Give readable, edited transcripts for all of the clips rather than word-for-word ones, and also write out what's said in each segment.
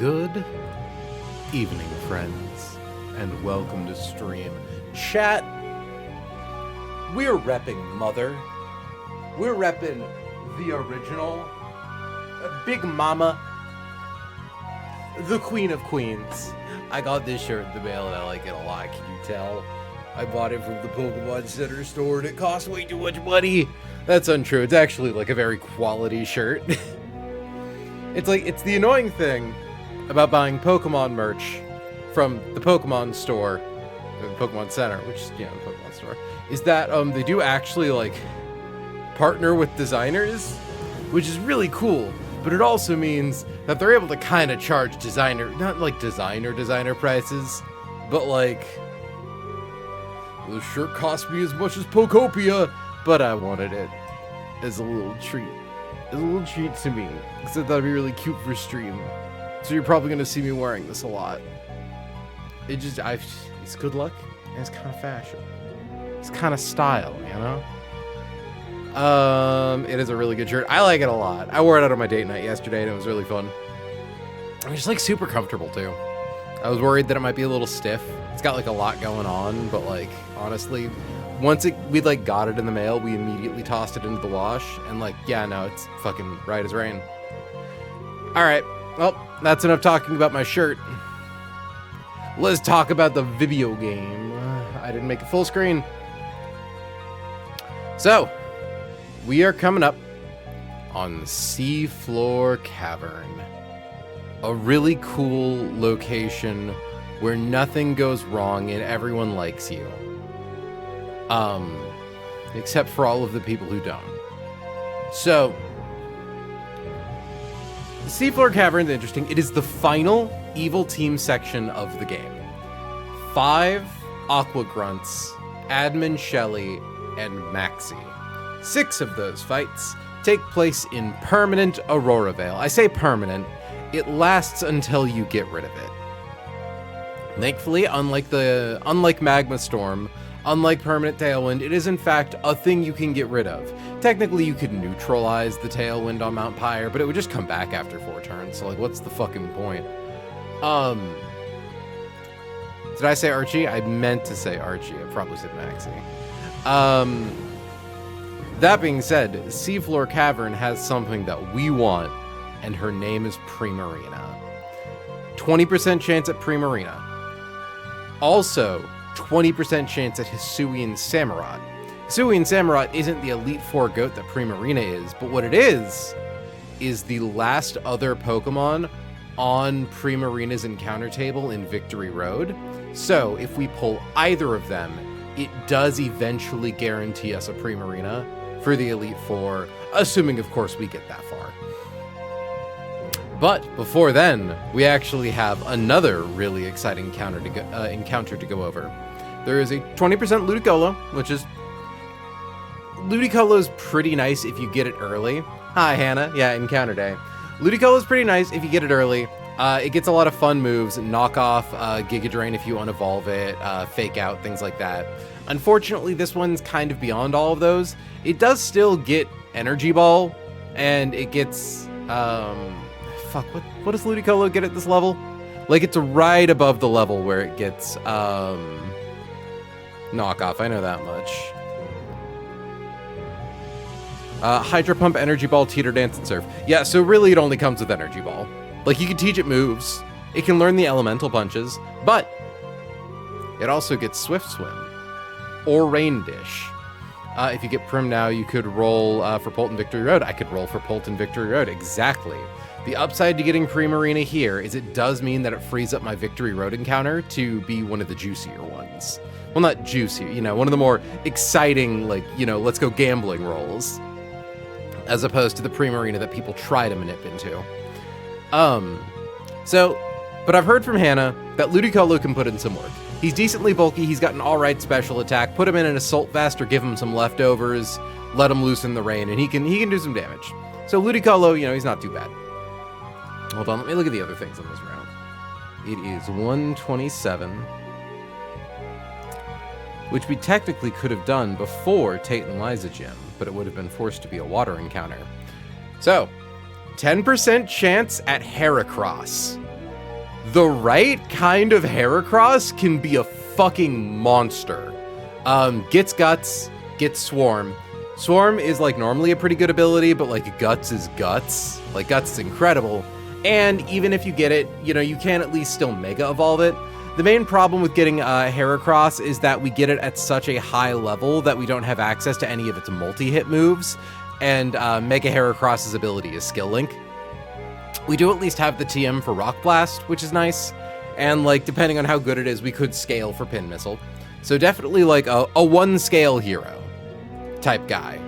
Good evening, friends, and welcome to stream. Chat, we're repping Mother. We're repping the original, Big Mama, the Queen of Queens. I got this shirt in the mail and I like it a lot, can you tell? I bought it from the Pokémon Center store and it cost way too much money. That's untrue. It's actually like a very quality shirt. It's the annoying thing about buying Pokemon merch from the Pokemon store, the Pokemon Center, which is, the Pokemon store, is that they do actually like partner with designers, which is really cool. But it also means that they're able to kind of charge not like designer prices, but like, this shirt cost me as much as Pokopia, but I wanted it as a little treat. As a little treat to me, because I thought it'd be really cute for stream. So you're probably gonna see me wearing this a lot. It's good luck, and it's kind of fashion. It's kind of style, you know? It is a really good shirt. I like it a lot. I wore it out on my date night yesterday, and it was really fun. It's just like super comfortable too. I was worried that it might be a little stiff. It's got like a lot going on, but like honestly, once we like got it in the mail, we immediately tossed it into the wash, and like, yeah, no, it's fucking right as rain. All right, well, that's enough talking about my shirt. Let's talk about the video game. I didn't make it full screen. So, we are coming up on Seafloor Cavern, a really cool location where nothing goes wrong and everyone likes you. Except for all of the people who don't. So, Seafloor Cavern is interesting. It is the final evil team section of the game. 5 Aqua Grunts, Admin Shelly, and Maxie. 6 of those fights take place in permanent Aurora Vale. I say permanent, it lasts until you get rid of it. Thankfully, unlike Magma Storm, unlike Permanent Tailwind, it is in fact a thing you can get rid of. Technically, you could neutralize the Tailwind on Mount Pyre, but it would just come back after 4 turns, so like, what's the fucking point? Did I say Archie? I meant to say Archie. I probably said Maxie. That being said, Seafloor Cavern has something that we want, and her name is Primarina. 20% chance at Primarina. Also, 20% chance at Hisuian Samurott. Hisuian Samurott isn't the Elite Four goat that Primarina is, but what it is the last other Pokemon on Primarina's encounter table in Victory Road. So, if we pull either of them, it does eventually guarantee us a Primarina for the Elite Four, assuming, of course, we get that far. But before then, we actually have another really exciting encounter to go over. There is a 20% Ludicolo, which is... Ludicolo's pretty nice if you get it early. Hi, Hannah. Yeah, encounter day. Ludicolo's pretty nice if you get it early. It gets a lot of fun moves, knock off Giga Drain if you unevolve it, fake out, things like that. Unfortunately, this one's kind of beyond all of those. It does still get Energy Ball, and it gets... Fuck, what does Ludicolo get at this level? Like, it's right above the level where it gets, knockoff, I know that much. Hydro Pump, Energy Ball, Teeter Dance, and Surf. Yeah, so really it only comes with Energy Ball. Like, you can teach it moves, it can learn the elemental punches, but it also gets Swift Swim, or Rain Dish. If you get Prim now, you could roll for Polton Victory Road. I could roll for Polton Victory Road, exactly. The upside to getting Primarina here is it does mean that it frees up my Victory Road encounter to be one of the juicier ones. Well, not juicy, one of the more exciting, like, let's go gambling rolls. As opposed to the Primarina that people try to manip into. But I've heard from Hannah that Ludicolo can put in some work. He's decently bulky, he's got an alright special attack, put him in an Assault Vest or give him some leftovers, let him loose in the rain, and he can do some damage. So Ludicolo, he's not too bad. Hold on, let me look at the other things on this round. It is 127, which we technically could have done before Tate and Liza Gym, but it would have been forced to be a water encounter. So, 10% chance at Heracross. The right kind of Heracross can be a fucking monster. Gets Guts, gets Swarm. Swarm is like normally a pretty good ability, but like Guts is Guts. Like Guts is incredible. And even if you get it, you know, you can at least still Mega Evolve it. The main problem with getting Heracross is that we get it at such a high level that we don't have access to any of its multi-hit moves. And Mega Heracross's ability is Skill Link. We do at least have the TM for Rock Blast, which is nice. And like, depending on how good it is, we could scale for Pin Missile. So definitely like a one-scale hero type guy.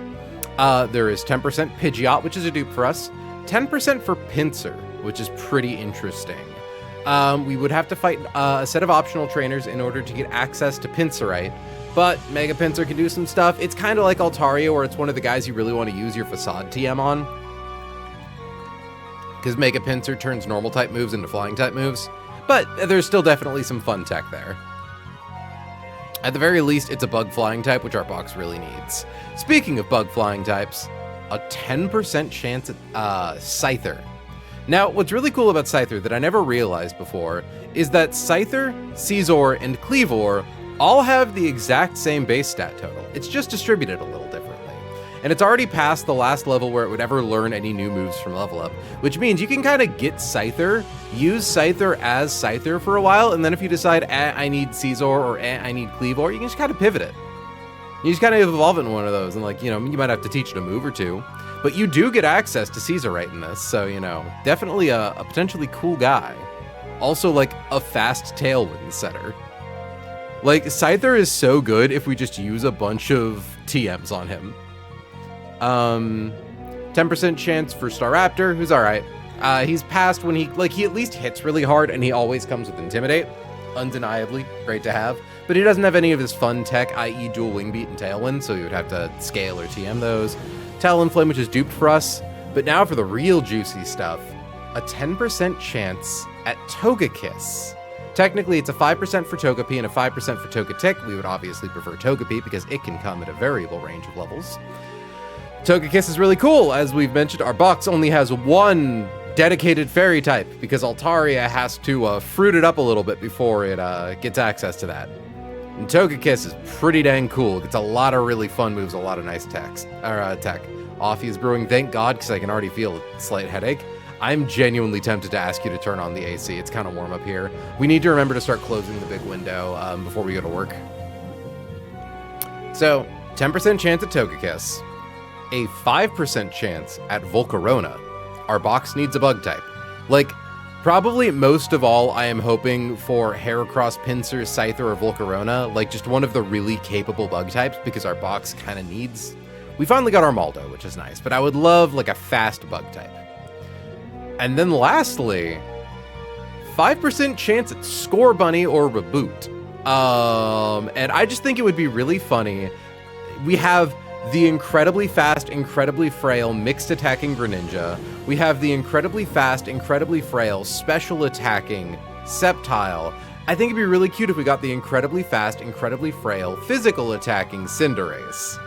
There is 10% Pidgeot, which is a dupe for us. 10% for Pinsir, which is pretty interesting. We would have to fight a set of optional trainers in order to get access to Pinsirite. But Mega Pinsir can do some stuff. It's kind of like Altaria, where it's one of the guys you really want to use your Facade TM on. Because Mega Pinsir turns normal type moves into flying type moves. But there's still definitely some fun tech there. At the very least, it's a bug flying type, which our box really needs. Speaking of bug flying types, a 10% chance at Scyther. Now, what's really cool about Scyther that I never realized before is that Scyther, Scizor, and Kleavor all have the exact same base stat total. It's just distributed a little differently. And it's already past the last level where it would ever learn any new moves from level up, which means you can kind of get Scyther, use Scyther as Scyther for a while, and then if you decide, I need Scizor or I need Kleavor, you can just kind of pivot it. You just kind of evolve it in one of those, and like, you know, you might have to teach it a move or two, but you do get access to Caesarite in this, so, you know, definitely a potentially cool guy. Also, like, a fast Tailwind setter. Like, Scyther is so good if we just use a bunch of TMs on him. 10% chance for Staraptor, who's alright. He's passed when he at least hits really hard, and he always comes with Intimidate. Undeniably, great to have. But he doesn't have any of his fun tech, i.e. dual Wing Beat and Tailwind, so you would have to scale or TM those. Talonflame, which is duped for us. But now for the real juicy stuff. A 10% chance at Togekiss. Technically, it's a 5% for Togepi and a 5% for Togetic. We would obviously prefer Togepi because it can come at a variable range of levels. Togekiss is really cool. As we've mentioned, our box only has one dedicated fairy type because Altaria has to fruit it up a little bit before it gets access to that. And Togekiss is pretty dang cool. It gets a lot of really fun moves, a lot of nice tech. Offie is brewing, thank God, because I can already feel a slight headache. I'm genuinely tempted to ask you to turn on the AC. It's kind of warm up here. We need to remember to start closing the big window before we go to work. So, 10% chance at Togekiss. A 5% chance at Volcarona. Our box needs a bug type. Like, probably most of all, I am hoping for Heracross, Pinsir, Scyther, or Volcarona, like just one of the really capable bug types, because our box kind of needs... We finally got our Armaldo, which is nice, but I would love like a fast bug type. And then lastly, 5% chance at Scorbunny or Reboot. And I just think it would be really funny. We have the incredibly fast, incredibly frail mixed attacking Greninja. We have the incredibly fast, incredibly frail special attacking Sceptile. I think it'd be really cute if we got the incredibly fast, incredibly frail physical attacking Cinderace.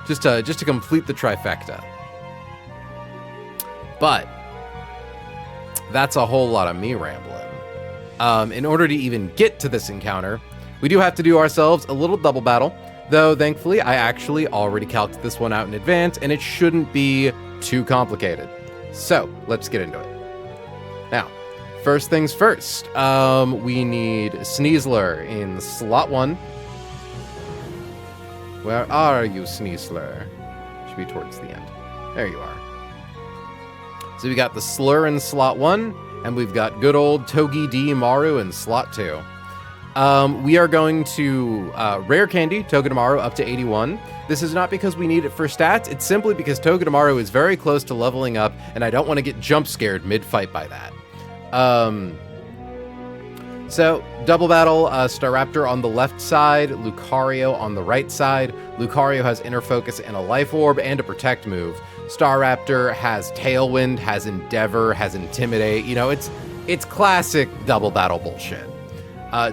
Just to complete the trifecta. But that's a whole lot of me rambling. In order to even get to this encounter, we do have to do ourselves a little double battle. Though, thankfully, I actually already calculated this one out in advance, and it shouldn't be too complicated. So, let's get into it. Now, first things first, we need Sneasler in slot 1. Where are you, Sneasler? Should be towards the end. There you are. So we got the Slur in slot 1, and we've got good old Togi D Maru in slot 2. We are going to Rare Candy Togedemaru up to 81. This is not because we need it for stats, it's simply because Togedemaru is very close to leveling up, and I don't want to get jump scared mid-fight by that. So, double battle, Staraptor on the left side, Lucario on the right side. Lucario has Inner Focus and a Life Orb and a Protect move. Staraptor has Tailwind, has Endeavor, has Intimidate. You know, it's classic double battle bullshit.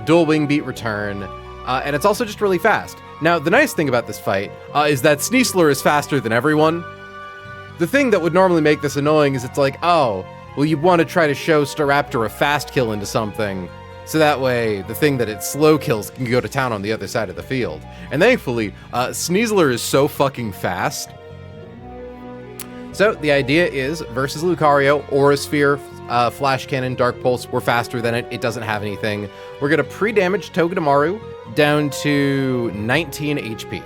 Dual Wing Beat return, and it's also just really fast. Now, the nice thing about this fight is that Sneasler is faster than everyone. The thing that would normally make this annoying is it's like, oh, Well, you want to try to show Staraptor a fast kill into something, so that way the thing that it slow kills can go to town on the other side of the field. And thankfully, Sneasler is so fucking fast. So the idea is, versus Lucario, Aura Sphere, Flash Cannon, Dark Pulse, we're faster than it. It doesn't have anything. We're going to pre-damage Togedemaru down to 19 HP.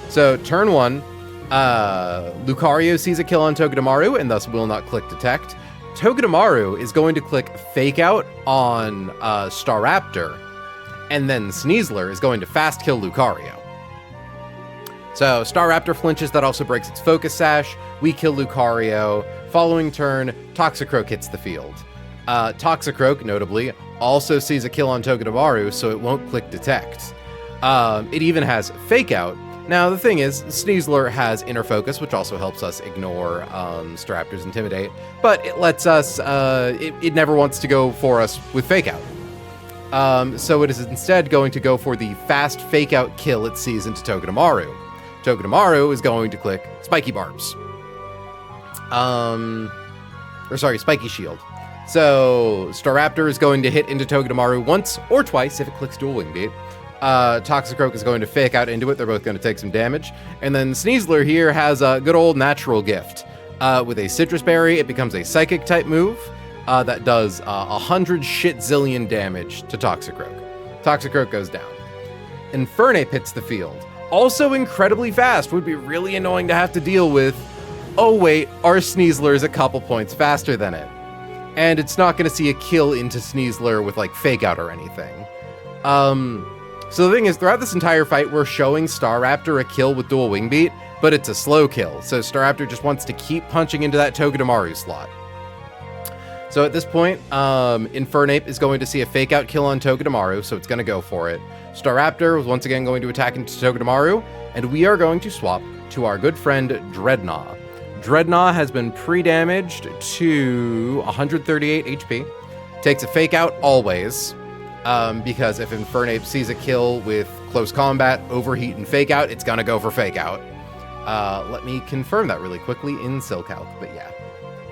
So turn 1, Lucario sees a kill on Togedemaru and thus will not click Detect. Togedemaru is going to click Fake Out on Staraptor, and then Sneasler is going to fast kill Lucario. So Staraptor flinches, that also breaks its Focus Sash. We kill Lucario. Following turn, Toxicroak hits the field. Toxicroak, notably, also sees a kill on Togedemaru, so it won't click Detect. It even has Fake Out. Now, the thing is, Sneasler has Inner Focus, which also helps us ignore Staraptor's Intimidate, but it lets us, it never wants to go for us with Fake Out. So it is instead going to go for the fast Fake Out kill it sees into Togedemaru. Togedemaru is going to click Spiky Barbs. Spiky Shield. So Staraptor is going to hit into Togedemaru once or twice if it clicks Dual Wing Beat. Toxicroak is going to Fake Out into it. They're both going to take some damage. And then Sneasler here has a good old natural gift. With a Citrus Berry, it becomes a Psychic type move that does 100 shit zillion damage to Toxicroak. Toxicroak goes down. Infernape hits the field. Also incredibly fast. Would be really annoying to have to deal with. Oh wait, our Sneasler is a couple points faster than it. And it's not going to see a kill into Sneasler with like Fake Out or anything. So the thing is, throughout this entire fight, we're showing Staraptor a kill with Dual Wing Beat, but it's a slow kill. So Staraptor just wants to keep punching into that Togedemaru slot. So at this point, Infernape is going to see a Fake Out kill on Togedemaru, so it's going to go for it. Staraptor is once again going to attack into Togedemaru, and we are going to swap to our good friend Dreadnought. Dreadnought has been pre-damaged to 138 HP. Takes a Fake Out always, because if Infernape sees a kill with Close Combat, Overheat, and Fake Out, it's going to go for Fake Out. Let me confirm that really quickly in Silcalc, but yeah.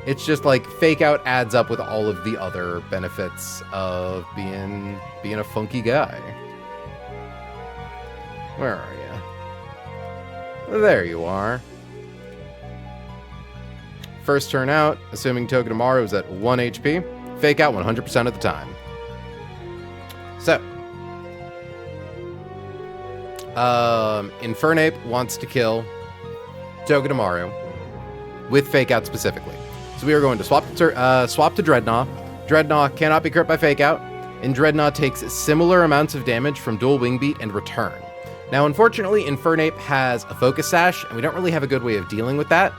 It's just like Fake Out adds up with all of the other benefits of being a funky guy. Where are you? There you are. First turn out, assuming Togedemaru is at 1 HP, Fake Out 100% of the time. So, Infernape wants to kill Togedemaru with Fake Out specifically. So we are going to swap to Dreadnought. Dreadnought cannot be crit by Fake Out, and Dreadnought takes similar amounts of damage from Dual Wing Beat and Return. Now, unfortunately, Infernape has a Focus Sash, and we don't really have a good way of dealing with that.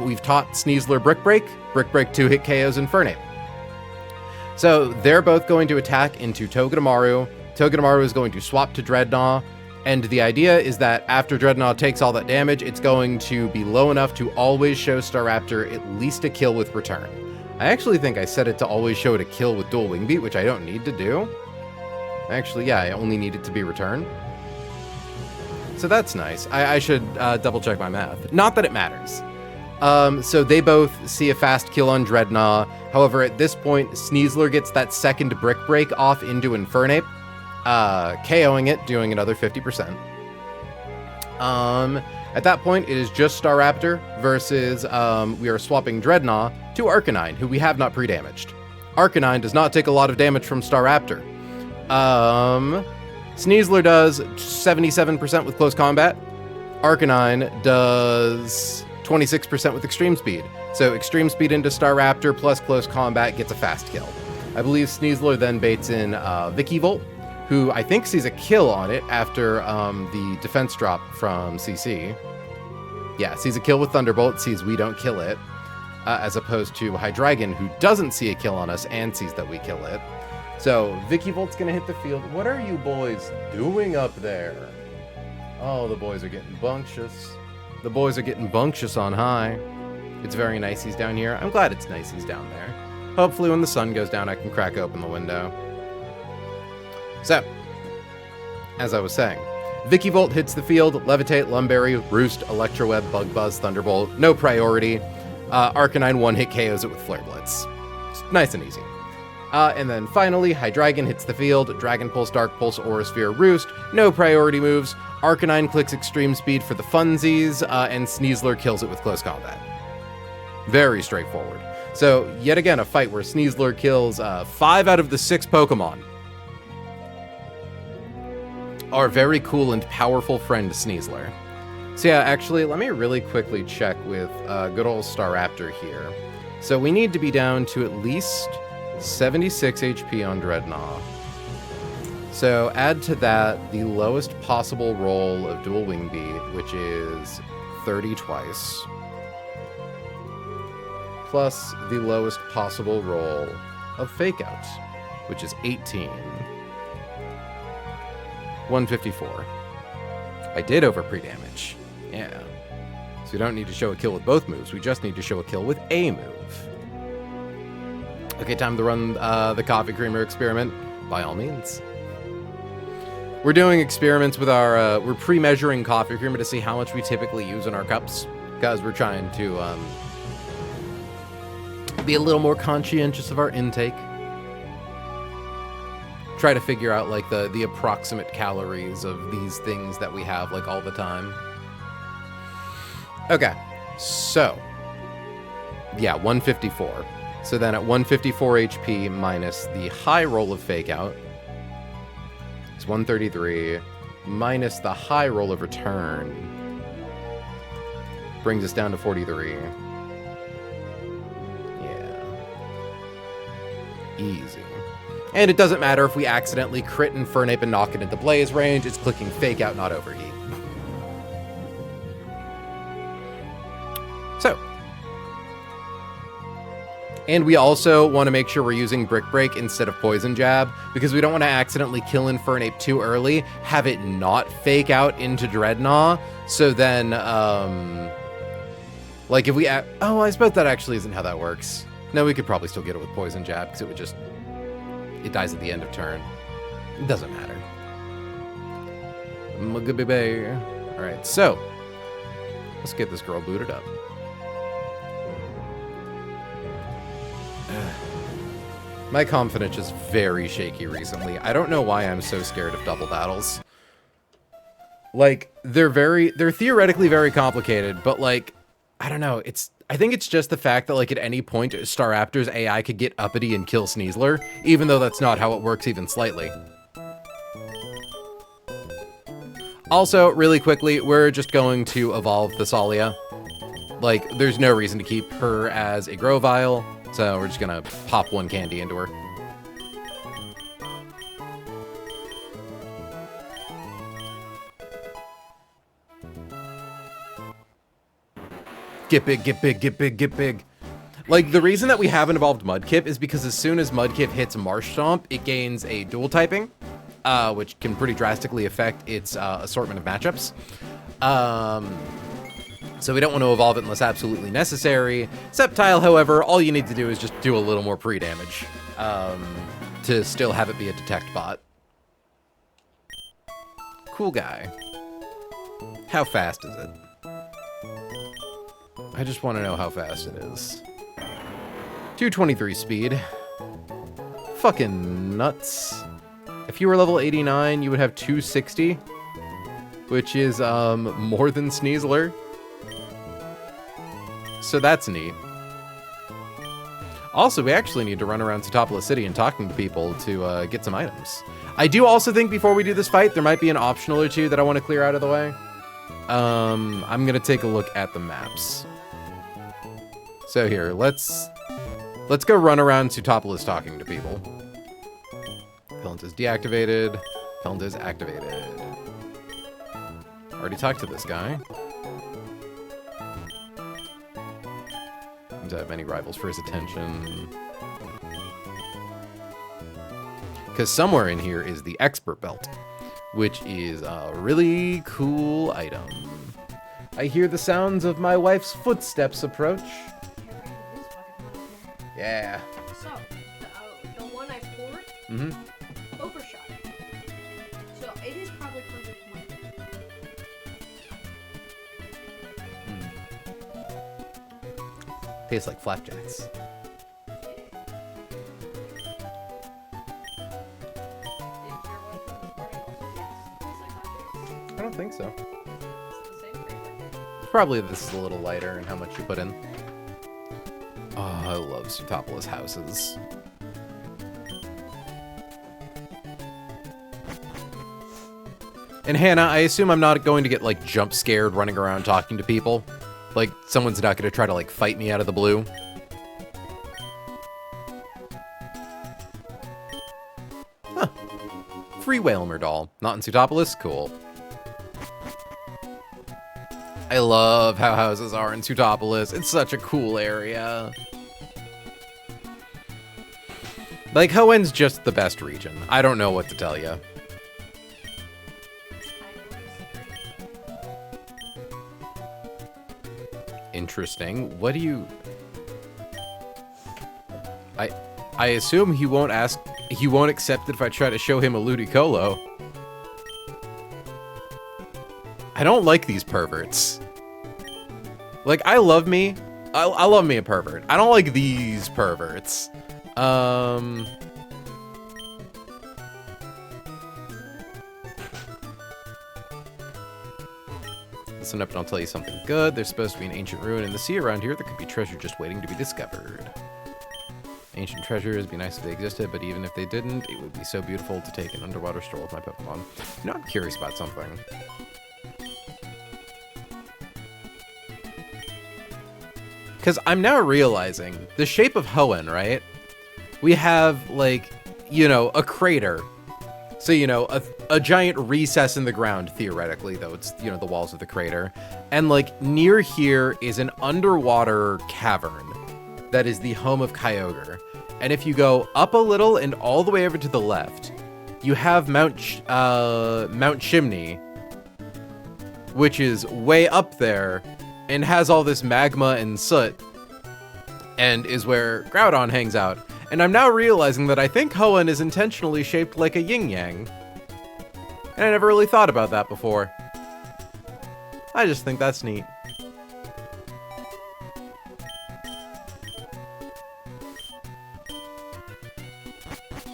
We've taught Sneasler Brick Break. Brick Break 2-hit KOs Infernape. So they're both going to attack into Togedemaru. Togedemaru is going to swap to Dreadnought. And the idea is that after Dreadnought takes all that damage, it's going to be low enough to always show Staraptor at least a kill with Return. I actually think I set it to always show it a kill with Dual Wing Beat, which I don't need to do. Actually, yeah, I only need it to be Return. So that's nice. I should double check my math. Not that it matters. So they both see a fast kill on Dreadnought. However, at this point, Sneasler gets that second Brick Break off into Infernape, KOing it, doing another 50%. At that point, it is just Staraptor versus, we are swapping Dreadnought to Arcanine, who we have not pre-damaged. Arcanine does not take a lot of damage from Staraptor. Sneasler does 77% with Close Combat. Arcanine does 26% with Extreme Speed. So Extreme Speed into Staraptor plus Close Combat gets a fast kill. I believe Sneasler then baits in Vikavolt, who I think sees a kill on it after the defense drop from CC. Yeah, sees a kill with Thunderbolt, sees we don't kill it, as opposed to Hydreigon, who doesn't see a kill on us and sees that we kill it. So Vikivolt's gonna hit the field. What are you boys doing up there? Oh, the boys are getting bunctious. The boys are getting bunctious on high. It's very nice he's down here. I'm glad it's nice he's down there. Hopefully when the sun goes down, I can crack open the window. So, as I was saying, Vikavolt hits the field, Levitate, Lumberry, Roost, Electroweb, Bug Buzz, Thunderbolt. No priority. Arcanine one-hit KOs it with Flare Blitz. It's nice and easy. And then finally, Hydreigon hits the field, Dragon Pulse, Dark Pulse, Aura Sphere, Roost, no priority moves, Arcanine clicks Extreme Speed for the funsies, and Sneasler kills it with Close Combat. Very straightforward. So, yet again, a fight where Sneasler kills 5 out of the 6 Pokemon. Our very cool and powerful friend Sneasler. So yeah, actually, let me really quickly check with good old Staraptor here. So we need to be down to at least 76 HP on Dreadnought. So add to that the lowest possible roll of Dual Wing Beat, which is 30 twice. Plus the lowest possible roll of Fake Out, which is 18. 154. I did over pre-damage. Yeah. So we don't need to show a kill with both moves, we just need to show a kill with a move. Okay, time to run the coffee creamer experiment, by all means. We're doing experiments with our, we're pre-measuring coffee creamer to see how much we typically use in our cups, because we're trying to be a little more conscientious of our intake. Try to figure out, like, the approximate calories of these things that we have, like, all the time. Okay, so, yeah, 154. So then at 154 HP minus the high roll of Fake Out, it's 133, minus the high roll of Return, brings us down to 43. Yeah. Easy. And it doesn't matter if we accidentally crit Infernape and knock it into Blaze range, it's clicking Fake Out, not Overheat. So. And we also want to make sure we're using Brick Break instead of Poison Jab, because we don't want to accidentally kill Infernape too early, have it not Fake Out into Dreadnought, so then, like if we... oh, I suppose that actually isn't how that works. No, we could probably still get it with Poison Jab, because it would just... it dies at the end of turn. It doesn't matter. Alright, so, let's get this girl booted up. My confidence is very shaky recently. I don't know why I'm so scared of double battles. Like, they're theoretically very complicated, but like, I don't know, I think it's just the fact that, like, at any point, Staraptor's AI could get uppity and kill Sneasler, even though that's not how it works even slightly. Also, really quickly, we're just going to evolve Thessalia. Like, there's no reason to keep her as a Grovyle, so we're just gonna pop one candy into her. Get big, get big, get big, get big. Like, the reason that we haven't evolved Mudkip is because as soon as Mudkip hits Marsh Stomp, it gains a dual typing, which can pretty drastically affect its assortment of matchups. So we don't want to evolve it unless absolutely necessary. Sceptile, however, all you need to do is just do a little more pre-damage to still have it be a detect bot. Cool guy. How fast is it? I just want to know how fast it is. 223 speed. Fucking nuts. If you were level 89, you would have 260, which is more than Sneasler. So that's neat. Also, we actually need to run around Teutopolis City and talking to people to get some items. I do also think before we do this fight, there might be an optional or two that I want to clear out of the way. I'm gonna take a look at the maps. So here, let's go run around Teutopolis talking to people. Fellant is deactivated. Fellant is activated. Already talked to this guy. Seems to have many rivals for his attention. Because somewhere in here is the Expert Belt, which is a really cool item. I hear the sounds of my wife's footsteps approach. Yeah. So, the one I poured, overshot. So, it is probably closer to my Tastes like flapjacks. I don't think so. Probably this is a little lighter in how much you put in. Oh, I love Zootopolis houses. And Hannah, I assume I'm not going to get, like, jump scared running around talking to people. Like, someone's not going to try to, like, fight me out of the blue. Huh. Free Whalmer doll. Not in Zootopolis? Cool. I love how houses are in Zootopolis. It's such a cool area. Like, Hoenn's just the best region. I don't know what to tell you. Interesting. What do you... I assume he won't accept it if I try to show him a Ludicolo. I don't like these perverts. Like, I love me a pervert. I don't like these perverts. Listen up and I'll tell you something good. There's supposed to be an ancient ruin in the sea around here. There could be treasure just waiting to be discovered. Ancient treasures, be nice if they existed, but even if they didn't, it would be so beautiful to take an underwater stroll with my Pokemon. You know, I'm curious about something. Because I'm now realizing the shape of Hoenn, right? We have, like, you know, a crater. So, you know, a giant recess in the ground, theoretically, though it's, you know, the walls of the crater. And, like, near here is an underwater cavern that is the home of Kyogre. And if you go up a little and all the way over to the left, you have Mount Chimney, which is way up there and has all this magma and soot and is where Groudon hangs out. And I'm now realizing that I think Hoenn is intentionally shaped like a yin-yang. And I never really thought about that before. I just think that's neat.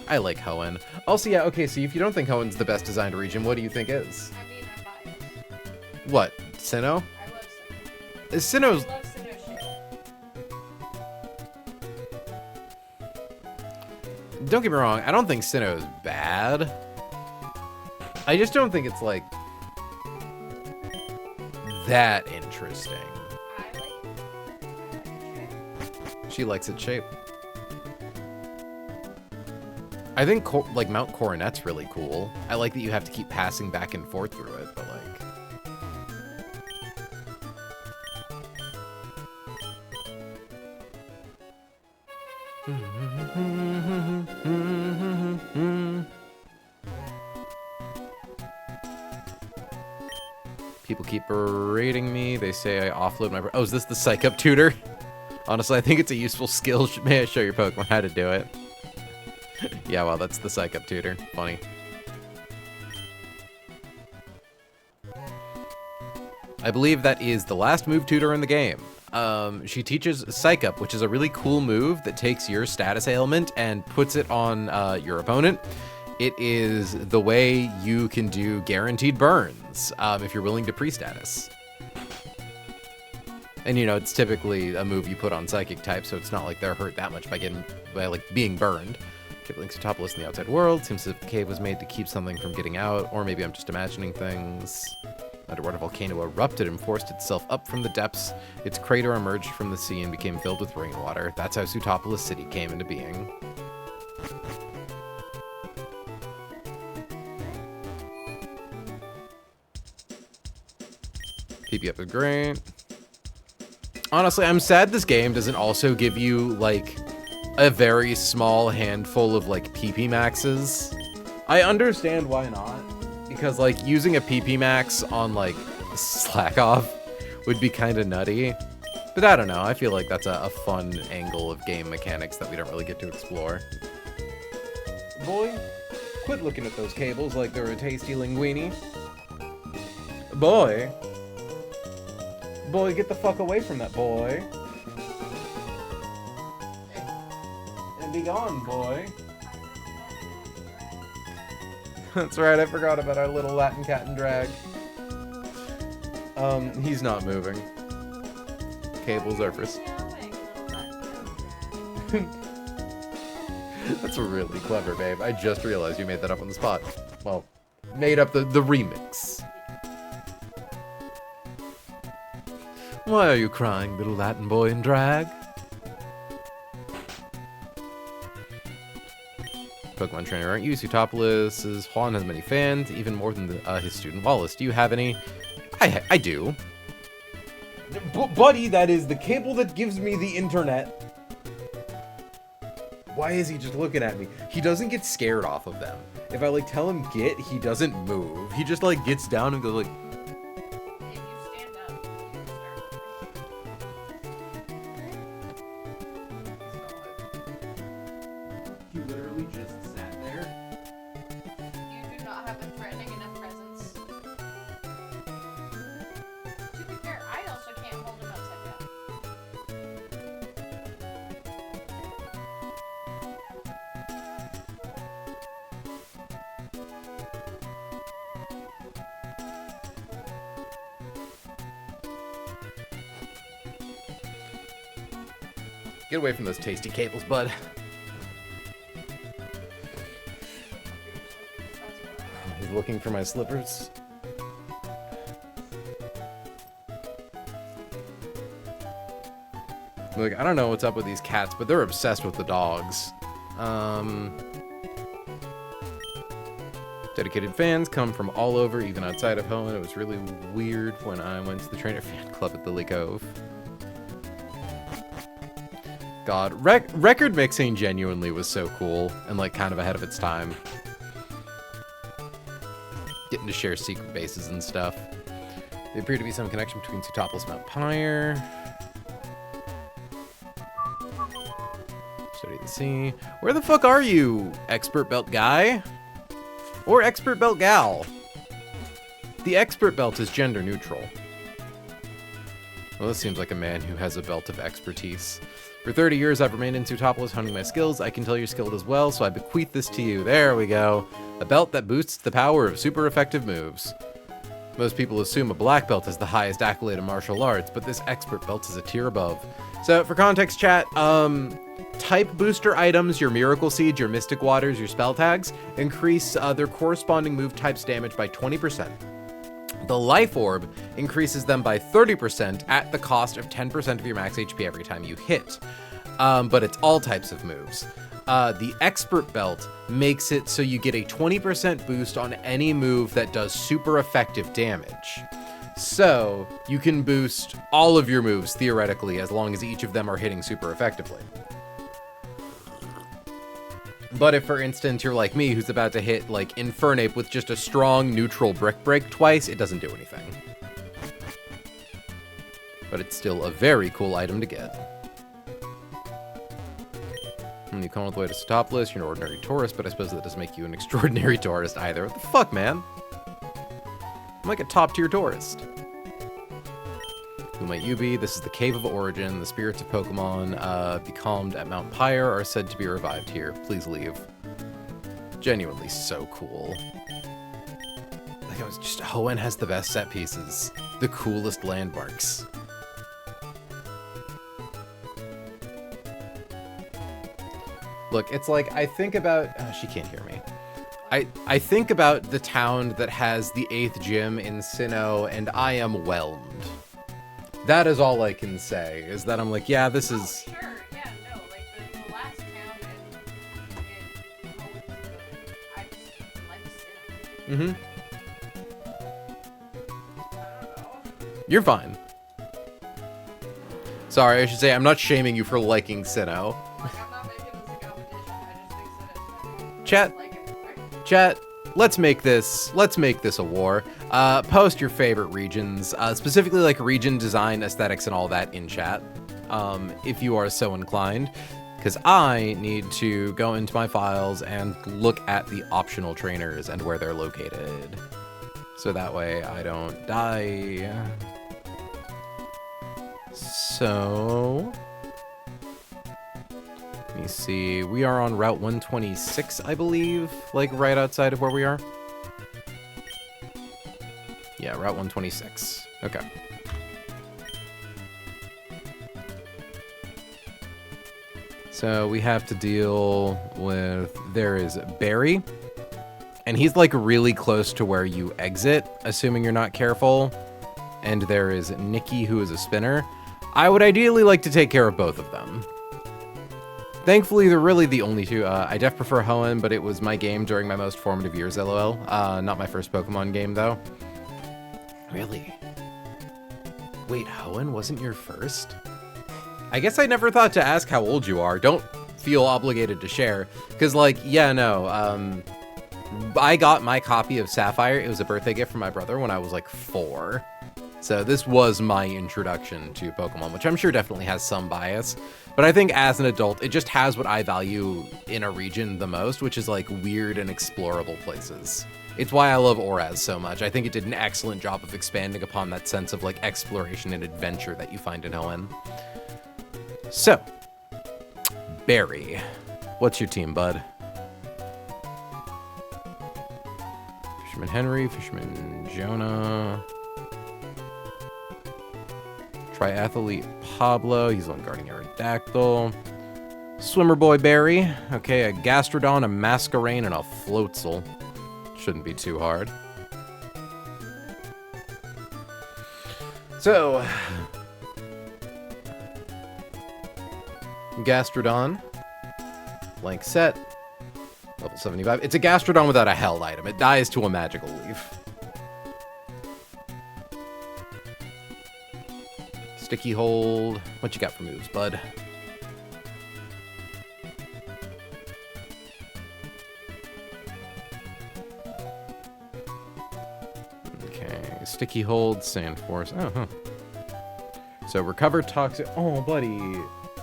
I like Hoenn. Also, yeah, okay, so if you don't think Hoenn's the best designed region, what do you think is? I mean, I'm biased. What? Sinnoh? I love Sinnoh. Sinnoh's... I love Sinnoh shit. Don't get me wrong, I don't think Sinnoh is bad. I just don't think it's, like, that interesting. I like it. She likes its shape. I think, like, Mount Coronet's really cool. I like that you have to keep passing back and forth through it, but, like... People keep berating me. They say I offload my... Oh, is this the Psych Up tutor? Honestly, I think it's a useful skill. May I show your Pokemon how to do it? Yeah, well, that's the Psych Up tutor. Funny. I believe that is the last move tutor in the game. She teaches Psych Up, which is a really cool move that takes your status ailment and puts it on your opponent. It is the way you can do guaranteed burns if you're willing to pre-status. And, you know, it's typically a move you put on Psychic type, so it's not like they're hurt that much by like being burned. Cave links to Topless in the outside world. Seems as if the cave was made to keep something from getting out, or maybe I'm just imagining things. Underwater volcano erupted and forced itself up from the depths. Its crater emerged from the sea and became filled with rainwater. That's how Zootopolis City came into being. PP up is great. Honestly, I'm sad this game doesn't also give you, like, a very small handful of, like, PP maxes. I understand why not, because, like, using a PP max on, like, Slack Off would be kind of nutty. But I don't know, I feel like that's a fun angle of game mechanics that we don't really get to explore. Boy, quit looking at those cables like they're a tasty linguine. Boy. Boy, get the fuck away from that boy. league on, boy. That's right, I forgot about our little Latin cat and drag. He's not moving. Cables are for... That's really clever, babe. I just realized you made that up on the spot. Well, made up the remix. Why are you crying, little Latin boy in drag? Pokemon trainer, aren't you? Sutopolis' Juan has many fans, even more than his student Wallace. Do you have any? I do. Buddy, that is the cable that gives me the internet. Why is he just looking at me? He doesn't get scared off of them. If I, like, tell him get, he doesn't move. He just, like, gets down and goes, like... If you stand up, you start. He literally just sat there. You do not have a threatening enough presence. To be fair, I also can't hold him upside down. Get away from those tasty cables, bud. He's looking for my slippers. Like, I don't know what's up with these cats, but they're obsessed with the dogs. Dedicated fans come from all over, even outside of home, and it was really weird when I went to the trainer fan club at Lily Cove. God, record mixing genuinely was so cool and, like, kind of ahead of its time. Getting to share secret bases and stuff. There appeared to be some connection between Sutopolis and Mount Pyre. Study the sea. Where the fuck are you, expert belt guy? Or expert belt gal? The expert belt is gender neutral. Well, this seems like a man who has a belt of expertise. For 30 years, I've remained in Sutopolis honing my skills. I can tell you're skilled as well, so I bequeath this to you. There we go. A belt that boosts the power of super effective moves. Most people assume a black belt is the highest accolade in martial arts, but this expert belt is a tier above. So, for context, chat, type booster items, your Miracle Seeds, your Mystic Waters, your Spell Tags, increase their corresponding move type's damage by 20%. The Life Orb increases them by 30% at the cost of 10% of your max HP every time you hit. But it's all types of moves. The Expert Belt makes it so you get a 20% boost on any move that does super effective damage. So you can boost all of your moves, theoretically, as long as each of them are hitting super effectively. But if, for instance, you're like me, who's about to hit, like, Infernape with just a strong neutral Brick Break twice, it doesn't do anything. But it's still a very cool item to get. And you come all the way to Sutopolis, you're an ordinary tourist, but I suppose that doesn't make you an extraordinary tourist either. What the fuck, man? I'm like a top-tier tourist. Who might you be? This is the Cave of Origin. The spirits of Pokemon becalmed at Mount Pyre are said to be revived here. Please leave. Genuinely so cool. Like, I was just... Hoenn has the best set pieces. The coolest landmarks. Look, it's like, I think about... she can't hear me. I think about the town that has the 8th gym in Sinnoh, and I am whelmed. That is all I can say, is that I'm like, yeah, this is... Oh, sure, yeah, no, like, the last town in I just like Sinnoh. Mm-hmm. You're fine. Sorry, I should say, I'm not shaming you for liking Sinnoh. Like, I'm not making this a competition, I just think Sinnoh's Chat. like it, right? Chat, let's make this a war. Post your favorite regions, specifically like region design, aesthetics, and all that in chat, if you are so inclined, because I need to go into my files and look at the optional trainers and where they're located, so that way I don't die. So... Let me see. We are on Route 126, I believe. Like, right outside of where we are. Yeah, Route 126. Okay. So we have to deal with... There is Barry. And he's, like, really close to where you exit, assuming you're not careful. And there is Nikki, who is a spinner. I would ideally like to take care of both of them. Thankfully, they're really the only two. I def prefer Hoenn, but it was my game during my most formative years, LOL. Not my first Pokemon game, though. Really? Wait, Hoenn wasn't your first? I guess I never thought to ask how old you are. Don't feel obligated to share. Because, like, yeah, no. I got my copy of Sapphire. It was a birthday gift from my brother when I was, like, 4. So this was my introduction to Pokemon, which I'm sure definitely has some bias. But I think as an adult, it just has what I value in a region the most, which is like weird and explorable places. It's why I love Oraz so much. I think it did an excellent job of expanding upon that sense of like exploration and adventure that you find in Hoenn. So, Barry, what's your team, bud? Fisherman Henry, Fisherman Jonah. Triathlete Pablo, he's on guarding Aerodactyl. Swimmer Boy Barry, okay, a Gastrodon, a Masquerain, and a Floatzel. Shouldn't be too hard. So, Gastrodon, blank set, level 75. It's a Gastrodon without a held item. It dies to a magical leaf. Sticky hold. What you got for moves, bud? Okay, sticky hold, sand force. Oh, huh. So recover toxic. Oh, buddy.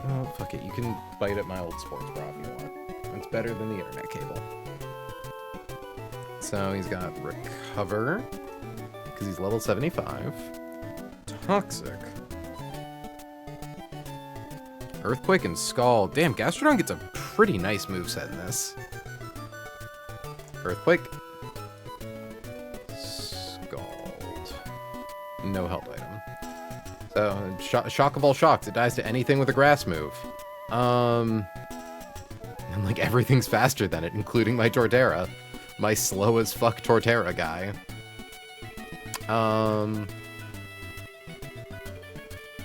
Oh, fuck it. You can bite at my old sports bra if you want. It's better than the internet cable. So he's got recover because he's level 75. Toxic. Earthquake and Scald. Damn, Gastrodon gets a pretty nice moveset in this. Earthquake. Scald. No held item. So, shock of all shocks. It dies to anything with a grass move. And like everything's faster than it, including my Torterra. My slow as fuck Torterra guy.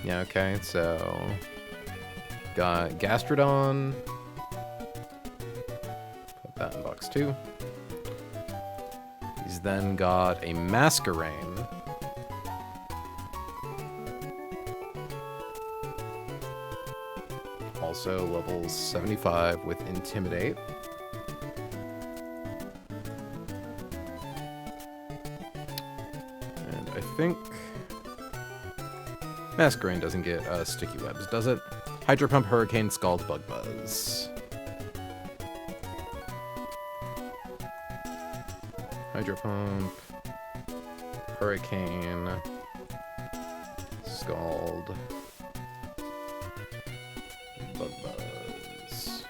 Yeah, okay, so... Got Gastrodon. Put that in box 2. He's then got a Masquerain. Also level 75 with Intimidate. And I think Masquerain doesn't get Sticky Webs, does it? Hydro Pump, Hurricane, Scald, Bug Buzz. Hydro Pump, Hurricane, Scald, Bug Buzz.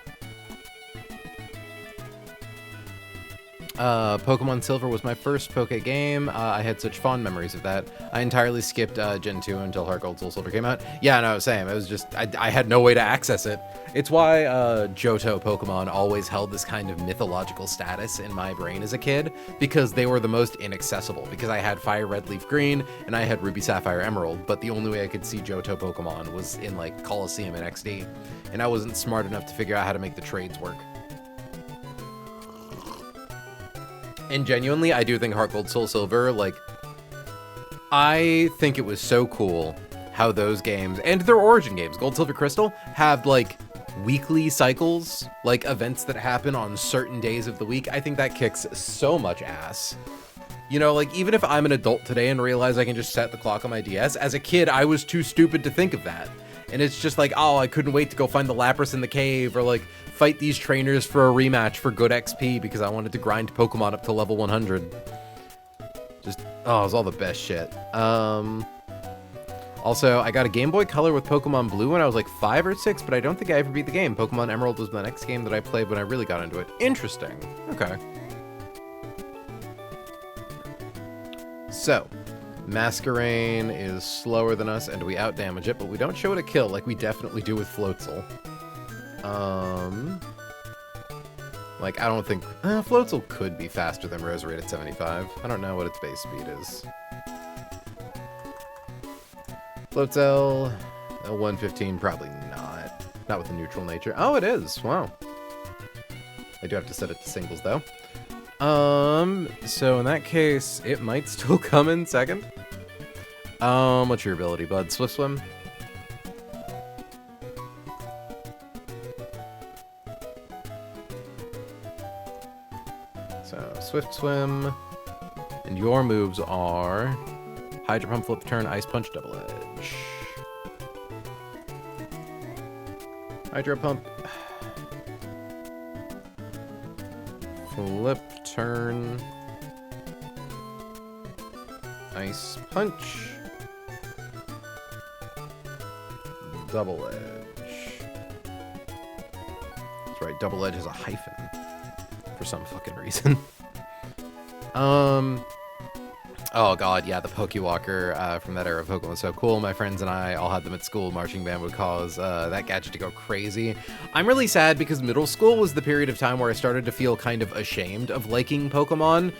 Pokemon Silver was my first Poke game. I had such fond memories of that. I entirely skipped Gen 2 until Heart Gold Soul Silver came out. Yeah, no, same. It was just, I had no way to access it. It's why Johto Pokemon always held this kind of mythological status in my brain as a kid, because they were the most inaccessible, because I had Fire Red Leaf Green, and I had Ruby Sapphire Emerald, but the only way I could see Johto Pokemon was in, like, Coliseum and XD, and I wasn't smart enough to figure out how to make the trades work. And genuinely, I do think Heart Gold Soul Silver, like, I think it was so cool how those games, and their origin games, Gold, Silver, Crystal, have, like, weekly cycles, like, events that happen on certain days of the week. I think that kicks so much ass. You know, like, even if I'm an adult today and realize I can just set the clock on my DS, as a kid, I was too stupid to think of that. And it's just like, oh, I couldn't wait to go find the Lapras in the cave, or, like, fight these trainers for a rematch for good XP because I wanted to grind Pokemon up to level 100. Just, oh, it was all the best shit. Also, I got a Game Boy Color with Pokemon Blue when I was like 5 or 6, but I don't think I ever beat the game. Pokemon Emerald was the next game that I played when I really got into it. Interesting. Okay. So, Masquerain is slower than us, and we outdamage it, but we don't show it a kill like we definitely do with Floatzel. Like, I don't think... Floatzel could be faster than Roserade at 75. I don't know what its base speed is. Floatzel, 115, probably not. Not with the neutral nature. Oh, it is. Wow. I do have to set it to singles, though. So in that case, it might still come in second. What's your ability, bud? Swift Swim? So, Swift Swim. And your moves are... Hydro Pump, Flip Turn, Ice Punch, Double Edge. Hydro Pump. Flip Turn. Ice Punch. Double Edge. That's right, Double Edge has a hyphen. For some fucking reason. Oh god, yeah, the Pokewalker from that era of Pokemon was so cool. My friends and I all had them at school. Marching band would cause that gadget to go crazy. I'm really sad because middle school was the period of time where I started to feel kind of ashamed of liking Pokemon.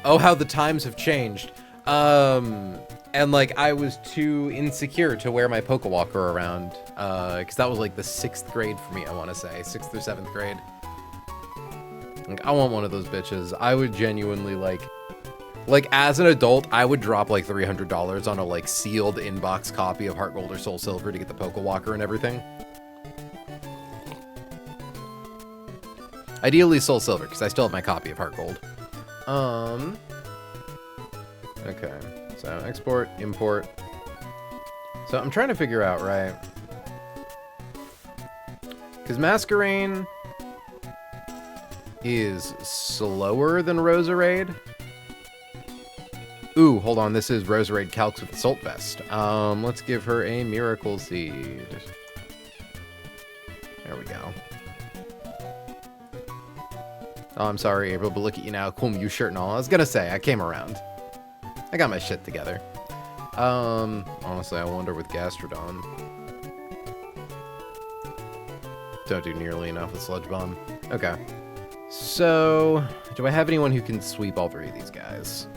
Oh, how the times have changed. And like, I was too insecure to wear my Pokewalker around. Because that was like the 6th grade for me, I want to say. 6th or 7th grade. Like, I want one of those bitches. I would genuinely, like, as an adult, I would drop, like, $300 on a, like, sealed inbox copy of Heart Gold or Soul Silver to get the Pokewalker and everything. Ideally Soul Silver, because I still have my copy of Heart Gold. Okay. So, export, import. So, I'm trying to figure out, right? Because Masquerain is slower than Roserade. Ooh, hold on. This is Roserade Calcs with Assault Vest. Let's give her a Miracle Seed. There we go. Oh, I'm sorry, April, but look at you now. Cool Mew shirt and all. I was gonna say, I came around. I got my shit together. Honestly, I wonder with Gastrodon. Don't do nearly enough with Sludge Bomb. Okay. So, do I have anyone who can sweep all 3 of these guys?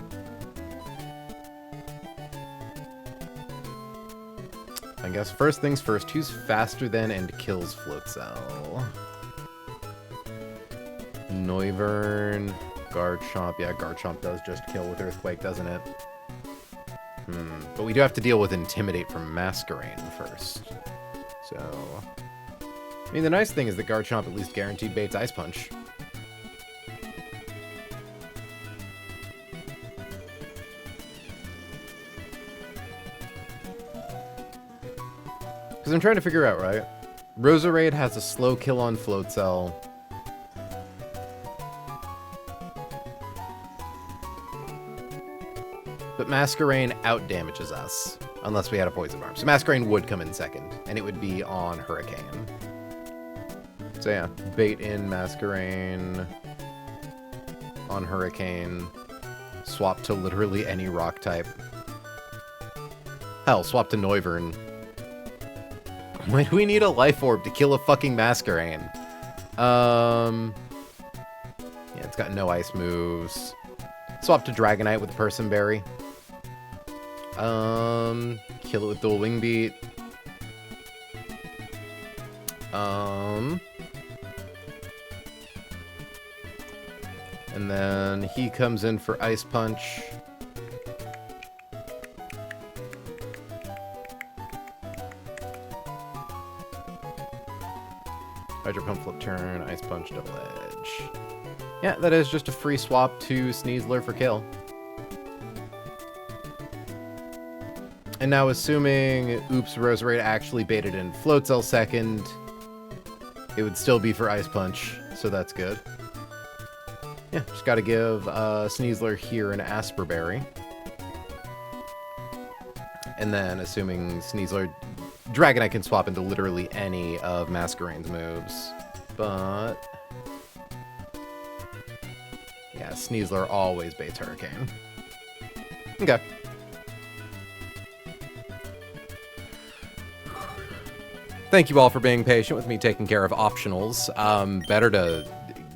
I guess first things first, who's faster than and kills Floatzel? Noivern, Garchomp. Yeah, Garchomp does just kill with Earthquake, doesn't it? But we do have to deal with Intimidate from Masquerain first. So... I mean, the nice thing is that Garchomp at least guaranteed baits Ice Punch. Because I'm trying to figure out, right? Roserade has a slow kill on Floatzel. But Masquerain outdamages us. Unless we had a Poison Barb. So Masquerain would come in second. And it would be on Hurricane. So yeah, bait in Masquerain. On Hurricane. Swap to literally any rock type. Hell, swap to Noivern. Why do we need a Life Orb to kill a fucking Masquerain? Yeah, it's got no ice moves. Swap to Dragonite with Person Berry. Kill it with Dual Wing Beat. And then he comes in for Ice Punch. Hydro Pump, Flip Turn, Ice Punch, Double Edge. Yeah, that is just a free swap to Sneasler for kill. And now assuming Oops Roserade actually baited in Floatzel second, it would still be for Ice Punch, so that's good. Yeah, just gotta give Sneasler here an Asper Berry. And then, assuming Sneasler... Dragonite can swap into literally any of Masquerade's moves. But... yeah, Sneasler always baits Hurricane. Okay. Thank you all for being patient with me taking care of optionals. Better to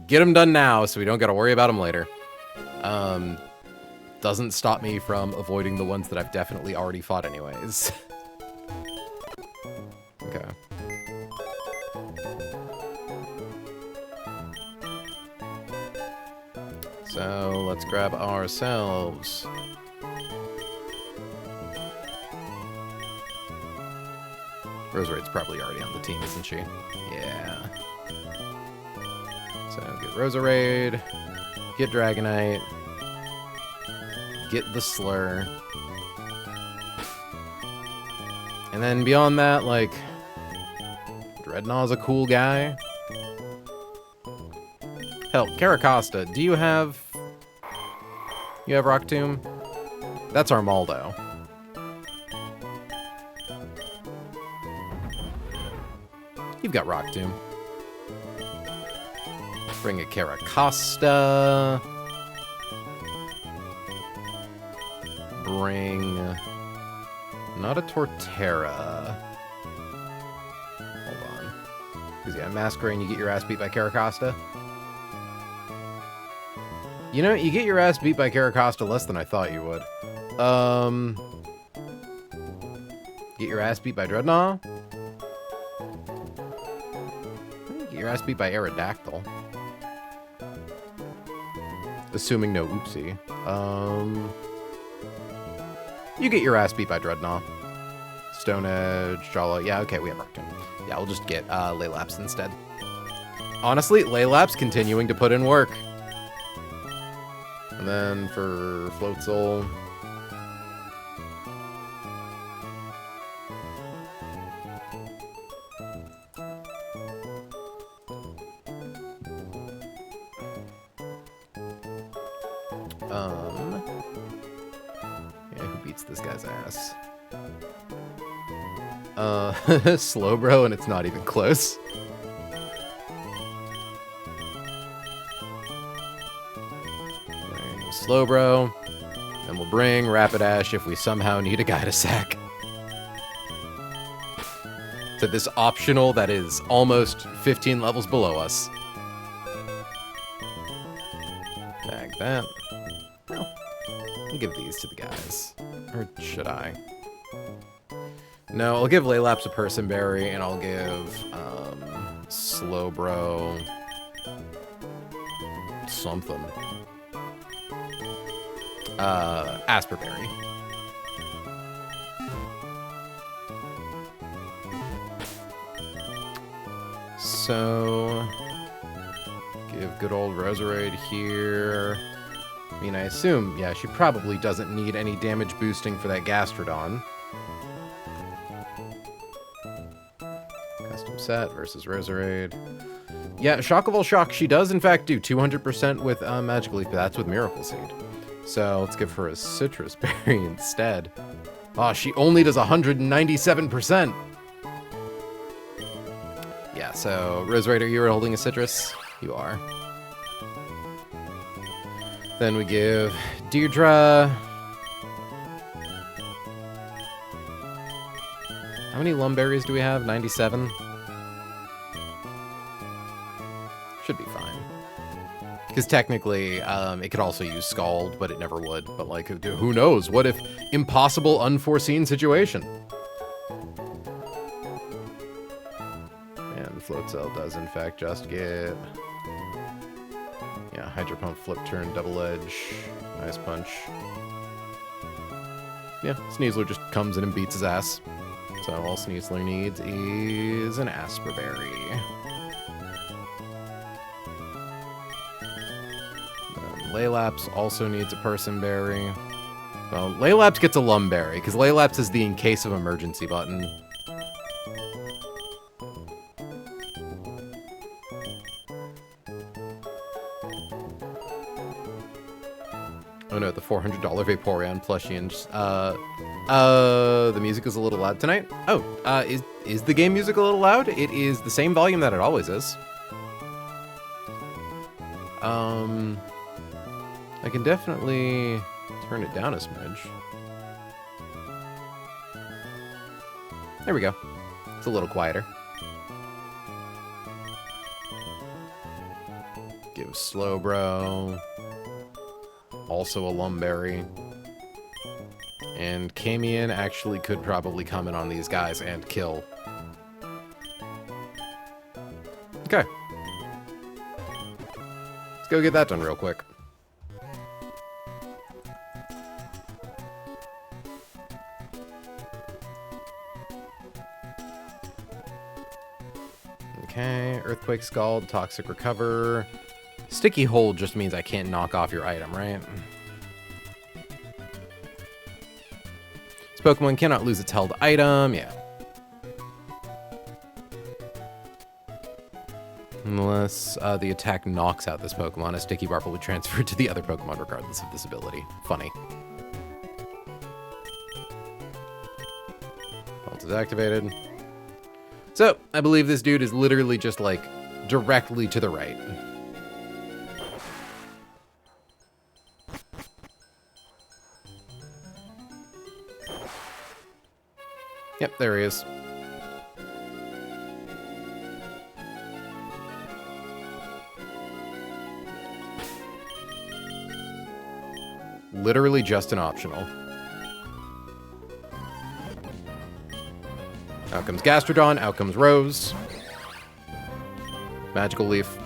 get them done now so we don't got to worry about them later. Doesn't stop me from avoiding the ones that I've definitely already fought anyways. Okay. So let's grab ourselves. Roserade's probably already on the team, isn't she? Yeah. So get Roserade, get Dragonite, get the Slur. And then beyond that, like, Dreadnaught's a cool guy. Hell, Caracosta, do you have... you have Rock Tomb? That's Armaldo. You've got Rock Tomb. Bring a Caracosta. Bring... not a Torterra. Hold on. Because, yeah, Masquerade, you get your ass beat by Caracosta. You know, you get your ass beat by Caracosta less than I thought you would. Get your ass beat by Dreadnought? Get your ass beat by Aerodactyl. Assuming no oopsie. You get your ass beat by Dreadnought. Stone Edge, Jala. Yeah, okay, we have Arcton. Yeah, we'll just get Laylaps instead. Honestly, Laylaps continuing to put in work. And then for Floatzel... yeah, who beats this guy's ass? Slowbro, and it's not even close. Slowbro, and we'll bring Rapidash if we somehow need a guy to sack. To this optional that is almost 15 levels below us. Tag that. No. I'll give these to the guys. Or should I? No, I'll give Laylaps a Person Berry, and I'll give Slowbro something. Asperberry. So, give good old Roserade here. I mean, I assume, yeah, she probably doesn't need any damage boosting for that Gastrodon. Custom set versus Roserade. Yeah, Shock of all Shock, she does in fact do 200% with Magic Leaf, but that's with Miracle Seed. So let's give her a Citrus Berry instead. Oh, she only does 197%. Yeah, so Roserade, are you holding a Citrus? You are. Then we give Deirdre. How many Lumberries do we have? 97? Should be fine. Because technically, it could also use Scald, but it never would. But, like, who knows? What if impossible, unforeseen situation? And Floatzel does, in fact, just get... yeah, Hydro Pump, Flip Turn, Double Edge, Ice Punch. Yeah, Sneasler just comes in and beats his ass. So all Sneasler needs is an Asperberry. Laylaps also needs a Person Berry. Well, Laylaps gets a Lumberry, because Laylaps is the in case of emergency button. Oh no, the $400 Vaporeon plushie and the music is a little loud tonight. Oh, is the game music a little loud? It is the same volume that it always is. I can definitely turn it down a smidge. There we go. It's a little quieter. Give Slowbro. Also a Lumberry. And Camion actually could probably comment on these guys and kill. Okay. Let's go get that done real quick. Okay, Earthquake Scald, Toxic Recover. Sticky Hold just means I can't knock off your item, right? This Pokemon cannot lose its held item, yeah. Unless the attack knocks out this Pokemon, a Sticky Barb will be transferred to the other Pokemon regardless of this ability. Funny. Belt is activated. So, I believe this dude is literally just, like, directly to the right. Yep, there he is. Literally just an optional. Out comes Gastrodon, out comes Rose. Magical Leaf.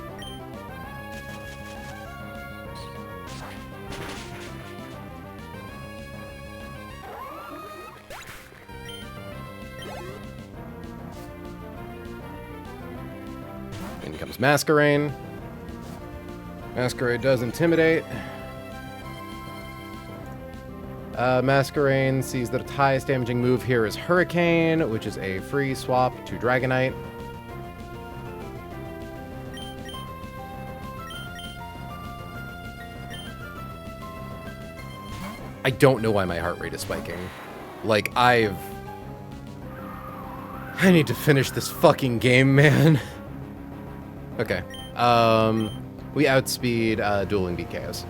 In comes Masquerain. Masquerain does Intimidate. Masquerain sees that its highest damaging move here is Hurricane, which is a free swap to Dragonite. I don't know why my heart rate is spiking. Like, I need to finish this fucking game, man. Okay. We outspeed Dueling Beat KOs.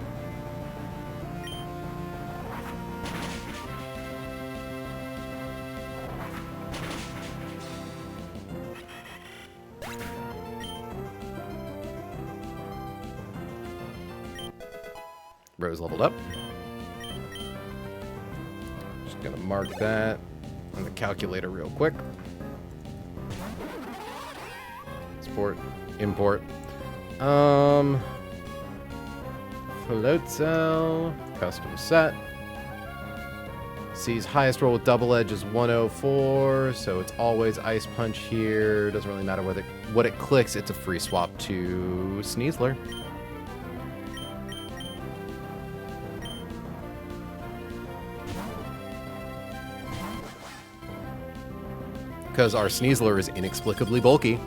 Rose leveled up. Just gonna mark that on the calculator real quick. Export, import. Float cell, custom set. Sees highest roll with double edge is 104, so it's always Ice Punch here. Doesn't really matter what it clicks, it's a free swap to Sneasler. Because our Sneasler is inexplicably bulky.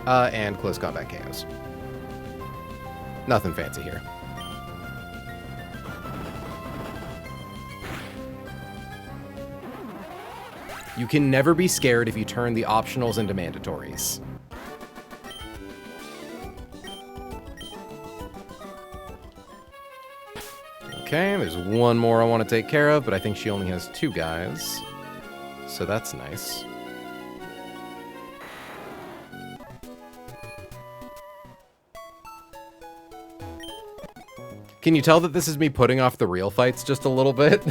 And close combat KOs. Nothing fancy here. You can never be scared if you turn the optionals into mandatories. Okay, there's one more I want to take care of, but I think she only has 2 guys. So that's nice. Can you tell that this is me putting off the real fights just a little bit?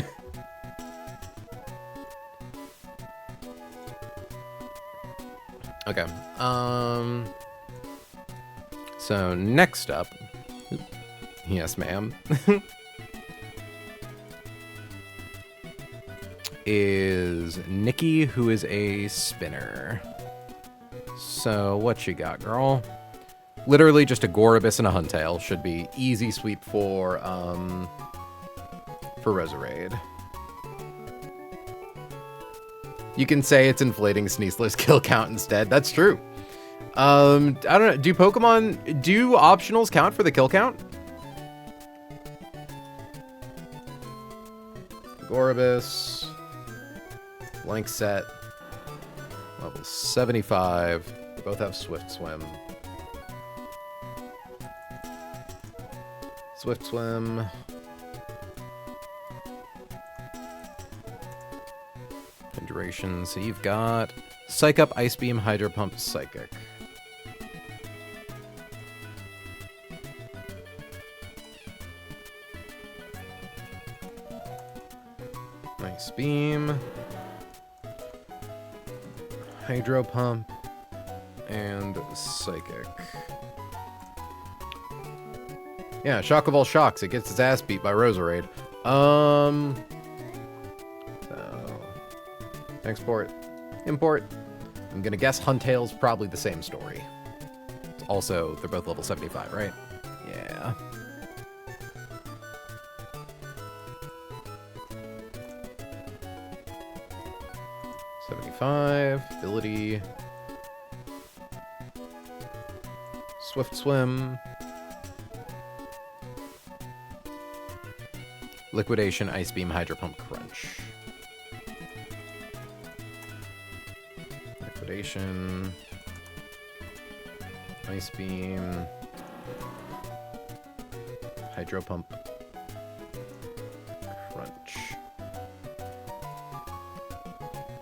Okay. So next up... Yes, ma'am. is Nikki, who is a spinner. So what you got, girl? Literally just a Gorobus and a Huntail. Should be easy sweep for Roserade. You can say it's inflating Sneasler's kill count instead. That's true. I don't know. Do optionals count for the kill count? Gorbis. Blank set. Level 75. They both have Swift Swim. Swift Swim. And duration. So you've got Psych Up, Ice Beam, Hydro Pump, Psychic. Ice Beam. Hydro Pump. And Psychic. Yeah, shock of all shocks. It gets its ass beat by Roserade. So... Export. Import. I'm gonna guess Huntail's probably the same story. Also, they're both level 75, right? Yeah. Ability. Swift Swim. Liquidation, Ice Beam, Hydro Pump, Crunch. Liquidation. Ice Beam. Hydro Pump. Crunch.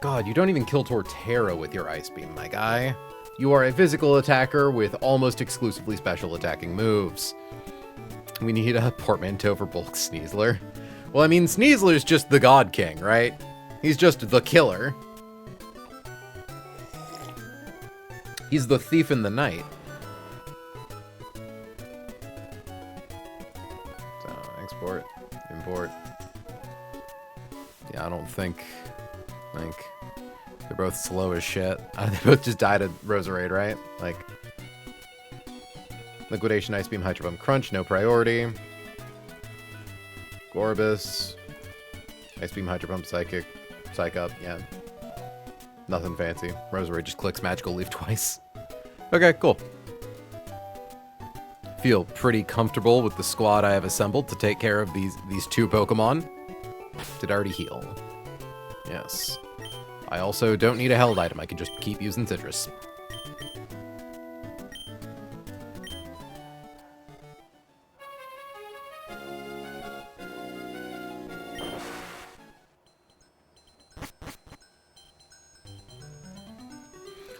God, you don't even kill Torterra with your Ice Beam, my guy. You are a physical attacker with almost exclusively special attacking moves. We need a portmanteau for Bulk Sneasler. Well, I mean, Sneasler's just the God King, right? He's just the killer. He's the thief in the night. So, export, import. Yeah, I don't think... Like, they're both slow as shit. They both just died at Roserade, right? Like, Liquidation, Ice Beam, Hydro Pump, Crunch, no priority. Gorbis, Ice Beam, Hydro Pump, Psychic, Psych Up, yeah. Nothing fancy. Roserade just clicks Magical Leaf twice. Okay, cool. Feel pretty comfortable with the squad I have assembled to take care of these two Pokemon. Did I already heal? Yes. I also don't need a held item. I can just keep using Citrus.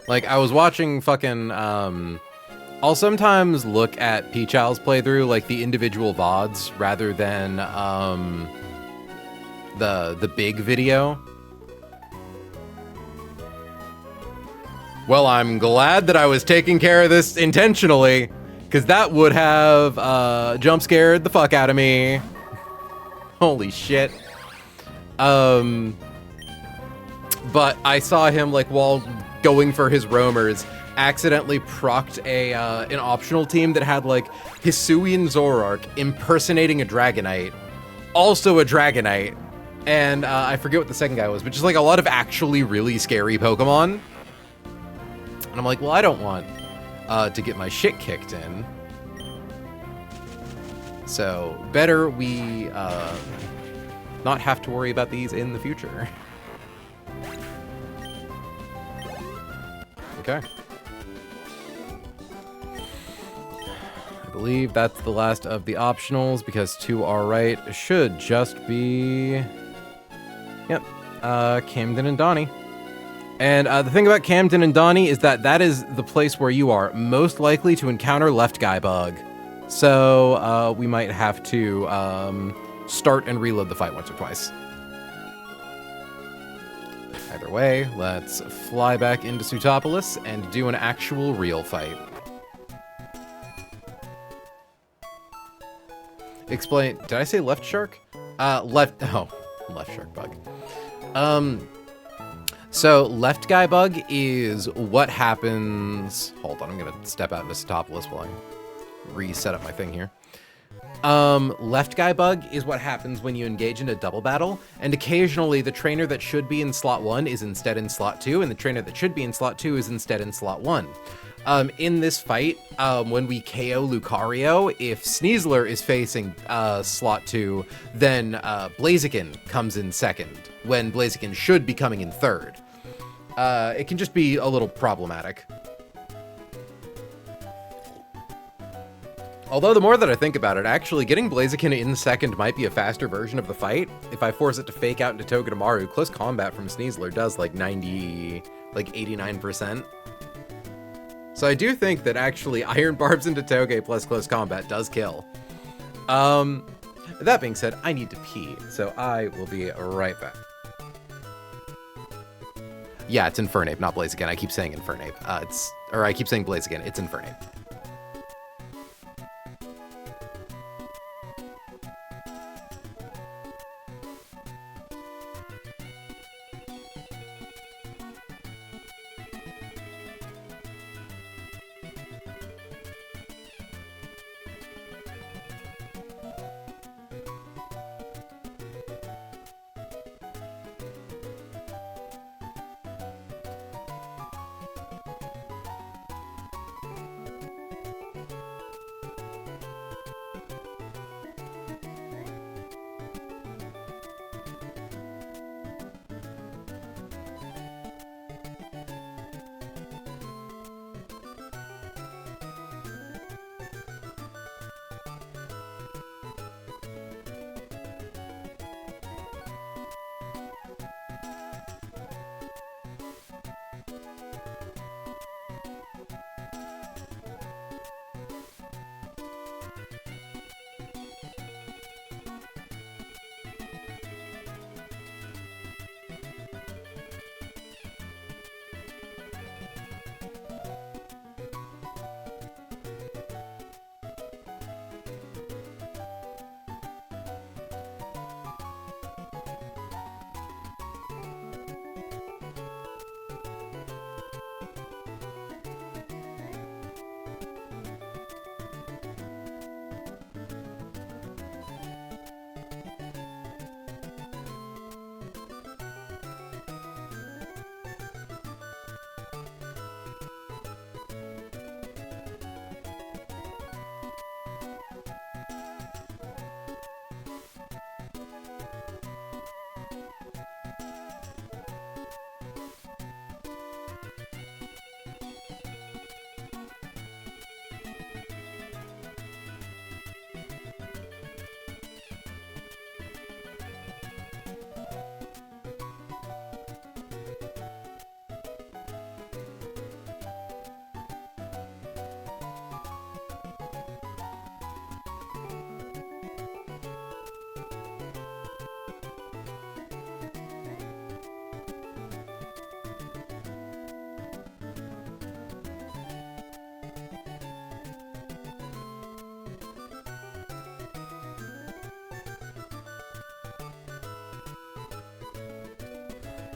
Like, I was watching fucking, I'll sometimes look at Peachow's playthrough, like the individual VODs, rather than, the big video. Well, I'm glad that I was taking care of this intentionally, because that would have jump scared the fuck out of me. Holy shit. But I saw him, like, while going for his roamers, accidentally procced an optional team that had, like, Hisuian Zoroark impersonating a Dragonite, also a Dragonite, and I forget what the second guy was, but just, like, a lot of actually really scary Pokemon. And I'm like, well, I don't want to get my shit kicked in. So, better we not have to worry about these in the future. Okay. I believe that's the last of the optionals, because to our right should just be... Yep, Camden and Donnie. And the thing about Camden and Donnie is that that is the place where you are most likely to encounter Left Guy Bug. So we might have to start and reload the fight once or twice. Either way, let's fly back into Sutopolis and do an actual real fight. Explain, did I say Left Shark? Left Shark Bug. So, Left Guy Bug is what happens... Hold on, I'm going to step out into Sutopolis while I reset up my thing here. Left Guy Bug is what happens when you engage in a double battle, and occasionally the trainer that should be in slot 1 is instead in slot 2, and the trainer that should be in slot 2 is instead in slot 1. In this fight, when we KO Lucario, if Sneasler is facing slot 2, then Blaziken comes in second, when Blaziken should be coming in third. It can just be a little problematic. Although the more that I think about it, actually getting Blaziken in second might be a faster version of the fight. If I force it to fake out into Togedemaru, close combat from Sneasler does like 89%. So I do think that actually Iron Barbs into Toge plus close combat does kill. That being said, I need to pee, so I will be right back. Yeah, it's Infernape, not Blaziken. I keep saying Infernape. I keep saying Blaziken. It's Infernape.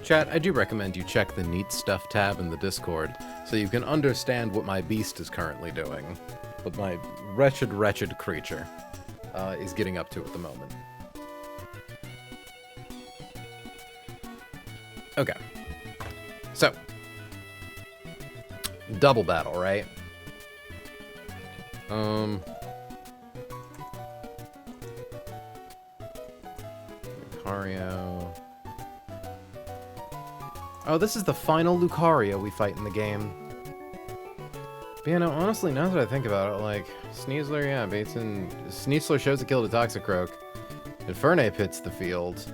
Chat, I do recommend you check the Neat Stuff tab in the Discord so you can understand what my beast is currently doing, what my wretched, wretched creature is getting up to at the moment. Okay. So, double battle, right? Lucario. Oh, this is the final Lucario we fight in the game. But yeah, no, honestly, now that I think about it, like, Sneasler, yeah, Bateson... Sneasler shows a kill to Toxicroak. Infernape hits the field.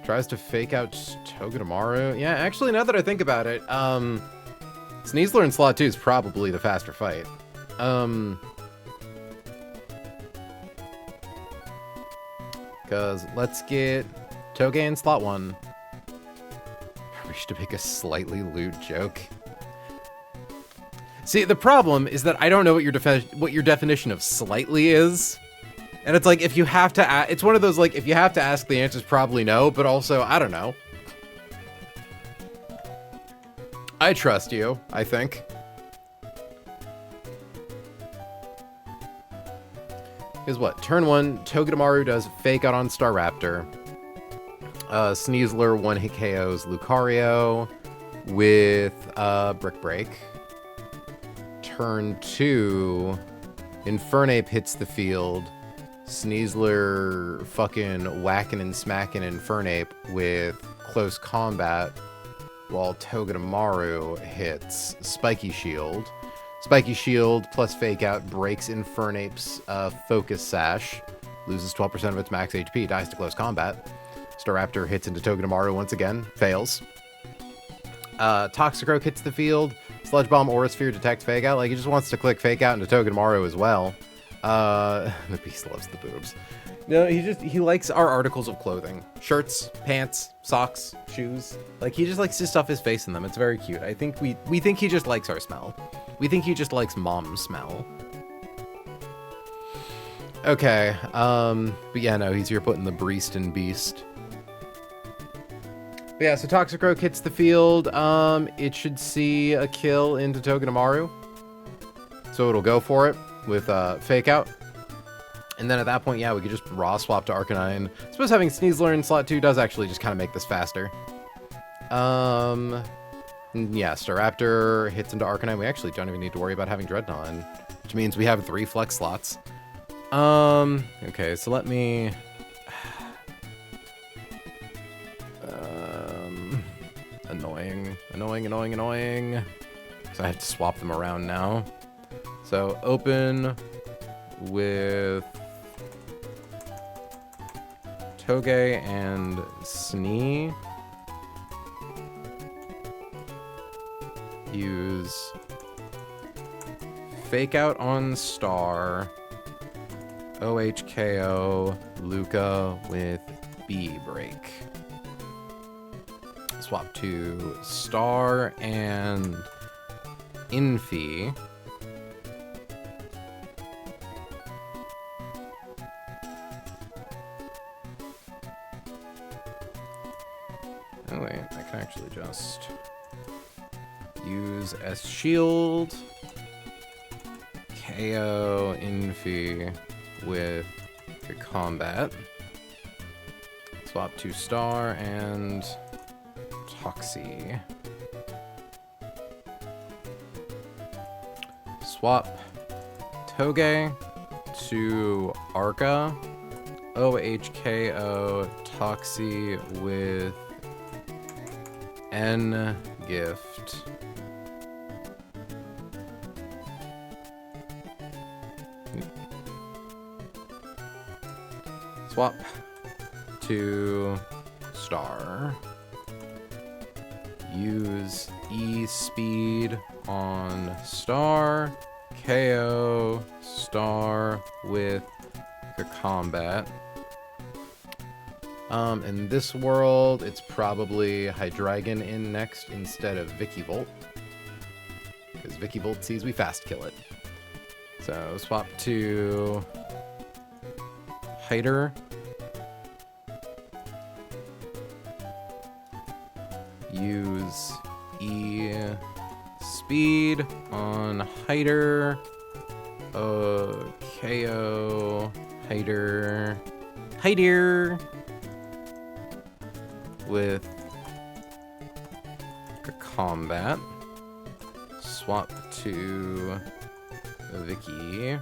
Tries to fake out Togedemaru. Yeah, actually, now that I think about it, Sneasler in slot 2 is probably the faster fight. Because let's get Toge in slot 1. I wish to make a slightly lewd joke. See, the problem is that I don't know what your definition of slightly is. And it's like, if you have to it's one of those, like, if you have to ask, the answer's probably no, but also, I don't know. I trust you, I think. Because what? Turn 1, Togedemaru does fake out on Staraptor. Sneasler 1-hit KOs Lucario with Brick Break. turn 2, Infernape hits the field. Sneasler fucking whacking and smacking Infernape with close combat, while Togedemaru hits Spiky Shield. Spiky Shield plus Fake Out breaks Infernape's Focus Sash, loses 12% of its max HP, dies to close combat. Staraptor hits into Togedemaru once again, fails. Toxicroak hits the field. Sludge Bomb, Aura Sphere, Detect, Fake Out. Like, he just wants to click Fake Out into Togedemaru as well. The beast loves the boobs. No, he likes our articles of clothing. Shirts, pants, socks, shoes. Like, he just likes to stuff his face in them. It's very cute. I think we think he just likes our smell. We think he just likes mom's smell. Okay, but yeah, no, he's here putting the Breast and Beast. But yeah, so Toxicroak hits the field. It should see a kill into Togedemaru. So it'll go for it with Fake Out. And then at that point, yeah, we could just raw swap to Arcanine. I suppose having Sneasler in slot 2 does actually just kind of make this faster. Yeah, Staraptor hits into Arcanine. We actually don't even need to worry about having Dreadnought, which means we have 3 flex slots. Okay, so let me... Annoying. So I have to swap them around now. So open with Toge and Snee. Use Fake Out on Star. OHKO Luca with B-Break. Swap to Star and Infi. Oh wait, I can actually just use S Shield, KO Infi with the combat. Swap to Star and Toxie. Swap Toge to Arca. OHKO Toxie with N Gift. Swap to Star. Use E-Speed on Star. KO Star with the combat. In this world, it's probably Hydreigon in next instead of Vikavolt, because Vikavolt sees we fast kill it. So swap to Hyder. Use E-Speed on Hyder. KO Hyder. With combat. Swap to Vicky.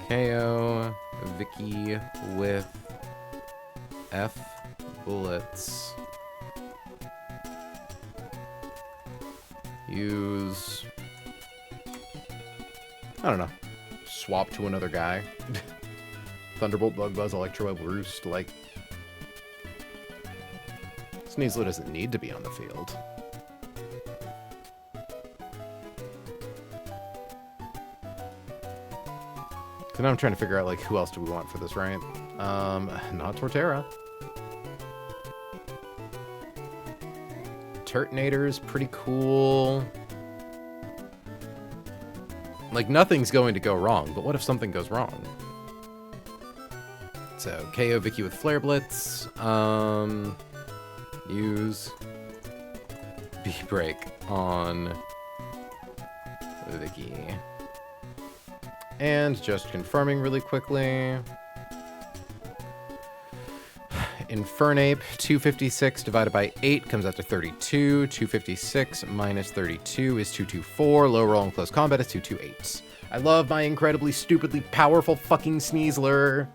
KO Vicky with F bullets. Use, I don't know, swap to another guy. Thunderbolt, Bug Buzz, Electro Web, Roost. Like, Sneasler doesn't need to be on the field. So now I'm trying to figure out, like, who else do we want for this, right? Not Torterra. Turtonator's pretty cool. Like, nothing's going to go wrong, but what if something goes wrong? So, KO Vicky with Flare Blitz. Use B-Break on Vicky. And just confirming really quickly. Infernape. 256 divided by 8 comes out to 32. 256 minus 32 is 224. Low roll in close combat is 228. I love my incredibly stupidly powerful fucking Sneasler,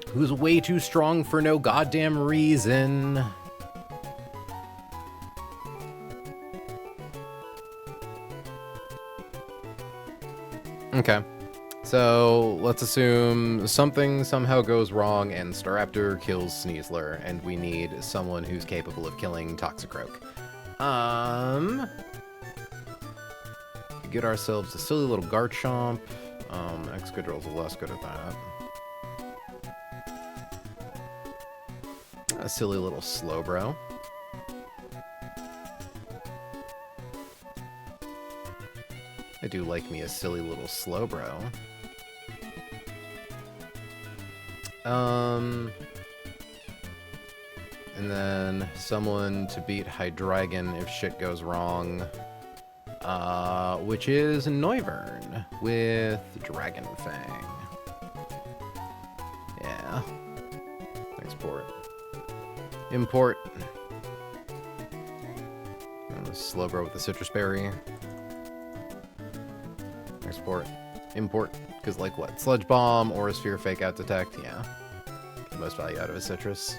who's way too strong for no goddamn reason. Okay. So let's assume something somehow goes wrong and Staraptor kills Sneasler, and we need someone who's capable of killing Toxicroak. Get ourselves a silly little Garchomp. Excadrill's less good at that. A silly little Slowbro. I do like me a silly little Slowbro. And then someone to beat Hydreigon if shit goes wrong. Which is Noivern with Dragon Fang. Yeah. Export. Import. And the Slowbro with the Citrus Berry. Export. Import. Because, like, what? Sludge Bomb, Aura Sphere, Fake Out, Detect. Yeah. Get the most value out of a Citrus.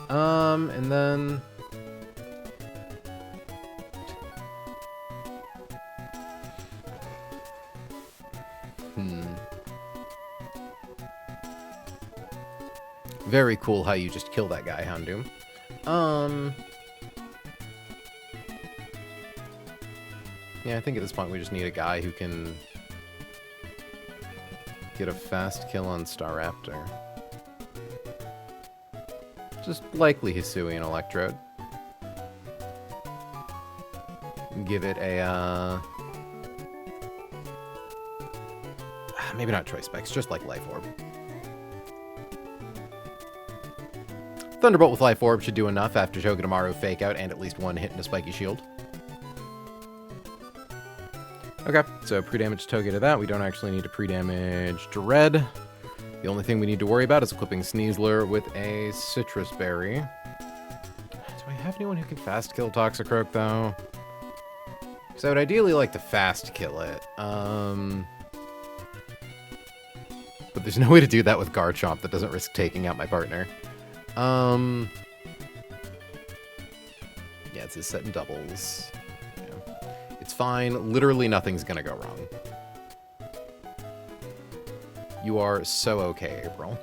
And then... Very cool how you just kill that guy, Houndoom. Yeah, I think at this point we just need a guy who can get a fast kill on Staraptor. Just likely Hisui and Electrode. Give it a, maybe not Choice Specs, just like Life Orb. Thunderbolt with Life Orb should do enough after Togedemaru Fake Out and at least one hit in a Spiky Shield. Okay, so pre-damage Toge to that. We don't actually need to pre-damage Dread. The only thing we need to worry about is equipping Sneasler with a Citrus Berry. Do I have anyone who can fast kill Toxicroak, though? Because I would ideally like to fast kill it. But there's no way to do that with Garchomp that doesn't risk taking out my partner. Yeah, it's his set in doubles. Yeah. It's fine. Literally nothing's gonna go wrong. You are so okay, April.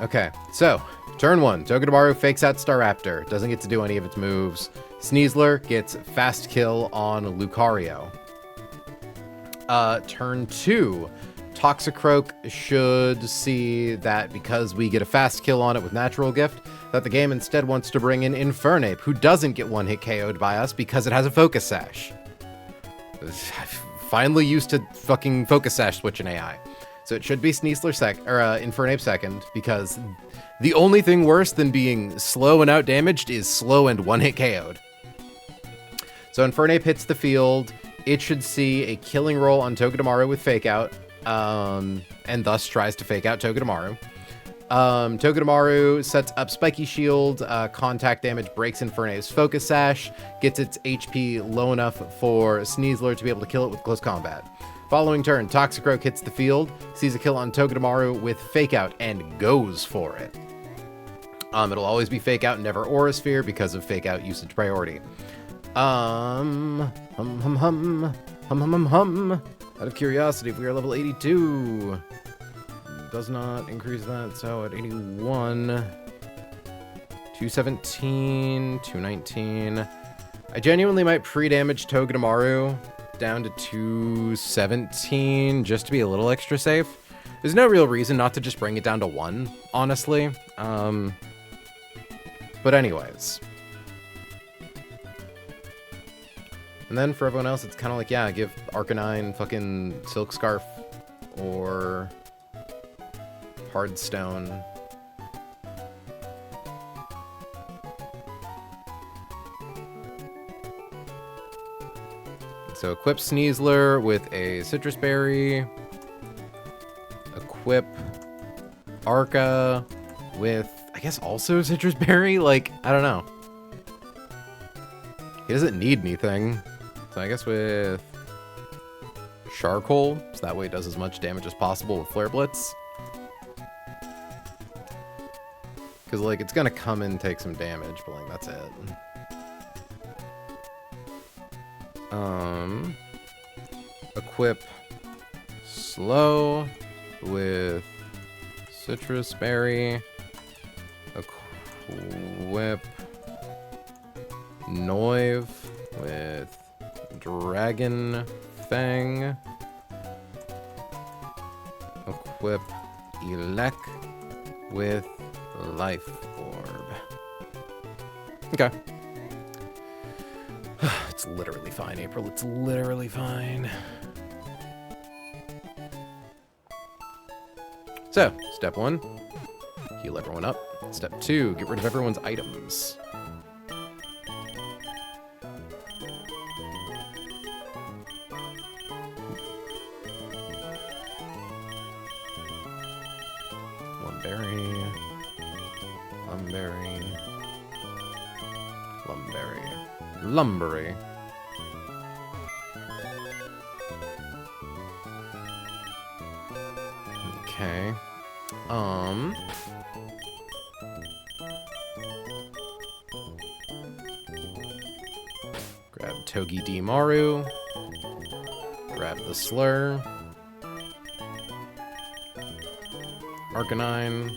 Okay, so, turn 1. Togedemaru fakes out Staraptor. Doesn't get to do any of its moves. Sneasler gets fast kill on Lucario. Turn 2. Toxicroak should see that because we get a fast kill on it with Natural Gift, that the game instead wants to bring in Infernape, who doesn't get one-hit KO'd by us because it has a Focus Sash. Finally used to fucking Focus Sash switch in AI. So it should be Sneasler Infernape second, because the only thing worse than being slow and outdamaged is slow and one-hit KO'd. So Infernape hits the field. It should see a killing roll on Togedemaru with Fake Out. And thus tries to fake out Togedemaru. Togedemaru sets up Spiky Shield, contact damage breaks Infernape's Focus Sash, gets its HP low enough for Sneasler to be able to kill it with close combat. Following turn, Toxicroak hits the field, sees a kill on Togedemaru with Fake Out, and goes for it. It'll always be Fake Out, never Aura Sphere, because of Fake Out usage priority. Out of curiosity, if we are level 82, does not increase that, so at 81, 217, 219. I genuinely might pre-damage Togedemaru down to 217 just to be a little extra safe. There's no real reason not to just bring it down to 1, honestly. But anyways. And then for everyone else, it's kind of like, yeah, give Arcanine fucking Silk Scarf or Hardstone. So equip Sneasler with a Citrus Berry. equip Arca with, I guess, also citrus berry. Like, I don't know. He doesn't need anything. So I guess with charcoal, so that way it does as much damage as possible with Flare Blitz. Because, like, it's going to come in and take some damage, but, like, that's it. Equip Slow with Citrus Berry. Equip Noive with Dragon Fang. Equip Elec with Life Orb. Okay. It's literally fine, April. It's literally fine. So, step 1, heal everyone up. Step 2, get rid of everyone's items. Lumberry. Okay. Grab Togi D Maru. Grab the Slur. Arcanine.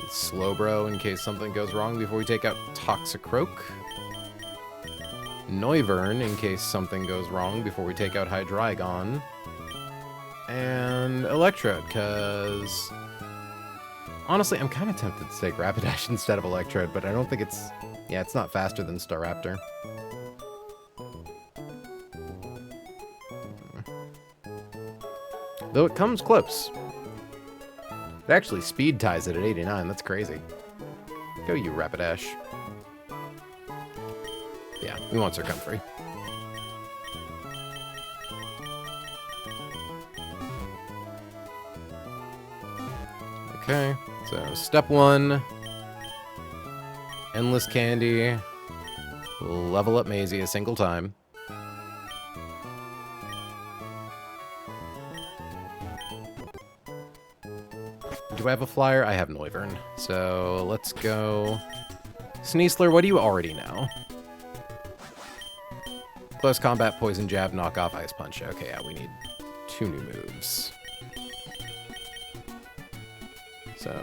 Slowbro in case something goes wrong before we take out Toxicroak. Noivern in case something goes wrong before we take out Hydreigon. And Electrode, because honestly, I'm kind of tempted to take Rapidash instead of Electrode, but I don't think it's... Yeah, it's not faster than Staraptor. Though it comes close. It actually speed ties it at 89. That's crazy. Go you, Rapidash. Yeah, we want Circumfery. Okay, so step 1. Endless Candy. Level up Maisie a single time. Do I have a flyer? I have Noivern. So let's go. Sneasler, what do you already know? Close combat, poison jab, knock off, ice punch. Okay, yeah, we need 2 new moves. So,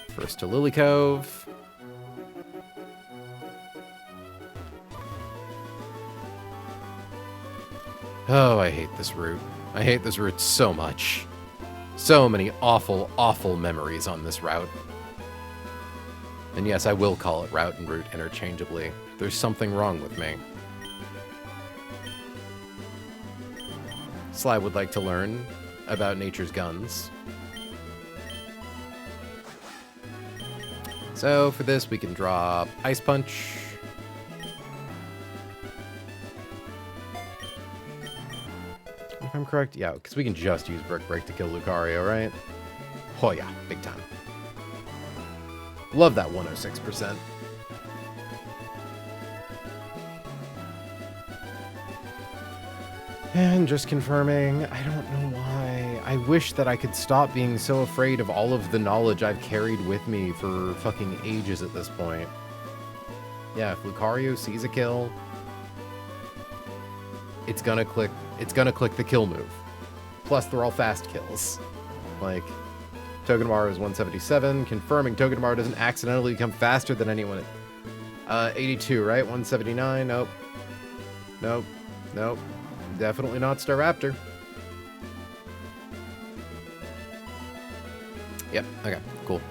first to Lily Cove. Oh, I hate this route. I hate this route so much. So many awful, awful memories on this route. And yes, I will call it route and route interchangeably. There's something wrong with me. Sly would like to learn about nature's guns. So for this, we can drop Ice Punch. If I'm correct, yeah, because we can just use Brick Break to kill Lucario, right? Oh yeah, big time. Love that 106%. And just confirming, I don't know why. I wish that I could stop being so afraid of all of the knowledge I've carried with me for fucking ages at this point. Yeah, if Lucario sees a kill, it's gonna click the kill move. Plus, they're all fast kills. Like, Togedemaru is 177, confirming Togedemaru doesn't accidentally become faster than anyone. 82, right? 179, nope. Nope. Nope. Definitely not Staraptor. Yep, okay, cool.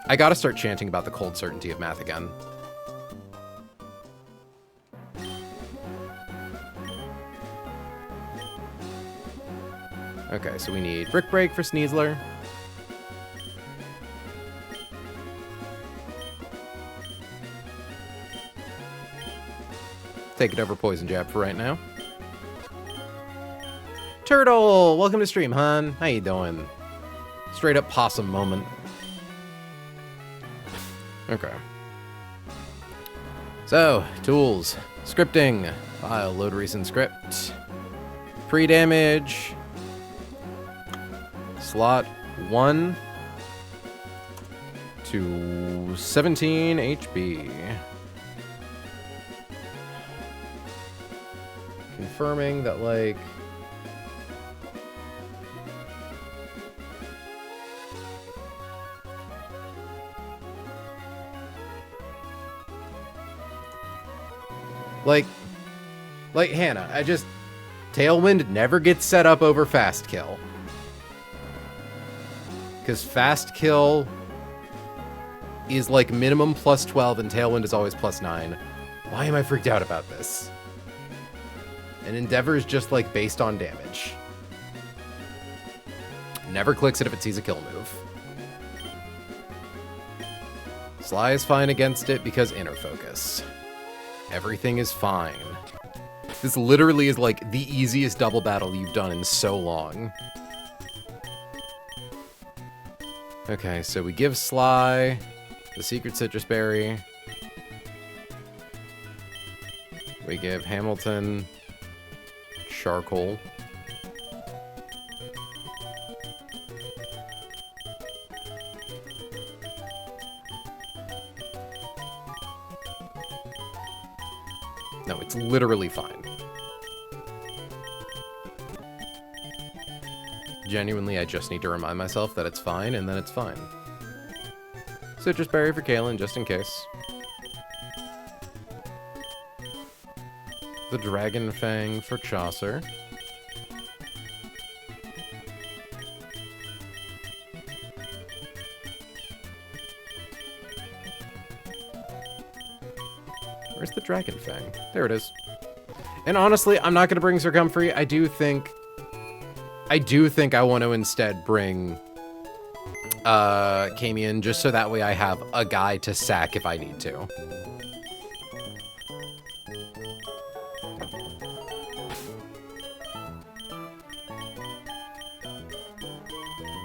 I gotta start chanting about the cold certainty of math again. Okay, so we need Brick Break for Sneasler. taking over Poison Jab for right now. Turtle, welcome to stream, hon. How you doing? Straight up possum moment. Okay. So, tools, scripting, file, load recent script, pre-damage, slot 1 to 17 HP. Confirming that, like, like Hannah, Tailwind never gets set up over Fast Kill. Because Fast Kill is like minimum plus 12 and Tailwind is always plus 9. Why am I freaked out about this? And Endeavor is just like based on damage. Never clicks it if it sees a kill move. Sly is fine against it because inner focus. Everything is fine. This literally is like the easiest double battle you've done in so long. Okay, so we give Sly the secret citrus berry. We give Hamilton charcoal. No, it's literally fine. Genuinely, I just need to remind myself that it's fine, and then it's fine. Citrus berry for Kaylin, just in case. The Dragon Fang for Chaucer. Where's the Dragon Fang? There it is. And honestly, I'm not going to bring Circumfery. I do think I want to instead bring Camion, just so that way I have a guy to sack if I need to.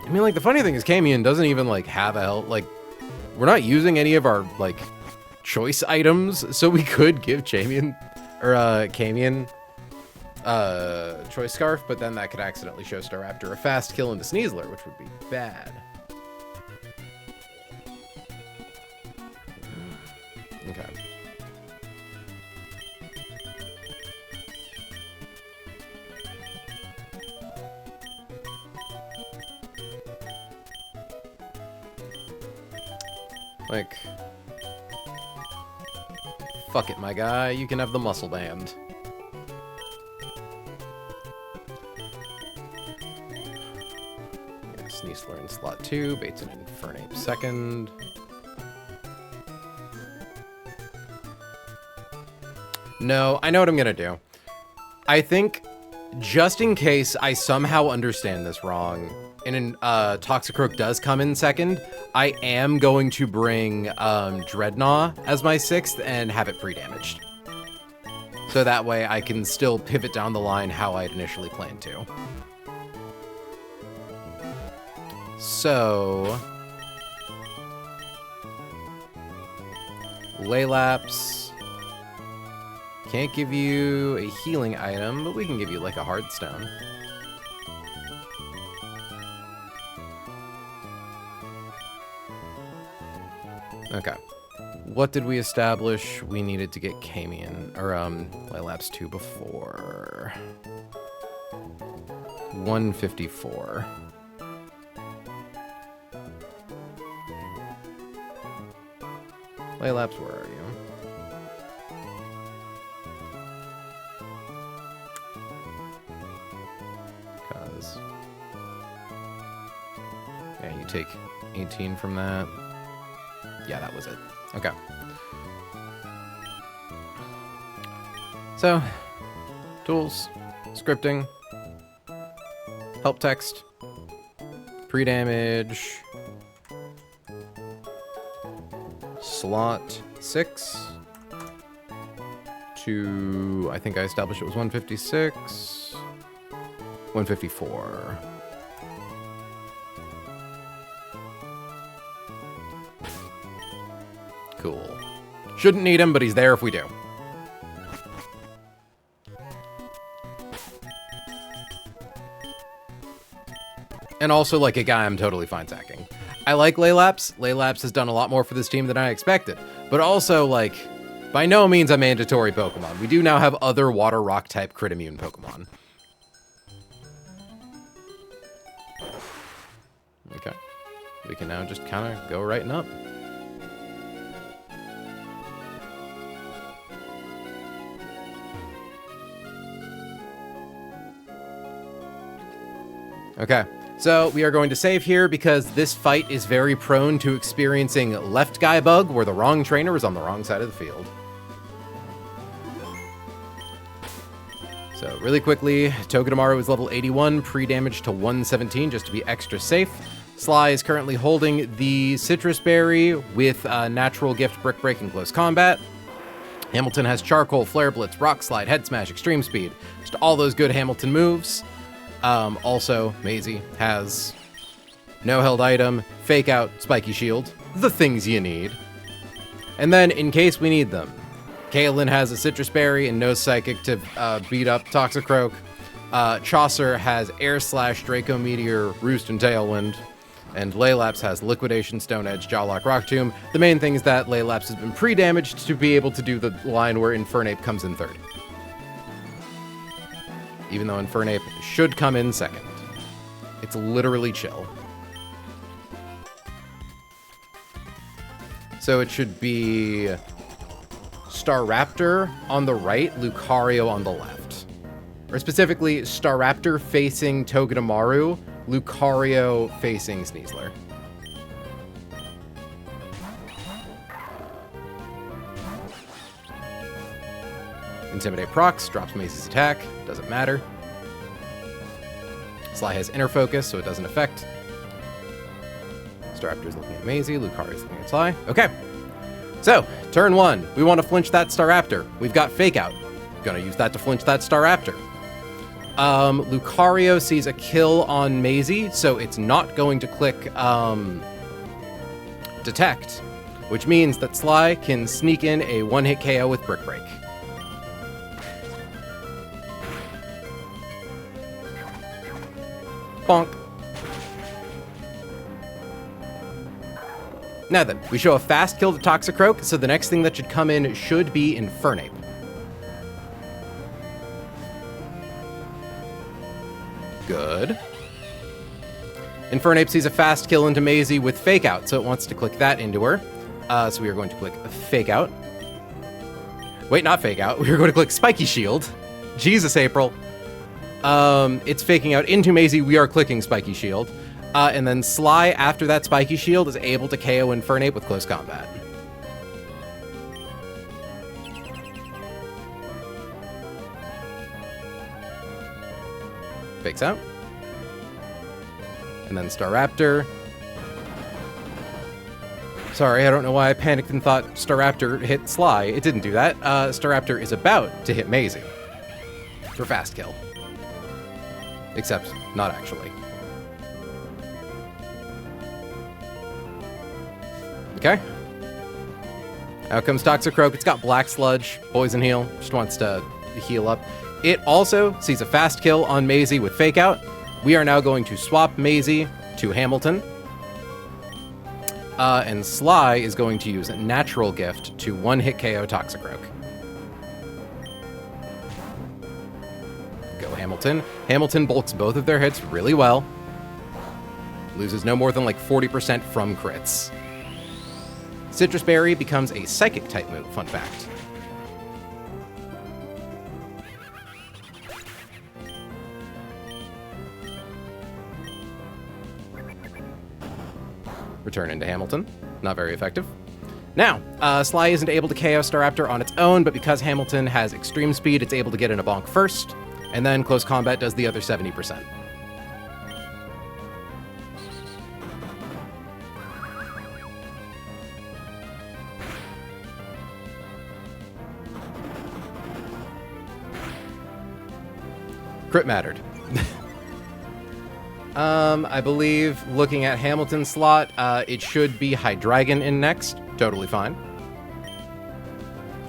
I mean, like, the funny thing is Camion doesn't even, like, have a health, like, we're not using any of our, like, choice items, so we could give Camion Choice Scarf, but then that could accidentally show Staraptor a fast kill into Sneasler, which would be bad. Okay. Like, fuck it, my guy. You can have the muscle band. Yeah, Sneasler in slot 2, Bates and Infernape second. No, I know what I'm gonna do. I think, just in case I somehow understand this wrong, and Toxicroak does come in second, I am going to bring Dreadnought as my 6th and have it pre-damaged. So that way I can still pivot down the line how I'd initially planned to. So... Laylapse. Can't give you a healing item, but we can give you like a Heartstone. Okay. What did we establish we needed to get Camion, or Laylapse 2 before? 154. Laylapse, where are you? Cause... yeah, you take 18 from that. Yeah, that was it. Okay. So, tools, scripting, help text, pre-damage, slot 6 to to, I think I established it was 156, 154. Cool. Shouldn't need him, but he's there if we do. And also, like, a guy I'm totally fine sacking. I like Laylaps. Laylaps has done a lot more for this team than I expected. But also, like, by no means a mandatory Pokemon. We do now have other Water Rock type crit immune Pokemon. Okay. We can now just kind of go right and up. Okay. So we are going to save here because this fight is very prone to experiencing left guy bug where the wrong trainer is on the wrong side of the field. So really quickly, Togedemaru is level 81, pre-damage to 117 just to be extra safe. Sly is currently holding the Citrus Berry with Natural Gift, Brick Break, and Close Combat. Hamilton has Charcoal, Flare Blitz, Rock Slide, Head Smash, Extreme Speed. Just all those good Hamilton moves. Also, Maisie has No Held Item, Fake Out, Spiky Shield, the things you need. And then, in case we need them, Kaelin has a Citrus Berry and no Psychic to beat up Toxicroak. Chaucer has Air Slash, Draco Meteor, Roost, and Tailwind. And Laylaps has Liquidation, Stone Edge, Jawlock, Rock Tomb. The main thing is that Laylaps has been pre-damaged to be able to do the line where Infernape comes in third. Even though Infernape should come in second. It's literally chill. So it should be Staraptor on the right, Lucario on the left. Or specifically, Staraptor facing Togedemaru, Lucario facing Sneasler. Intimidate procs, drops Macy's attack, doesn't matter. Sly has Inner Focus, so it doesn't affect. Staraptor's looking at Maisie, Lucario's looking at Sly. Okay, so, turn one. We want to flinch that Staraptor. We've got Fake Out. Gonna use that to flinch that Staraptor. Lucario sees a kill on Maisie, so it's not going to click Detect, which means that Sly can sneak in a one-hit KO with Brick Break. Bonk. Now then, we show a fast kill to Toxicroak, so the next thing that should come in should be Infernape. Good. Infernape sees a fast kill into Maisie with Fake Out, so it wants to click that into her. So we are going to click Fake Out. Wait, not Fake Out. We are going to click Spiky Shield. Jesus, April. It's faking out into Maisie. We are clicking Spiky Shield. And then Sly, after that Spiky Shield, is able to KO Infernape with Close Combat. Fakes out. And then Staraptor. Sorry, I don't know why I panicked and thought Staraptor hit Sly. It didn't do that. Staraptor is about to hit Maisie for fast kill. Except, not actually. Okay. Out comes Toxicroak. It's got Black Sludge, Poison Heal, just wants to heal up. It also sees a fast kill on Maisie with Fake Out. We are now going to swap Maisie to Hamilton. And Sly is going to use Natural Gift to one-hit KO Toxicroak. Go Hamilton. Hamilton bulks both of their hits really well. Loses no more than like 40% from crits. Citrus Berry becomes a Psychic type move, fun fact. Return into Hamilton. Not very effective. Now, Sly isn't able to KO Staraptor on its own, but because Hamilton has Extreme Speed, it's able to get in a bonk first, and then Close Combat does the other 70%. Crit mattered. I believe looking at Hamilton's slot, it should be Hydreigon in next. Totally fine.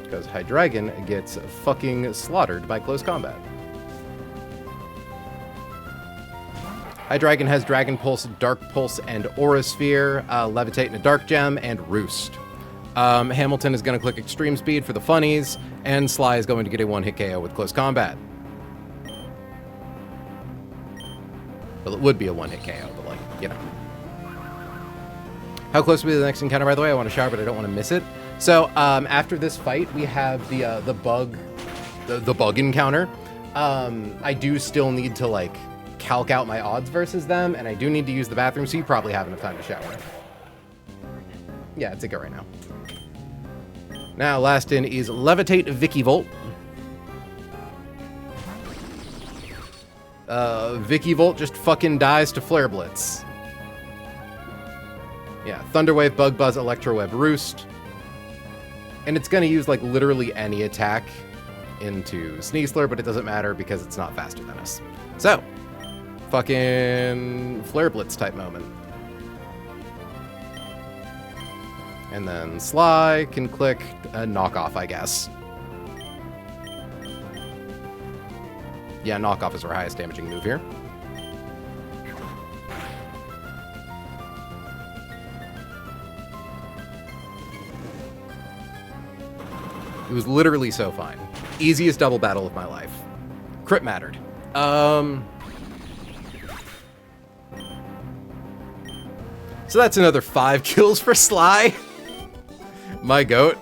Because Hydreigon gets fucking slaughtered by close combat. Hydreigon has Dragon Pulse, Dark Pulse, and Aura Sphere, Levitate and a Dark Gem, and Roost. Hamilton is going to click Extreme Speed for the funnies, and Sly is going to get a one-hit KO with close combat. Well, it would be a one-hit KO, but, like, you know. How close will be the next encounter, by the way? I want to shower, but I don't want to miss it. So, after this fight, we have the bug encounter. I do still need to, like, calc out my odds versus them, and I do need to use the bathroom, so you probably have enough time to shower. Yeah, it's a go right now. Now, last in is Levitate Vikavolt. Vikavolt just fucking dies to Flare Blitz. Yeah, Thunderwave, Bug Buzz, Electroweb, Roost. And it's gonna use, like, literally any attack into Sneasler, but it doesn't matter because it's not faster than us. So, fucking Flare Blitz type moment. And then Sly can click a knockoff, I guess. Yeah, knockoff is our highest damaging move here. It was literally so fine. Easiest double battle of my life. Crit mattered. So that's another 5 kills for Sly. My goat.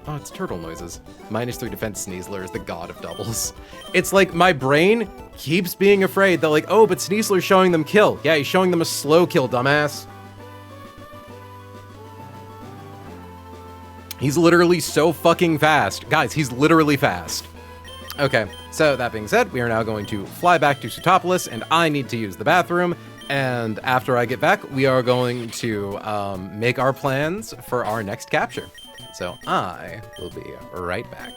Oh, it's turtle noises. -3 defense Sneasler is the god of doubles. It's like my brain keeps being afraid that, like, oh, but Sneasler's showing them kill. Yeah, he's showing them a slow kill, dumbass. He's literally so fucking fast. Guys, he's literally fast. Okay, so that being said, we are now going to fly back to Sutopolis, and I need to use the bathroom. And after I get back, we are going to make our plans for our next capture. So I will be right back.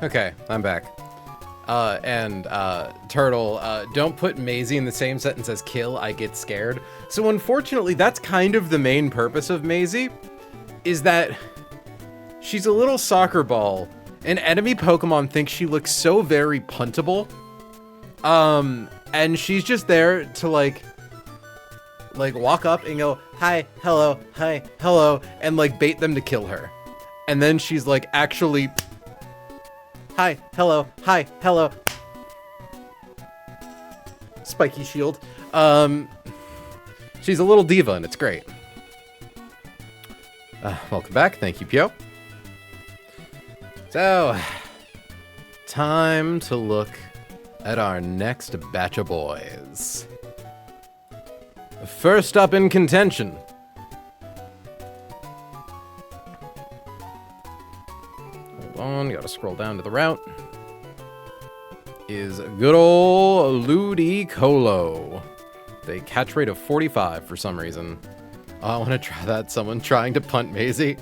Okay, I'm back. Turtle, don't put Maisie in the same sentence as kill, I get scared. So unfortunately, that's kind of the main purpose of Maisie, is that she's a little soccer ball, and enemy Pokemon think she looks so very puntable. And she's just there to like walk up and go, hi, hello, and like bait them to kill her. And then she's like, actually, hi, hello, spiky shield. She's a little diva and it's great. Welcome back. Thank you, Pio. So, time to look at our next batch of boys. First up in contention. Hold on, gotta scroll down to the route. Is good old Ludicolo. They catch rate of 45 for some reason. Oh, I want to try that. Someone trying to punt Maisie.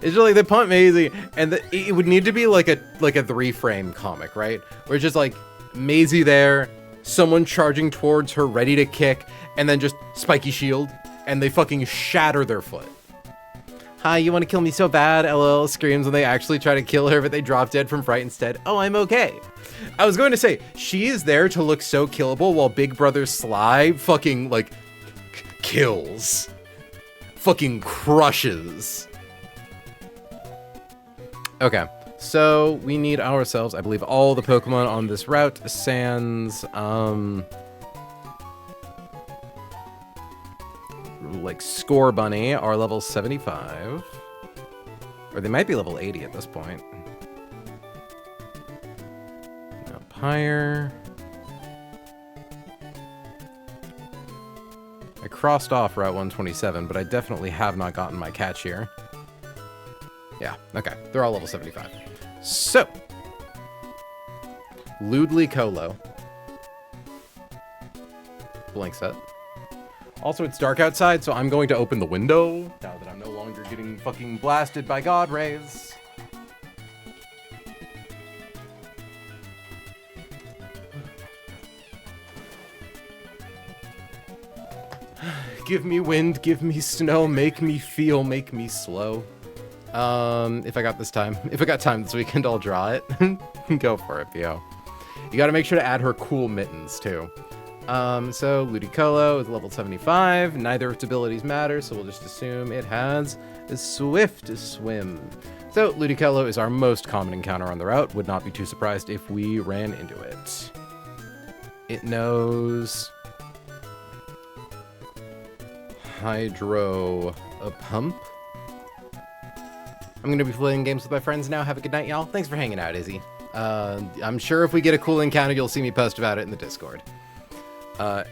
It's just like they punt Maisie, and it would need to be like a 3-frame comic, right? Where it's just like Maisie there, someone charging towards her, ready to kick, and then just spiky shield, and they fucking shatter their foot. Hi, you want to kill me so bad? LOL screams when they actually try to kill her, but they drop dead from fright instead. Oh, I'm okay. I was going to say, she is there to look so killable while Big Brother Sly fucking, like, kills. Fucking crushes. Okay, so we need ourselves, I believe, all the Pokemon on this route, sans, like Score Bunny are level 75. Or they might be level 80 at this point. Empire. I crossed off Route 127, but I definitely have not gotten my catch here. Yeah, okay. They're all level 75. So, Ludicolo. Blank set. Also, it's dark outside, so I'm going to open the window now that I'm no longer getting fucking blasted by God rays. Give me wind, give me snow, make me feel, make me slow. If I got time this weekend, I'll draw it. Go for it, Pio. You gotta make sure to add her cool mittens, too. So Ludicolo is level 75. Neither of its abilities matter, so we'll just assume it has a swift swim. So Ludicolo is our most common encounter on the route. Would not be too surprised if we ran into it. It knows Hydro Pump. I'm going to be playing games with my friends now. Have a good night, y'all. Thanks for hanging out, Izzy. I'm sure if we get a cool encounter, you'll see me post about it in the Discord.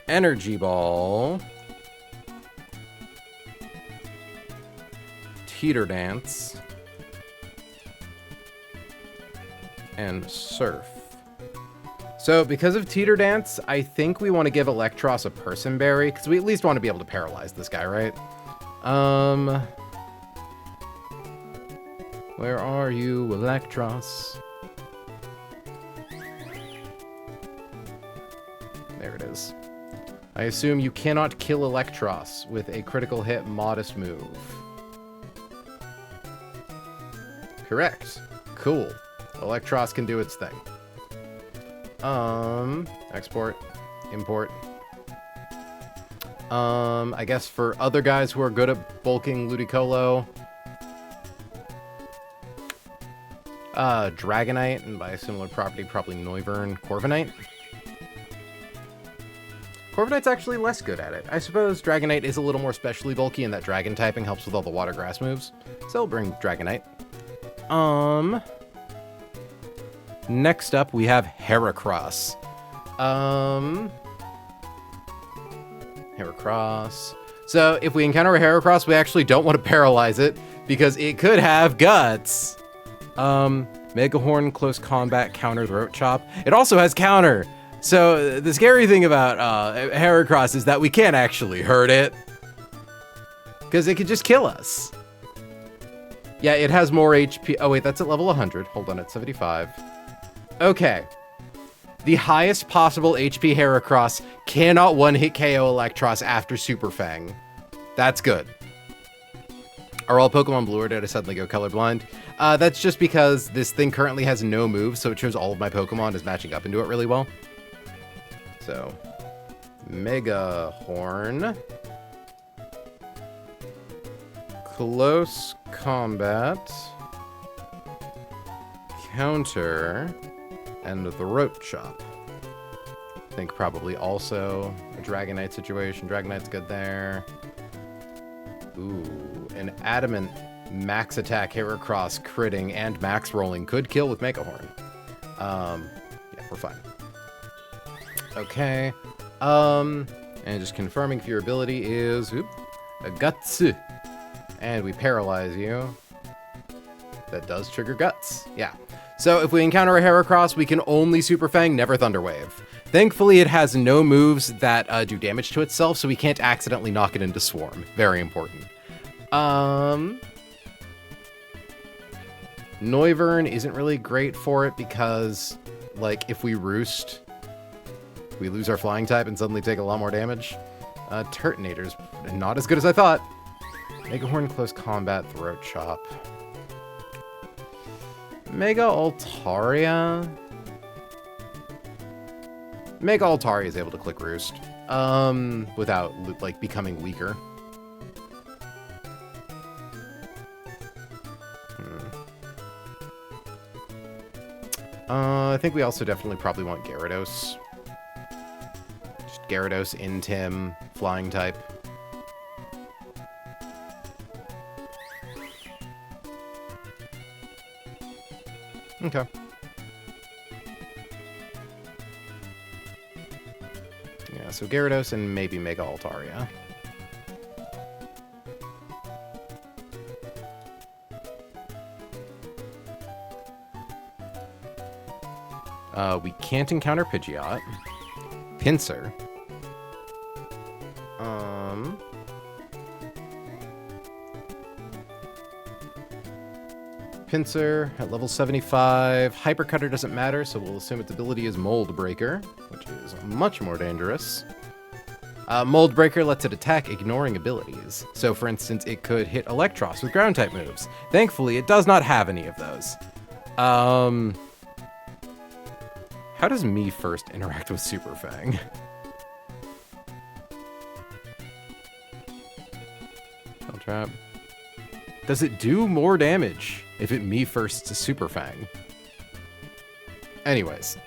Energy Ball. Teeter Dance. And Surf. So, because of Teeter Dance, I think we want to give Electros a Person Berry, because we at least want to be able to paralyze this guy, right? Where are you, Electros? There it is. I assume you cannot kill Electros with a critical hit modest move. Correct. Cool. Electros can do its thing. Export. Import. I guess for other guys who are good at bulking Ludicolo, Dragonite, and by a similar property, probably Noivern, Corviknight. Corviknight's actually less good at it. I suppose Dragonite is a little more specially bulky, and that dragon typing helps with all the water grass moves. So I'll bring Dragonite. Next up, we have Heracross. Heracross. So if we encounter a Heracross, we actually don't want to paralyze it, because it could have guts. Mega Horn, Close Combat, Counter, Throat Chop. It also has Counter. So the scary thing about Heracross is that we can't actually hurt it, because it could just kill us. Yeah, it has more HP. Oh, wait, that's at level 100. Hold on, at 75. Okay. The highest possible HP Heracross cannot one-hit KO Electros after Super Fang. That's good. Are all Pokemon blue, or did I suddenly go colorblind? That's just because this thing currently has no moves, so it shows all of my Pokemon as matching up into it really well. So, Mega Horn. Close combat. Counter. And the Throat Chop. I think probably also a Dragonite situation. Dragonite's good there. Ooh, an Adamant max attack Heracross critting and max rolling could kill with Mega Horn. Yeah, we're fine. Okay. And just confirming if your ability is a Guts. And we paralyze you. That does trigger Guts. Yeah. So if we encounter a Heracross, we can only Super Fang, never Thunder Wave. Thankfully, it has no moves that do damage to itself, so we can't accidentally knock it into Swarm. Very important. Noivern isn't really great for it because, like, if we Roost, we lose our Flying type and suddenly take a lot more damage. Turtonator's not as good as I thought. Mega Horn, Close Combat, Throat Chop. Mega Altaria? Mega Altaria is able to click Roost. Without, like, becoming weaker. I think we also definitely probably want Gyarados. Just Gyarados, Intim, Flying type. Okay. Yeah, so Gyarados and maybe Mega Altaria. We can't encounter Pidgeot. Pinsir. Pinsir at level 75. Hyper Cutter doesn't matter, so we'll assume its ability is Mold Breaker, which is much more dangerous. Mold Breaker lets it attack ignoring abilities. So, for instance, it could hit Electros with Ground-type moves. Thankfully, it does not have any of those. How does Me First interact with Super Fang? Shell Trap. Does it do more damage if it Me First to Super Fang? Anyways.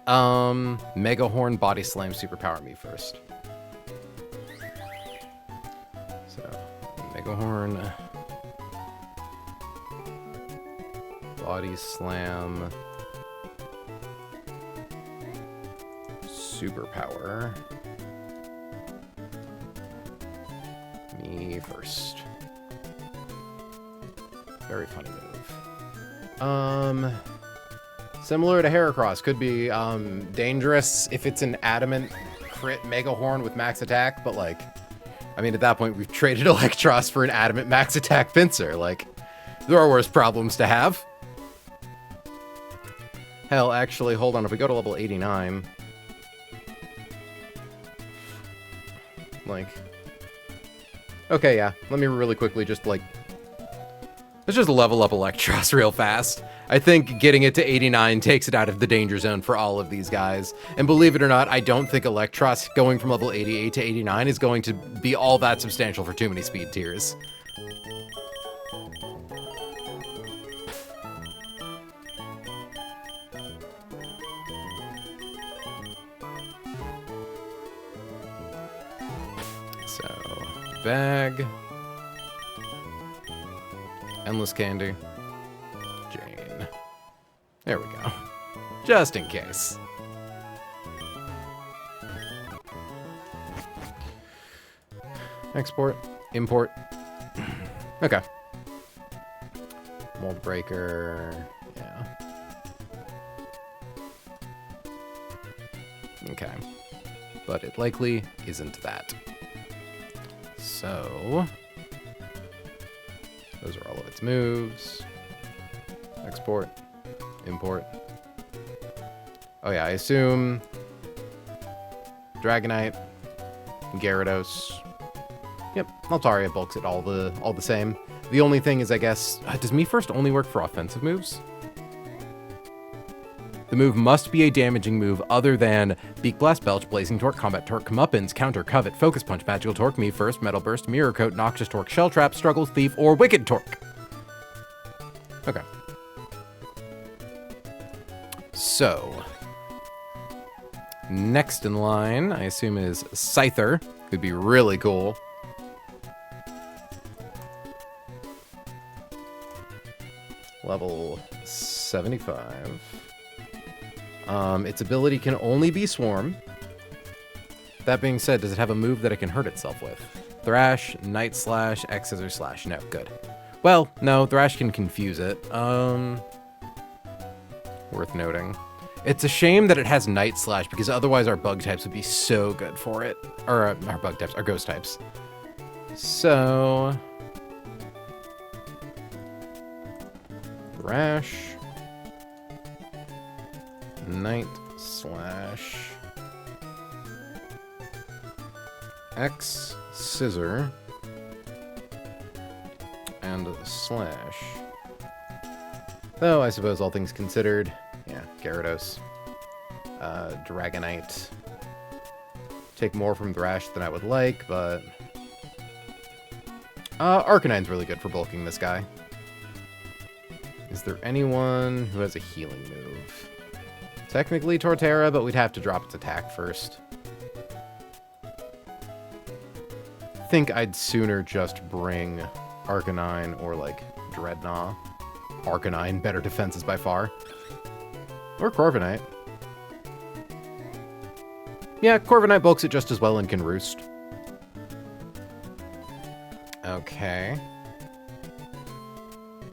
Mega Horn, Body Slam, Superpower Me First. So, Mega Horn. Body Slam. Superpower. Me First. Very funny move. Similar to Heracross, could be dangerous if it's an Adamant crit Mega Horn with max attack, but like, I mean, at that point we've traded Electros for an Adamant max attack Pinsir. Like, there are worse problems to have. Hell, actually, hold on, if we go to level 89, like, okay, yeah, let me really quickly just, like, let's just level up Electros real fast. I think getting it to 89 takes it out of the danger zone for all of these guys. And believe it or not, I don't think Electros going from level 88 to 89 is going to be all that substantial for too many speed tiers. So, bag. Endless Candy. Jane. There we go. Just in case. Export. Import. Okay. Mold Breaker. Yeah. Okay. But it likely isn't that. So... Those are all of its moves. Export. Import. Oh yeah, I assume Dragonite, Gyarados. Yep, Altaria bulks it all the same. The only thing is, I guess, does Me First only work for offensive moves? The move must be a damaging move other than Beak Blast, Belch, Blazing Torque, Combat Torque, Comeuppance, Counter, Covet, Focus Punch, Magical Torque, Me First, Metal Burst, Mirror Coat, Noxious Torque, Shell Trap, Struggles, Thief, or Wicked Torque. Okay. So, next in line, I assume, is Scyther. Could be really cool. Level 75. Its ability can only be Swarm. That being said, does it have a move that it can hurt itself with? Thrash, Night Slash, X Scissor Slash. No, good. Well, no, Thrash can confuse it. Worth noting. It's a shame that it has Night Slash, because otherwise our bug types would be so good for it. Or our bug types, our ghost types. So... Thrash. Night Slash. X Scissor. And Slash. Though, I suppose all things considered, yeah, Gyarados. Dragonite. Take more from Thrash than I would like, but... Arcanine's really good for bulking this guy. Is there anyone who has a healing move? Technically Torterra, but we'd have to drop its attack first. I think I'd sooner just bring Arcanine or, like, Dreadnought. Arcanine, better defenses by far. Or Corviknight. Yeah, Corviknight bulks it just as well and can roost. Okay.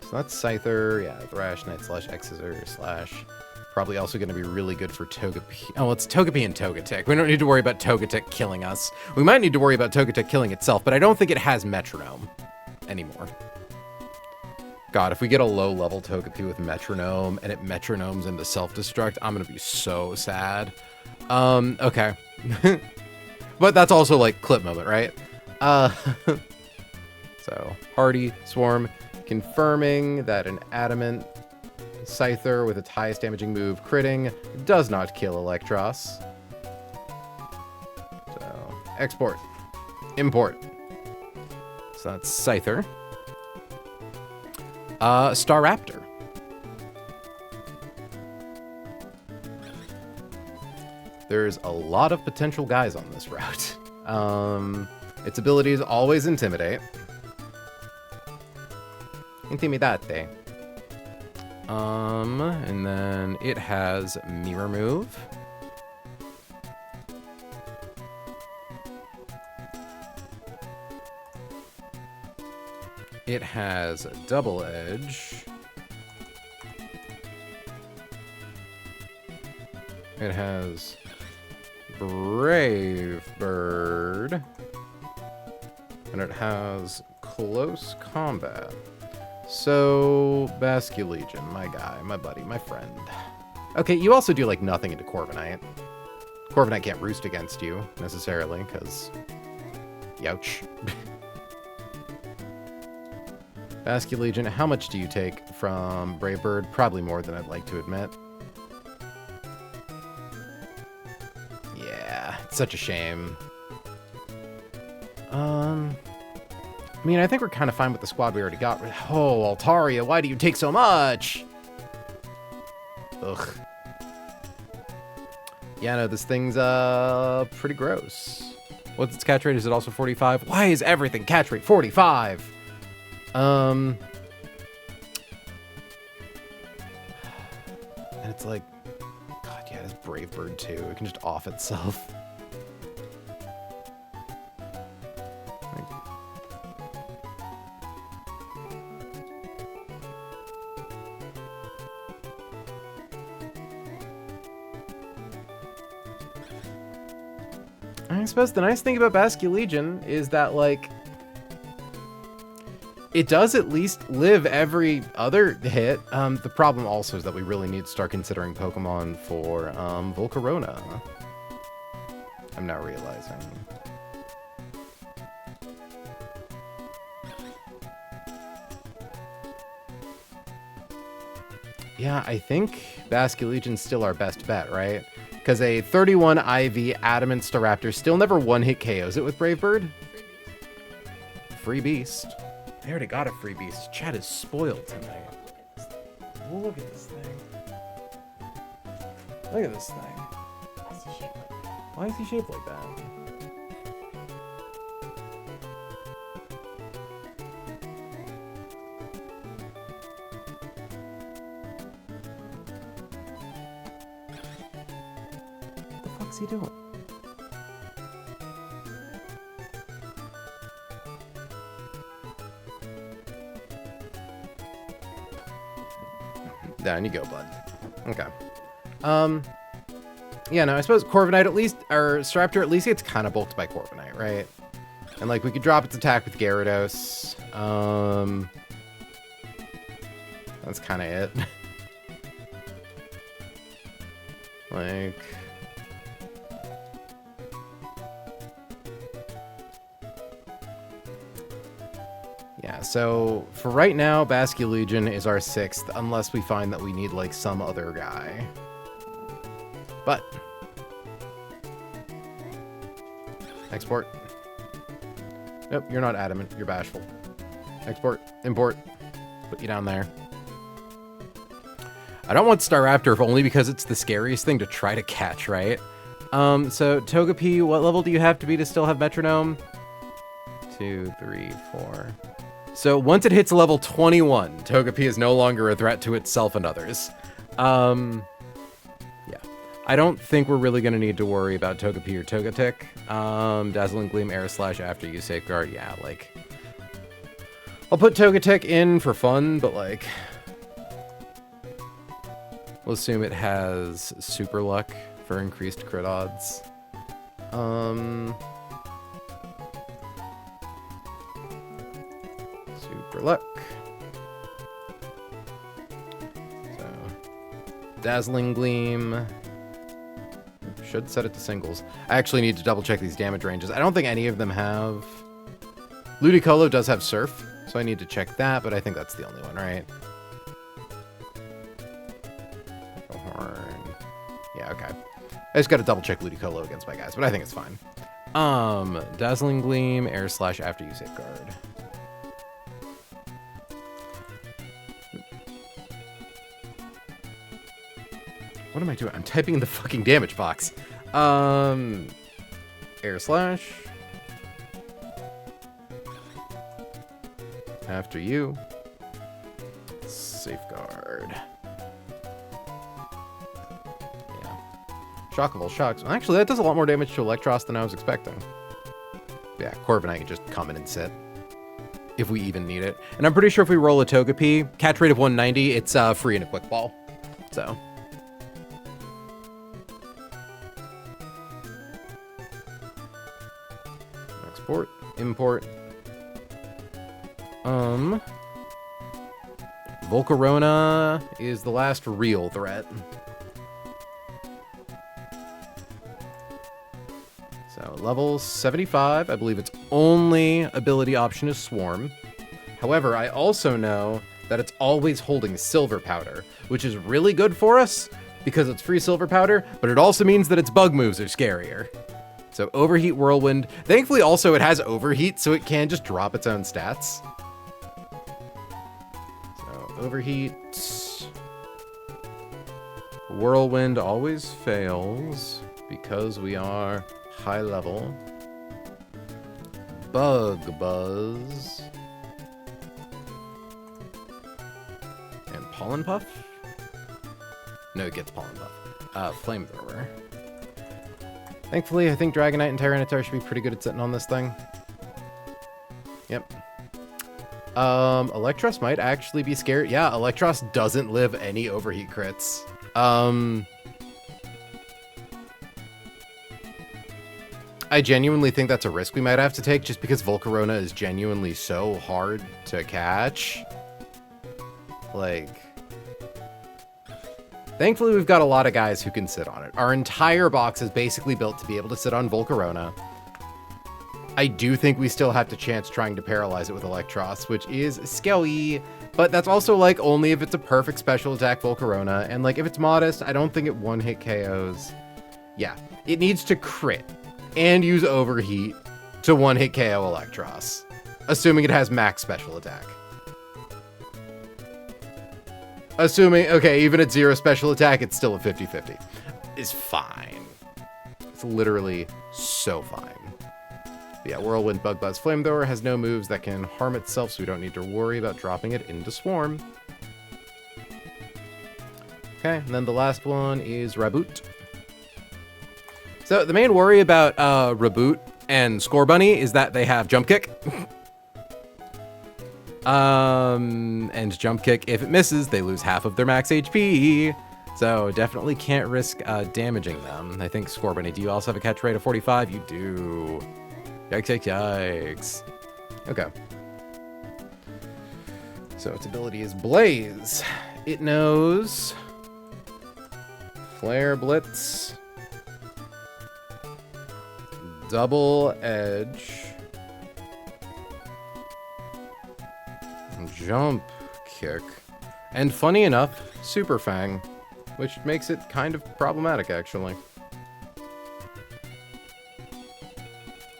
So that's Scyther, yeah, Thrash, Night Slash, X Scissor, Slash. Probably also going to be really good for Togepi. Oh, it's Togepi and Togetic. We don't need to worry about Togetic killing us. We might need to worry about Togetic killing itself, but I don't think it has Metronome anymore. God, if we get a low-level Togepi with Metronome and it Metronomes into Self-Destruct, I'm going to be so sad. Okay. But that's also, like, clip moment, right? So, Hardy, Swarm, confirming that an Adamant Scyther with its highest damaging move, critting, does not kill Electros. So, export. Import. So that's Scyther. Staraptor. There's a lot of potential guys on this route. Its abilities always Intimidate. Intimidate. And then it has Mirror Move. It has Double Edge. It has Brave Bird. And it has Close Combat. So, Basculegion, my guy, my buddy, my friend. Okay, you also do, like, nothing into Corviknight. Corviknight can't roost against you, necessarily, because... Youch. Basculegion, how much do you take from Brave Bird? Probably more than I'd like to admit. Yeah, it's such a shame. I mean, I think we're kind of fine with the squad we already got. Oh, Altaria, why do you take so much? Ugh. Yeah, no, this thing's, pretty gross. What's its catch rate? Is it also 45? Why is everything catch rate 45? And it's like, God, yeah, it's Brave Bird too. It can just off itself. I suppose the nice thing about Basculegion is that, like, It does at least live every other hit. The problem also is that we really need to start considering Pokemon for Volcarona. I'm now realizing. Yeah, I think Basculegion's still our best bet, right? Because a 31 IV Adamant Staraptor still never one-hit KOs it with Brave Bird. Free Beast. I already got a Free Beast. Chat is spoiled tonight. Look at this thing. Look at this thing. Why is he shaped like that? What the fuck's he doing? Down you go, bud. Okay. Yeah, no, I suppose Corviknight at least, or Staraptor at least gets kind of bulked by Corviknight, right? And, like, we could drop its attack with Gyarados. That's kind of it. Like... Yeah, so for right now, Basculegion is our 6th, unless we find that we need, like, some other guy. But... Export. Nope, you're not adamant. You're bashful. Export. Import. Put you down there. I don't want Staraptor if only because it's the scariest thing to try to catch, right? So Togepi, what level do you have to be to still have Metronome? 2, 3, 4... So once it hits level 21, Togepi is no longer a threat to itself and others. Yeah. I don't think we're really going to need to worry about Togepi or Togetic. Dazzling Gleam, Air Slash after you Safeguard. Yeah, like... I'll put Togetic in for fun, but like... We'll assume it has Super Luck for increased crit odds. Super Luck. So, Dazzling Gleam. Should set it to singles. I actually need to double check these damage ranges. I don't think any of them have... Ludicolo does have Surf, so I need to check that, but I think that's the only one, right? Horn. Yeah, okay. I just gotta double check Ludicolo against my guys, but I think it's fine. Dazzling Gleam, Air Slash after you Safeguard. What am I doing? I'm typing in the fucking damage box. Air Slash. After you. Safeguard. Yeah. Shock of all shocks. Well, actually, that does a lot more damage to Electros than I was expecting. Yeah, Corviknight can just come in and sit. If we even need it. And I'm pretty sure if we roll a Togepi, catch rate of 190, it's free in a quick ball. So... Export, import. Volcarona is the last real threat. So level 75, I believe its only ability option is Swarm. However, I also know that it's always holding Silver Powder, which is really good for us because it's free Silver Powder, but it also means that its bug moves are scarier. So Overheat, Whirlwind. Thankfully also it has Overheat, so it can just drop its own stats. So Overheat. Whirlwind always fails because we are high level. Bug Buzz. And Pollen Puff? No, it gets Pollen Puff. Flamethrower. Thankfully, I think Dragonite and Tyranitar should be pretty good at sitting on this thing. Yep. Electros might actually be scared. Yeah, Electros doesn't live any Overheat crits. I genuinely think that's a risk we might have to take just because Volcarona is genuinely so hard to catch. Like, thankfully we've got a lot of guys who can sit on it. Our entire box is basically built to be able to sit on Volcarona. I do think we still have to chance trying to paralyze it with Electros, which is scary, but that's also like only if it's a perfect special attack Volcarona, and like if it's modest, I don't think it one-hit KOs. Yeah, it needs to crit and use Overheat to one-hit KO Electros, assuming it has max special attack. Assuming, okay, even at 0 special attack, it's still a 50-50. It's fine. It's literally so fine. But yeah, Whirlwind, Bug Buzz, Flamethrower has no moves that can harm itself, so we don't need to worry about dropping it into Swarm. Okay, and then the last one is Raboot. So the main worry about Raboot and Score Bunny is that they have Jump Kick. And Jump Kick, if it misses, they lose half of their max HP. So definitely can't risk damaging them. I think Score Bunny, do you also have a catch rate of 45? You do. Yikes, yikes, yikes. Okay. So its ability is Blaze. It knows Flare Blitz, Double Edge, Jump Kick, and funny enough, Super Fang, which makes it kind of problematic, actually.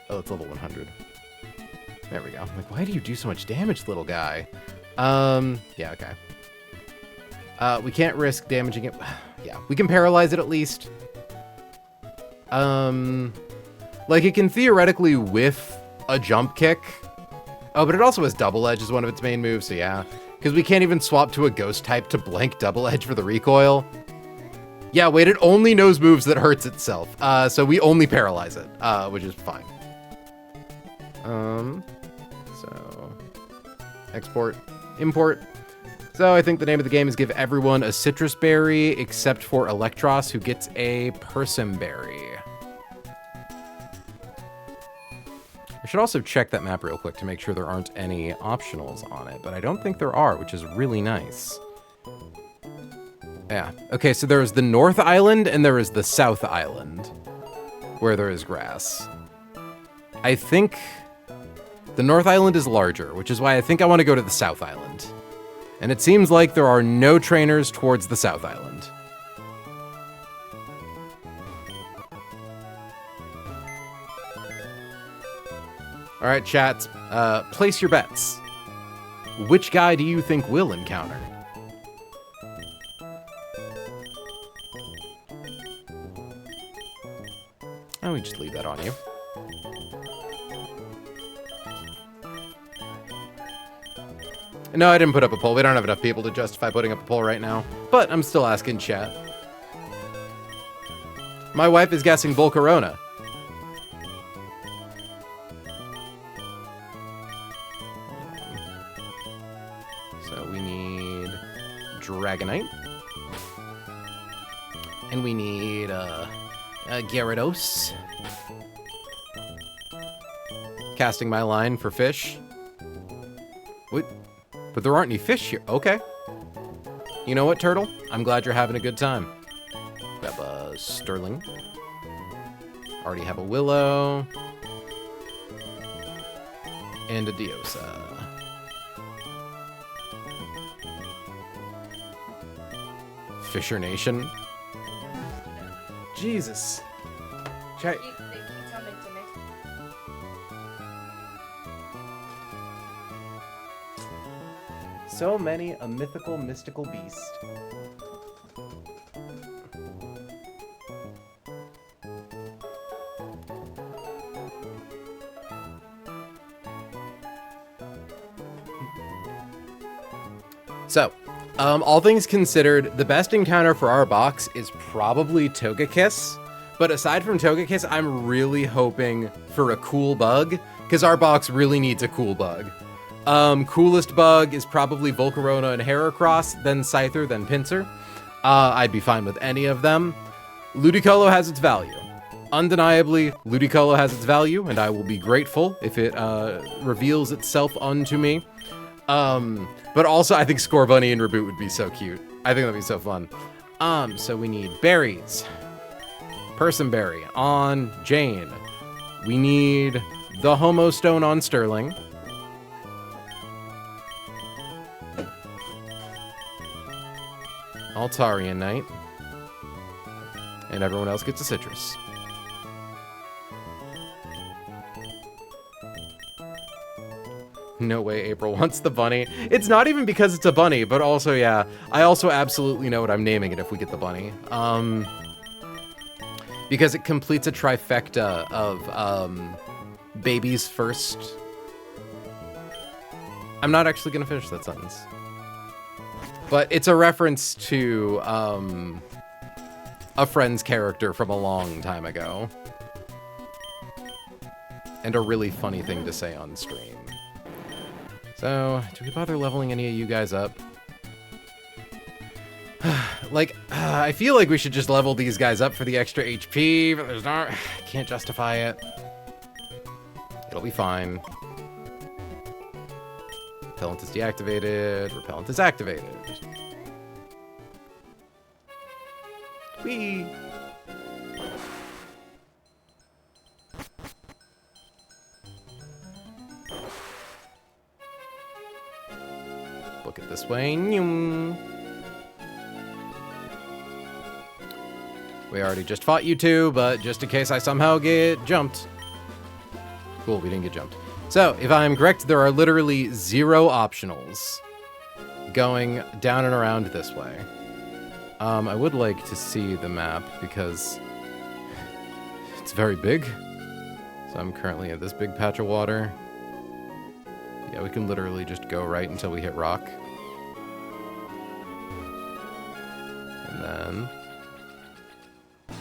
Oh, it's level 100. There we go. I'm like, why do you do so much damage, little guy? Yeah, okay. We can't risk damaging it. Yeah, we can paralyze it at least. Like, it can theoretically whiff a Jump Kick. Oh, but it also has Double Edge as one of its main moves, so yeah. Because we can't even swap to a Ghost type to blank Double Edge for the recoil. Yeah, wait, it only knows moves that hurts itself. So we only paralyze it, which is fine. So export, import. So I think the name of the game is give everyone a citrus berry except for Electros, who gets a Persim berry. I should also check that map real quick to make sure there aren't any optionals on it, but I don't think there are, which is really nice. Yeah. Okay, so there is the North Island and there is the South Island, where there is grass. I think the North Island is larger, which is why I think I want to go to the South Island. And it seems like there are no trainers towards the South Island. All right, chat, place your bets. Which guy do you think we'll encounter? Oh, we just leave that on you. No, I didn't put up a poll. We don't have enough people to justify putting up a poll right now. But I'm still asking chat. My wife is guessing Volcarona. So we need Dragonite. And we need Gyarados. Casting my line for fish. What? But there aren't any fish here. Okay. You know what, Turtle? I'm glad you're having a good time. Grab a Sterling. Already have a Willow. And a Diosa. Fisher Nation. Jesus. Chat. They keep coming to me. So many a mythical, mystical beast. So, all things considered, the best encounter for our box is probably Togekiss. But aside from Togekiss, I'm really hoping for a cool bug, because our box really needs a cool bug. Coolest bug is probably Volcarona and Heracross, then Scyther, then Pinsir. I'd be fine with any of them. Ludicolo has its value. Undeniably, Ludicolo has its value, and I will be grateful if it reveals itself unto me. But also, I think Scorbunny and Reboot would be so cute. I think that'd be so fun. So we need berries. Personberry on Jane. We need the Homo Stone on Sterling. Altarian Knight. And everyone else gets a citrus. No way April wants the bunny. It's not even because it's a bunny, but also, yeah, I also absolutely know what I'm naming it if we get the bunny. Because it completes a trifecta of babies first. I'm not actually gonna finish that sentence. But it's a reference to a friend's character from a long time ago. And a really funny thing to say on stream. So, do we bother leveling any of you guys up? I feel like we should just level these guys up for the extra HP, but there's not... I can't justify it. It'll be fine. Repellent is deactivated. Repellent is activated. Whee! Book it this way. We already just fought you two, but just in case I somehow get jumped. Cool, we didn't get jumped. So, if I'm correct, there are literally 0 optionals going down and around this way. I would like to see the map because it's very big. So I'm currently at this big patch of water. Yeah, we can literally just go right until we hit rock. And then...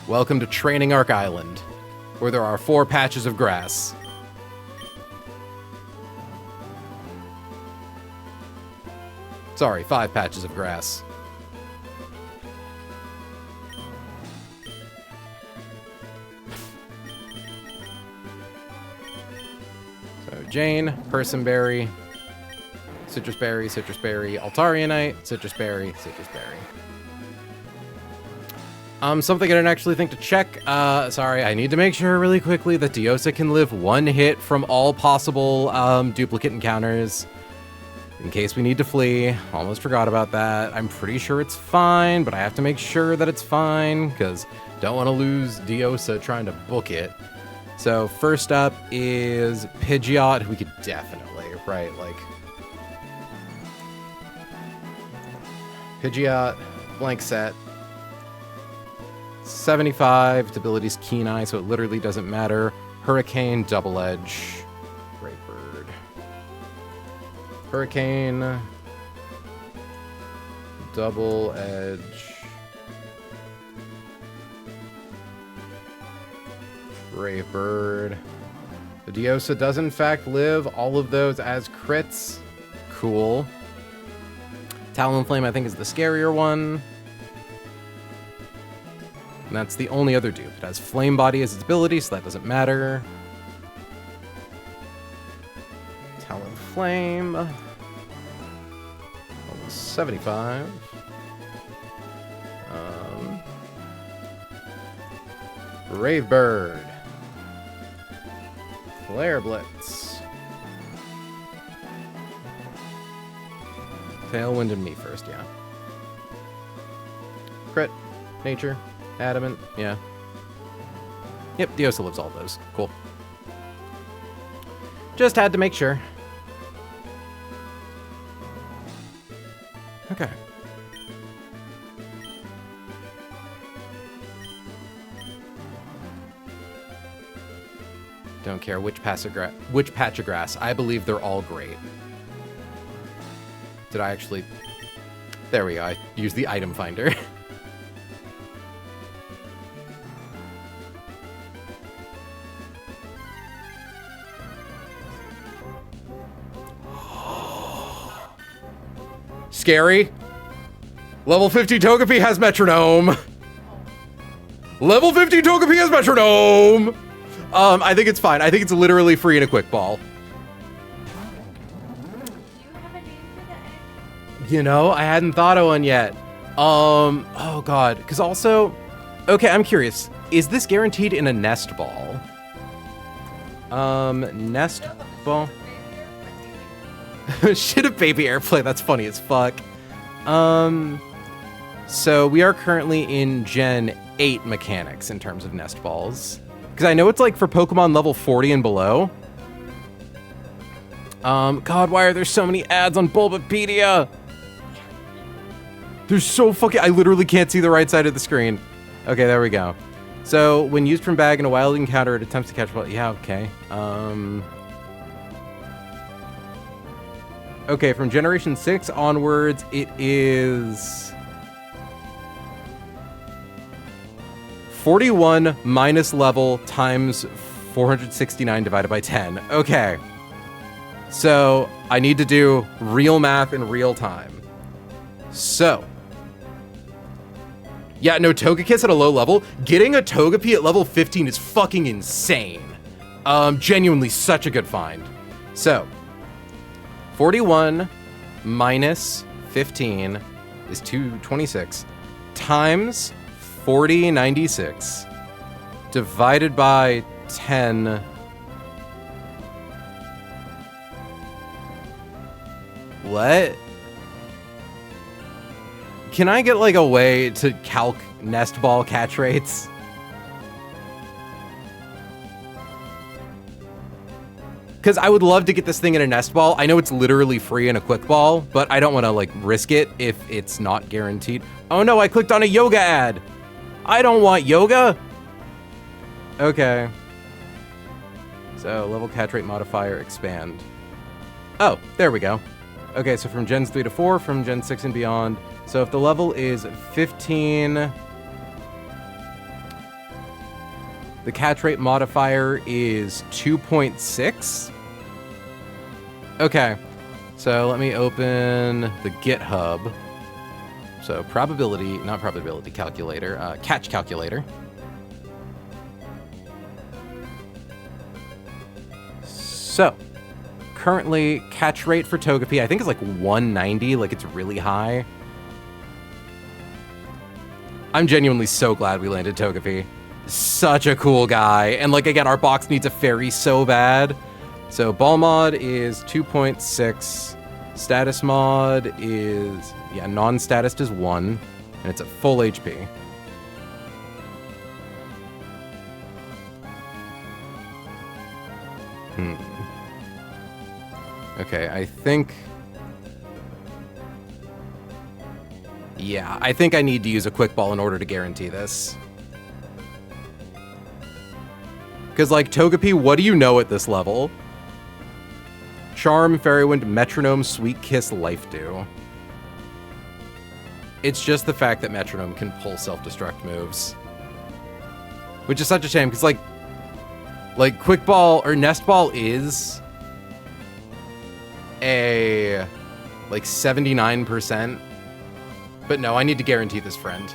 welcome to Training Arc Island, where there are 4 patches of grass. Sorry, 5 patches of grass. So, Jane, Personberry, Citrus Berry, Altarianite, Citrus Berry. Something I didn't actually think to check. Sorry, I need to make sure really quickly that Diosa can live 1 hit from all possible duplicate encounters. In case we need to flee. Almost forgot about that. I'm pretty sure it's fine, but I have to make sure that it's fine, because don't want to lose Diosa trying to book it. So first up is Pidgeot. We could definitely, right, like... Pidgeot, blank set. 75, its ability's Keen Eye, so it literally doesn't matter. Hurricane, Double Edge. Great bird. Hurricane. Double Edge. Brave Bird. The Diosa does in fact live all of those as crits. Cool. Talonflame I think is the scarier one. And that's the only other dupe. It has Flame Body as its ability, so that doesn't matter. Talonflame. 75. Brave Bird. Flare Blitz. Tailwind and me first, yeah. Crit. Nature. Adamant, yeah. Yep, Diosa lives all those. Cool. Just had to make sure. Okay. Don't care which patch of grass. I believe they're all great. Did I actually... There we go. I used the item finder. Scary. Level 50 Togepi has Metronome. Level 15 Togepi as metronome! I think it's fine. I think it's literally free in a quick ball. Do you have a name for that? You know, I hadn't thought of one yet. Oh god. Because also, okay, I'm curious. Is this guaranteed in a nest ball? Nest ball. Shit, a baby airplane. That's funny as fuck. So we are currently in Gen 8 mechanics in terms of nest balls. Because I know it's like for Pokemon level 40 and below. God, why are there so many ads on Bulbapedia? There's so fucking... I literally can't see the right side of the screen. Okay, there we go. So, when used from bag in a wild encounter, it attempts to catch... Well, yeah, okay. Okay, from Generation 6 onwards, it is... 41 minus level times 469 divided by 10. Okay. So, I need to do real math in real time. So... Yeah, no, Togekiss at a low level. Getting a Togepi at level 15 is fucking insane. Genuinely such a good find. So, 41 minus 15 is 226 times 4096 divided by 10. What? Can I get like a way to calc nest ball catch rates? Because I would love to get this thing in a nest ball. I know it's literally free in a quick ball, but I don't want to like risk it if it's not guaranteed. Oh no, I clicked on a yoga ad. I don't want yoga. Okay. So level catch rate modifier expand. Oh, there we go. Okay, so from Gens 3 to 4, from Gen 6 and beyond. So if the level is 15, the catch rate modifier is 2.6. Okay, so let me open the GitHub. So probability, not probability calculator, catch calculator. So currently catch rate for Togepi, I think is like 190, like it's really high. I'm genuinely so glad we landed Togepi. Such a cool guy. And like, again, our box needs a fairy so bad. So ball mod is 2.6. Status mod is, yeah, non-status is 1. And it's at full HP. Okay, I think... Yeah, I think I need to use a quick ball in order to guarantee this. Because, like, Togepi, what do you know at this level? Charm, Fairy Wind, Metronome, Sweet Kiss, Life Dew. It's just the fact that Metronome can pull self-destruct moves. Which is such a shame, because, like, Quick Ball, or Nest Ball is... a... like, 79%. But no, I need to guarantee this friend.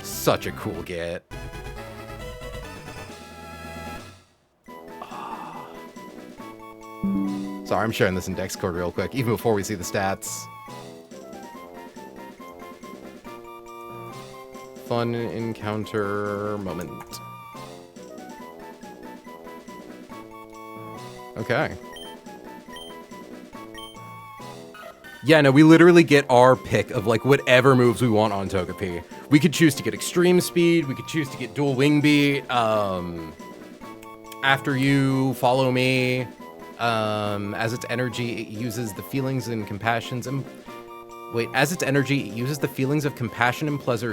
Such a cool get. Sorry, I'm sharing this in Discord real quick, even before we see the stats. Fun encounter moment. Okay. Yeah, no, we literally get our pick of, like, whatever moves we want on Togepi. We could choose to get Extreme Speed, we could choose to get Dual Wing Beat, After You, Follow Me. As its energy, it uses the feelings and compassions and... Wait, as its energy, it uses the feelings of compassion and pleasure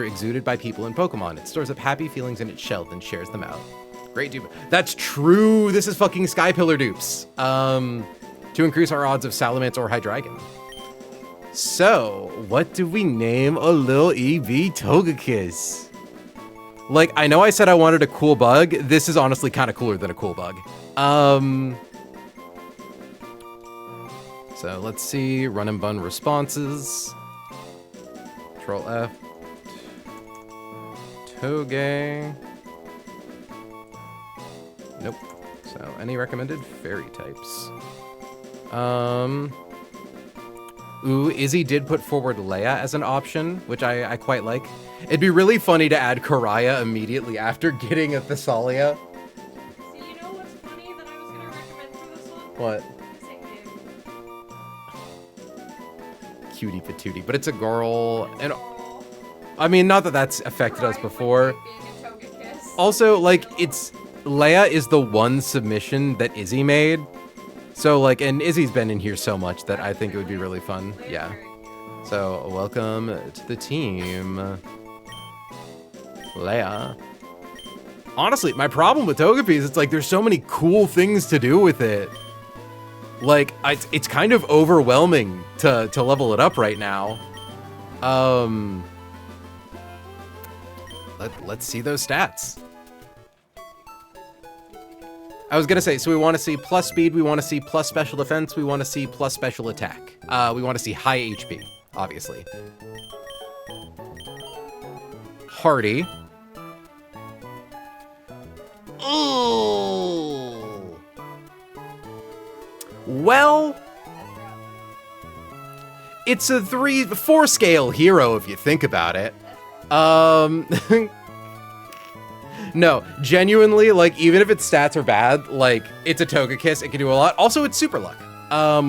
exuded by people and Pokemon. It stores up happy feelings in its shell, then shares them out. Great dupe. That's true! This is fucking Sky Pillar dupes. To increase our odds of Salamence or Hydreigon. So, what do we name a little EV Togekiss? Like, I know I said I wanted a cool bug. This is honestly kind of cooler than a cool bug. So let's see, run and bun responses. Control F. Toge. Nope. So any recommended fairy types? Ooh, Izzy did put forward Leia as an option, which I quite like. It'd be really funny to add Karaya immediately after getting a Thessalia. See, you know what's funny that I was gonna recommend for this one? What? Cutie patootie, but it's a girl, and I mean, not that that's affected us before. Also, like, it's Leia is the one submission that Izzy made, so like, and Izzy's been in here so much that I think it would be really fun. Yeah. So welcome to the team, Leia. Honestly, my problem with Togepi is it's like there's so many cool things to do with it. Like, it's kind of overwhelming to level it up right now. Let's see those stats. I was gonna say, so we want to see plus speed, we want to see plus special defense, we want to see plus special attack. We want to see high HP, obviously. Hardy. Oh. Well, it's a 3-4 scale hero if you think about it. No, genuinely, like, even if its stats are bad, like, it's a Togekiss, it can do a lot. Also, it's Super Luck,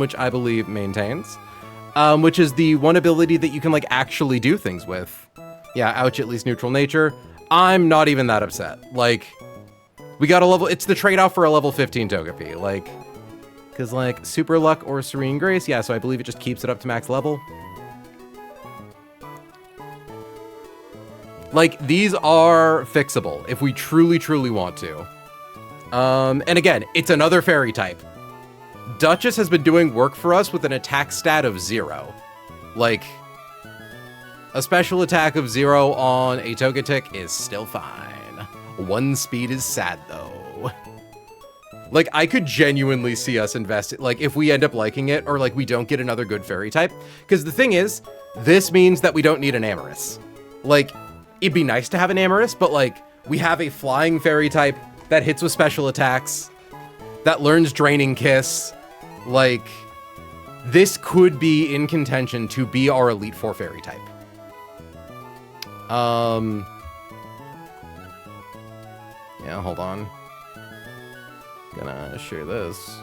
which I believe maintains, which is the one ability that you can, like, actually do things with. Yeah, ouch, at least neutral nature. I'm not even that upset. Like, we got a level, it's the trade-off for a level 15 Togepi, like, because, like, Super Luck or Serene Grace, yeah, so I believe it just keeps it up to max level. Like, these are fixable if we truly, truly want to. And again, it's another fairy type. Duchess has been doing work for us with an attack stat of 0. Like, a special attack of 0 on a Togetic is still fine. 1 speed is sad, though. Like, I could genuinely see us invest, like, if we end up liking it, or, like, we don't get another good fairy type. Because the thing is, this means that we don't need an Amorous. Like, it'd be nice to have an Amorous, but, like, we have a flying fairy type that hits with special attacks, that learns Draining Kiss. Like, this could be in contention to be our Elite Four fairy type. Yeah, hold on. Gonna share this.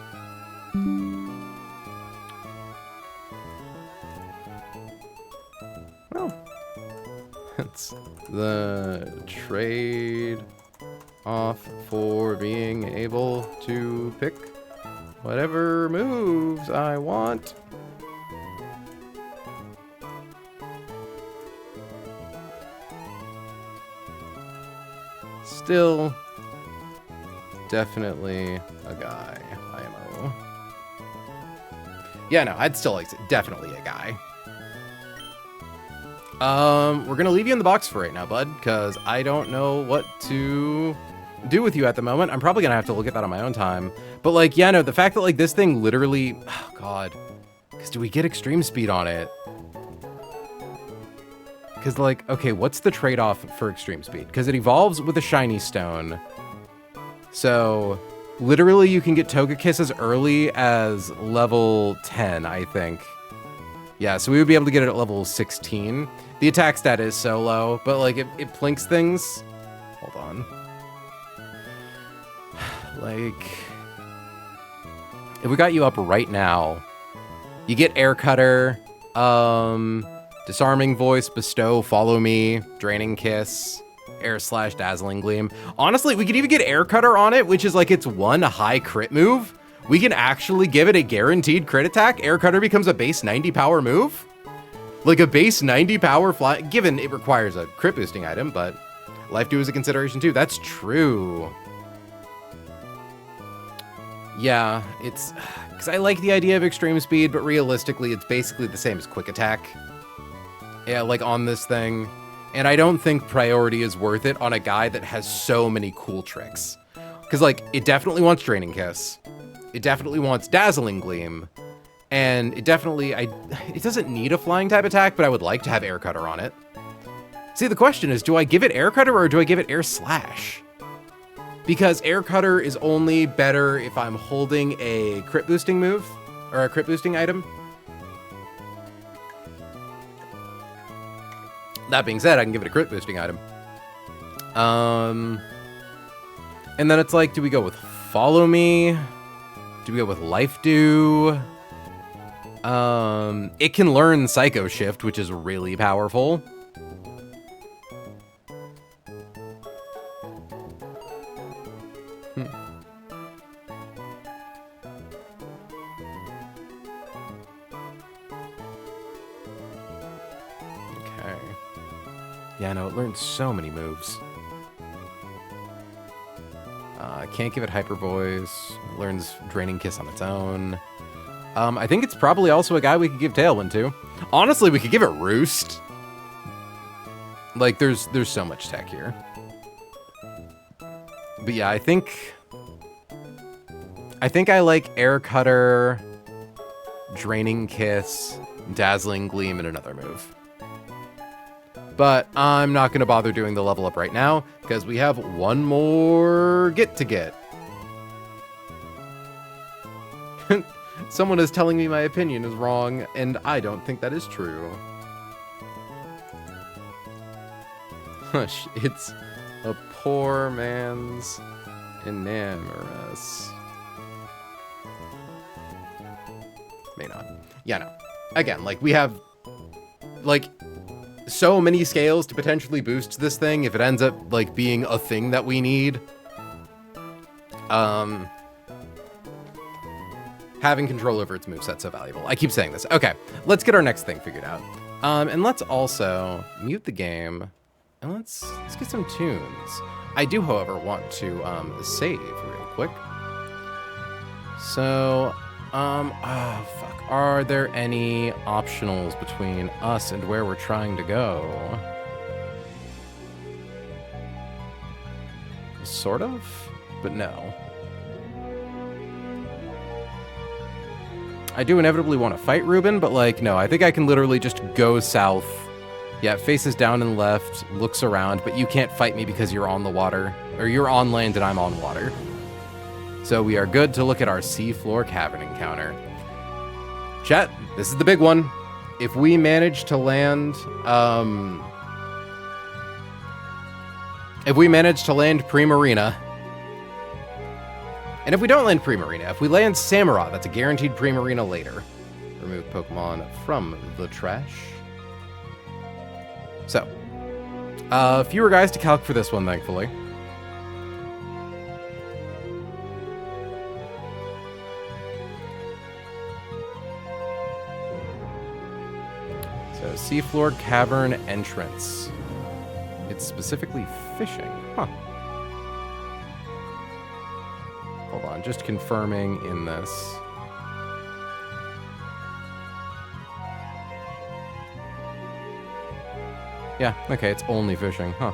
Well, it's the trade off for being able to pick whatever moves I want. Still definitely a guy, IMO. Yeah, no, I'd still like to, definitely a guy. We're gonna leave you in the box for right now, bud, because I don't know what to do with you at the moment. I'm probably gonna have to look at that on my own time. But, like, yeah, no, the fact that, like, this thing literally, oh god, because do we get extreme speed on it? Because, like, okay, what's the trade-off for extreme speed? Because it evolves with a shiny stone. So, literally, you can get Togekiss as early as level 10, I think. Yeah, so we would be able to get it at level 16. The attack stat is so low, but, like, it plinks things. Hold on. Like, if we got you up right now, you get Air Cutter, Disarming Voice, Bestow, Follow Me, Draining Kiss, Air Slash, Dazzling Gleam. Honestly, we could even get Air Cutter on it, which is like its one high crit move. We can actually give it a guaranteed crit attack. Air Cutter becomes a base 90 power move. Like a base 90 power fly, given it requires a crit boosting item, but Life Dew is a consideration too. That's true. Yeah, it's, Because I like the idea of extreme speed, but realistically, it's basically the same as quick attack. Yeah, like on this thing. And I don't think priority is worth it on a guy that has so many cool tricks. Because, like, it definitely wants Draining Kiss. It definitely wants Dazzling Gleam. And it definitely, it doesn't need a flying type attack, but I would like to have Air Cutter on it. See, the question is, do I give it Air Cutter or do I give it Air Slash? Because Air Cutter is only better if I'm holding a crit boosting move, or a crit boosting item. That being said, I can give it a crit boosting item. And then it's like, do we go with Follow Me? Do we go with Life Dew? It can learn Psycho Shift, which is really powerful. Okay. Yeah, no, it learns so many moves. I can't give it Hyper Voice. It learns Draining Kiss on its own. I think it's probably also a guy we could give Tailwind to. Honestly, we could give it Roost. Like, there's so much tech here. But yeah, I think I like Air Cutter, Draining Kiss, Dazzling Gleam, and another move. But I'm not going to bother doing the level up right now, because we have one more get to get. Someone is telling me my opinion is wrong, and I don't think that is true. Hush, it's a poor man's Enamorous. May not. Yeah, no. Again, like, we have, like, so many scales to potentially boost this thing if it ends up, like, being a thing that we need. Having control over its moveset's so valuable. I keep saying this. Okay, let's get our next thing figured out. And let's also mute the game, and let's get some tunes. I do, however, want to save real quick. So, oh, fuck. Are there any optionals between us and where we're trying to go? Sort of, but no. I do inevitably want to fight Ruben, but, like, no, I think I can literally just go south. Yeah, faces down and left, looks around, but you can't fight me because you're on the water, or you're on land and I'm on water. So we are good to look at our seafloor cavern encounter. Chat, this is the big one. If we manage to land, Pre-Marina, and if we don't land Pre-Marina, if we land Samurott, that's a guaranteed Pre-Marina later. Remove Pokemon from the trash. So, fewer guys to calc for this one, thankfully. So, seafloor cavern entrance. It's specifically fishing. Huh. Hold on, just confirming in this. Yeah, okay, it's only fishing, huh.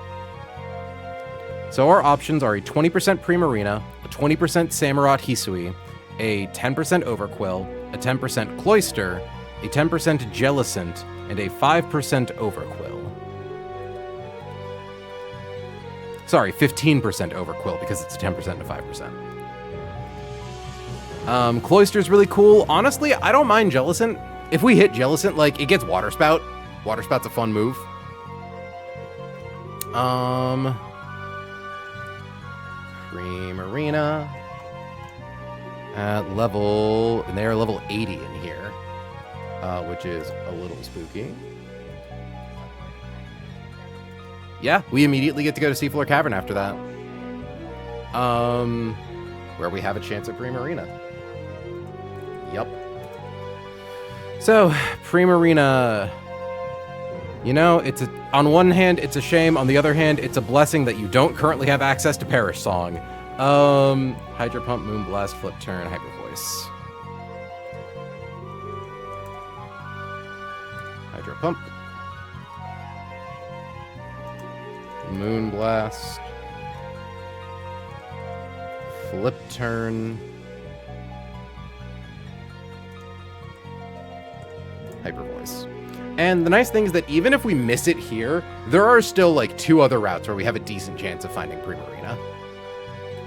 So our options are a 20% Pre-Marina, a 20% Samurott Hisui, a 10% Overquill, a 10% Cloyster, a 10% Jellicent, and a 5% Overquill. Sorry, 15% Overquill, because it's a 10% and a 5%. Cloyster's really cool. Honestly, I don't mind Jellicent. If we hit Jellicent, like, it gets Water Spout. Water Spout's a fun move. Pre-Marina. At level, and they are level 80 in here, which is a little spooky. Yeah, we immediately get to go to Seafloor Cavern after that. Where we have a chance at Pre-Marina. Yup. So, Pre-Marina, you know, on one hand, it's a shame. On the other hand, it's a blessing that you don't currently have access to Perish Song. Hydro Pump, Moonblast, Flip Turn, Hyper Voice. Pump. Moonblast. Flip Turn. Hyper Voice. And the nice thing is that even if we miss it here, there are still like 2 other routes where we have a decent chance of finding Primarina.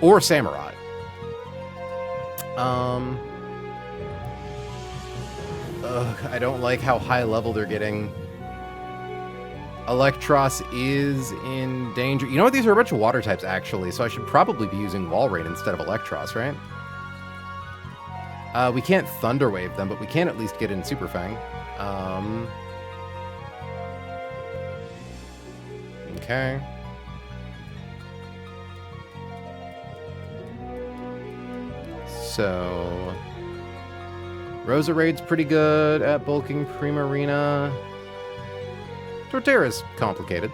Or Samurott. I don't like how high level they're getting. Electros is in danger. You know what? These are a bunch of water types, actually, so I should probably be using Wall Raid instead of Electros, right? We can't Thunder Wave them, but we can at least get in Super Fang. Okay. So... Rosarade's pretty good at bulking Primarina. Torterra's complicated.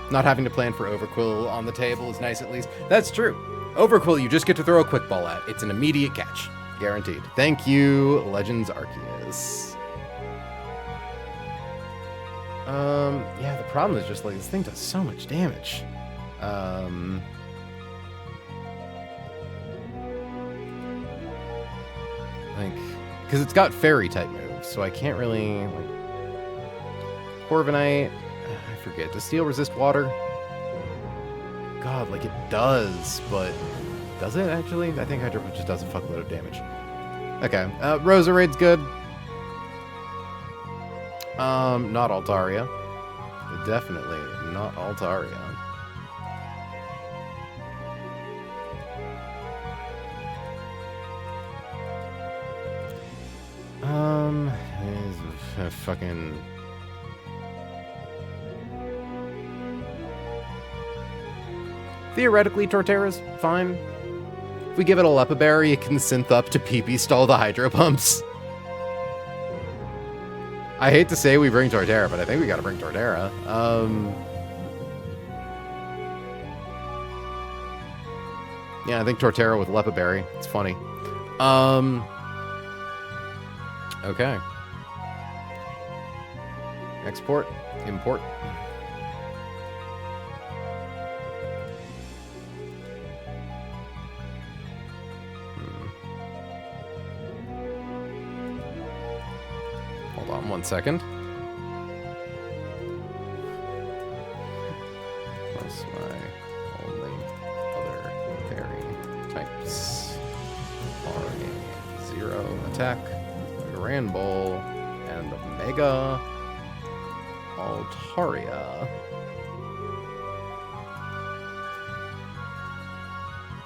Not having to plan for Overquill on the table is nice at least. That's true. Overquill, you just get to throw a quick ball at. It's an immediate catch. Guaranteed. Thank you, Legends Arceus. Yeah, the problem is just like this thing does so much damage. Like, because it's got fairy type moves, so I can't really like. Corviknight, I forget. Does steel resist water? God, like it does, but does it actually? I think Hydro just does a fuckload of damage. Okay, Rosarade's good. Not Altaria. Definitely not Altaria. Fucking... Theoretically, Torterra's fine. If we give it a Lepa Berry, it can synth up to PP stall the Hydro Pumps. I hate to say we bring Torterra, but I think we gotta bring Torterra. Yeah, I think Torterra with Lepa Berry. It's funny. Okay. Export. Import. Hold on 1 second. Plus my only other fairy types are a 0 attack, Grand Ball, and Mega Altaria.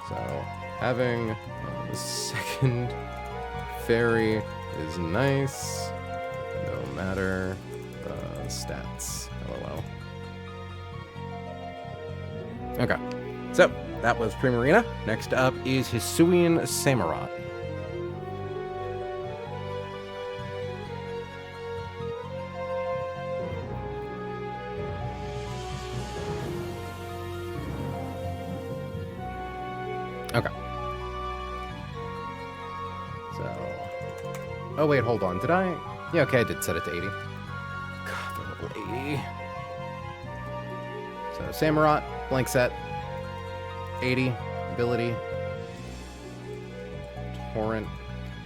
So having a second fairy is nice. No matter the stats. LOL. Okay. So, that was Primarina. Next up is Hisuian Samurott. Okay. So... Oh, wait, hold on. Did I... Yeah, okay, I did set it to 80. God, they're level 80. So, Samurott, blank set. 80, ability. Torrent.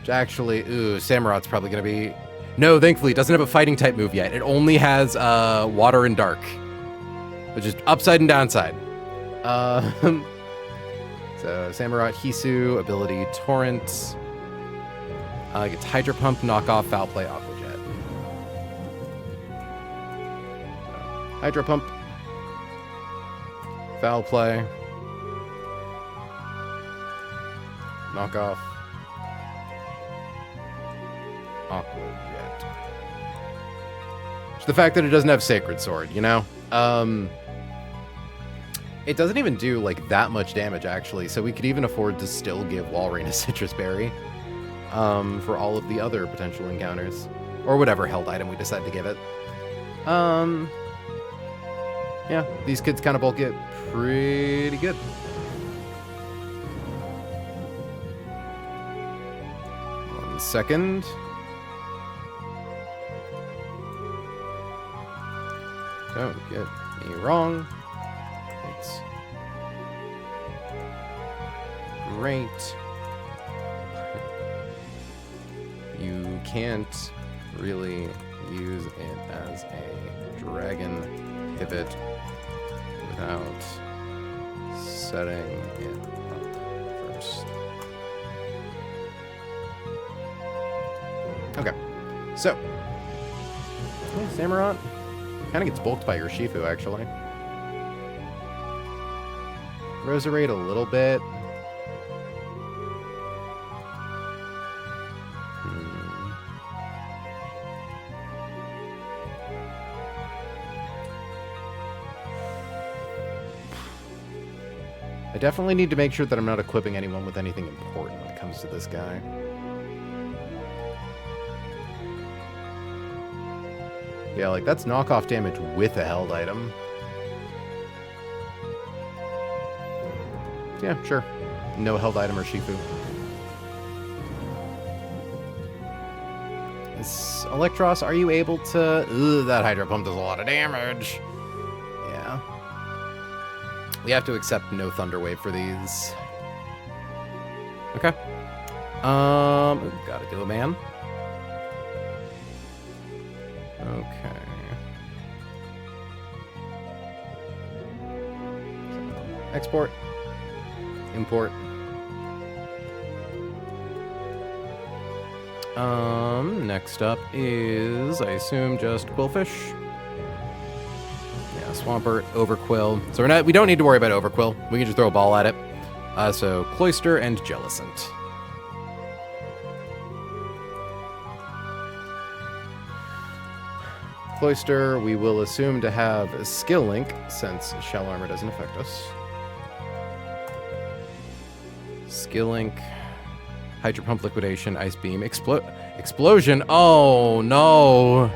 Actually, ooh, Samurott's probably going to be... No, thankfully, it doesn't have a fighting type move yet. It only has water and dark. Which is upside and downside. So, Samurott, Hisu, ability, Torrent. Gets Hydro Pump, Knock Off, Foul Play, Aqua Jet. So, Hydro Pump. Foul Play. Knock Off. Aqua Jet. Just the fact that it doesn't have Sacred Sword, you know? It doesn't even do, like, that much damage, actually, so we could even afford to still give Walrein a Citrus Berry for all of the other potential encounters. Or whatever held item we decide to give it. Yeah, these kids kind of bulk it pretty good. 1 second. Don't get me wrong. It's great. You can't really use it as a dragon pivot without setting it up first. Okay, so Samurott kind of gets bulked by your Shifu, actually. Roserade a little bit. I definitely need to make sure that I'm not equipping anyone with anything important when it comes to this guy. Yeah, like, that's knockoff damage with a held item. Yeah, sure. No held item or Shifu. Electros, are you able to... Ugh, that Hydro Pump does a lot of damage. Yeah. We have to accept no Thunder Wave for these. Okay. Gotta do a man. Okay. So, export. Import. Next up is, I assume, just Quillfish. Yeah, Swampert, Overquill. So we don't need to worry about Overquill. We can just throw a ball at it. So Cloyster and Jellicent. Cloyster, we will assume to have a Skill Link, since Shell Armor doesn't affect us. Skill Link, Hydro Pump, Liquidation, Ice Beam, Explosion. Oh, no.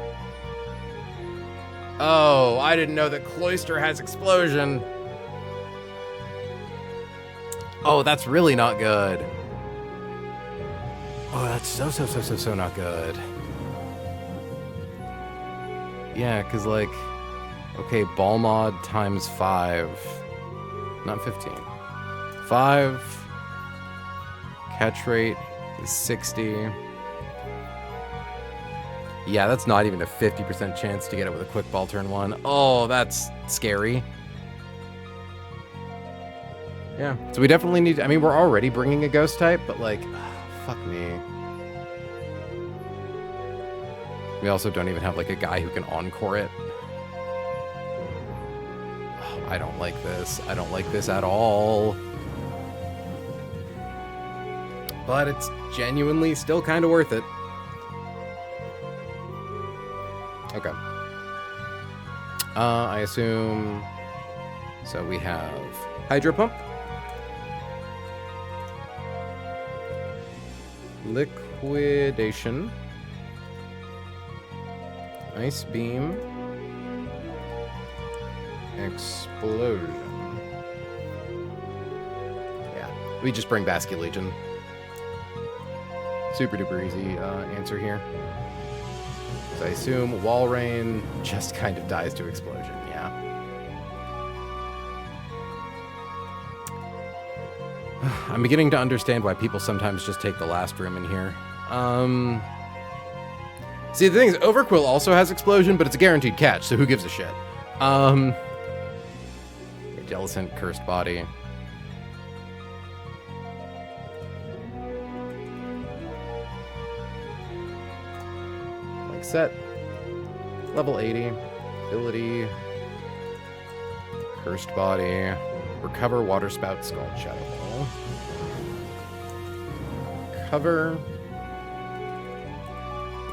Oh, I didn't know that Cloyster has Explosion. Oh, that's really not good. Oh, that's so not good. Yeah, because, like, okay, Ball Mod times 5. Not 15. 5. Catch rate is 60. Yeah, that's not even a 50% chance to get it with a Quick Ball turn 1. Oh, that's scary. Yeah, so we definitely need... I mean, we're already bringing a Ghost type, but, like, fuck me. We also don't even have, like, a guy who can Encore it. Oh, I don't like this. I don't like this at all. But it's genuinely still kind of worth it. Okay. I assume... So we have Hydro Pump. Liquidation. Ice Beam. Explosion. Yeah, we just bring Basket Legion. Super duper easy answer here. So I assume Walrein just kind of dies to Explosion, yeah. I'm beginning to understand why people sometimes just take the last room in here. See, the thing is, Overquill also has Explosion, but it's a guaranteed catch, so who gives a shit? Yeah, Jellicent, Cursed Body. Like set. Level 80. Ability. Cursed Body. Recover, Water Spout, Scald Shadow Ball. Cover.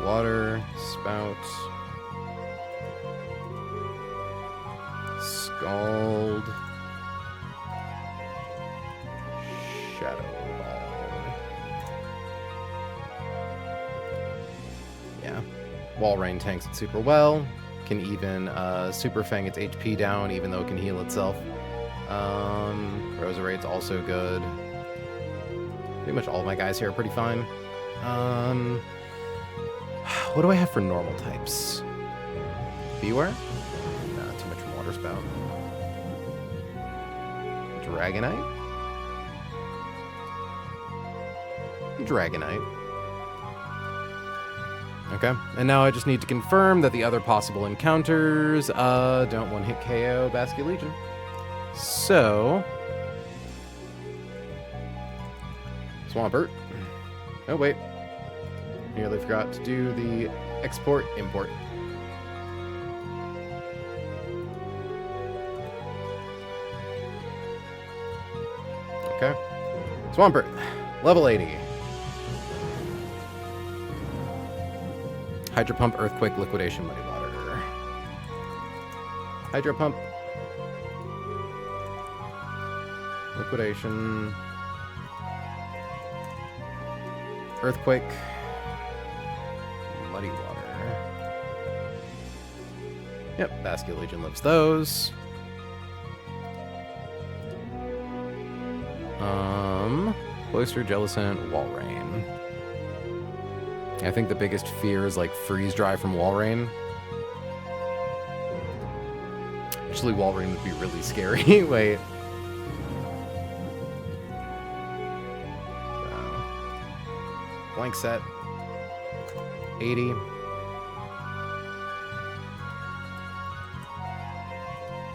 Water, Spout, Scald, Shadow Ball. Yeah. Walrein tanks it super well. Can even Super Fang its HP down, even though it can heal itself. Roserade's also good. Pretty much all of my guys here are pretty fine. What do I have for normal types? Beware? Nah, too much from Water Spout. Dragonite? Dragonite. Okay, and now I just need to confirm that the other possible encounters don't one-hit KO Basculegion. So... Swampert. Oh, wait. Nearly forgot to do the export-import. Okay. Swampert. Level 80. Hydro Pump, Earthquake, Liquidation, Muddy Water. Hydro Pump. Liquidation. Earthquake. Muddy Water. Yep, Basculegion lives those. Cloister, Jellicent, Walrein. I think the biggest fear is like freeze dry from Walrein. Actually, Walrein would be really scary. Wait. So, blank set. 80.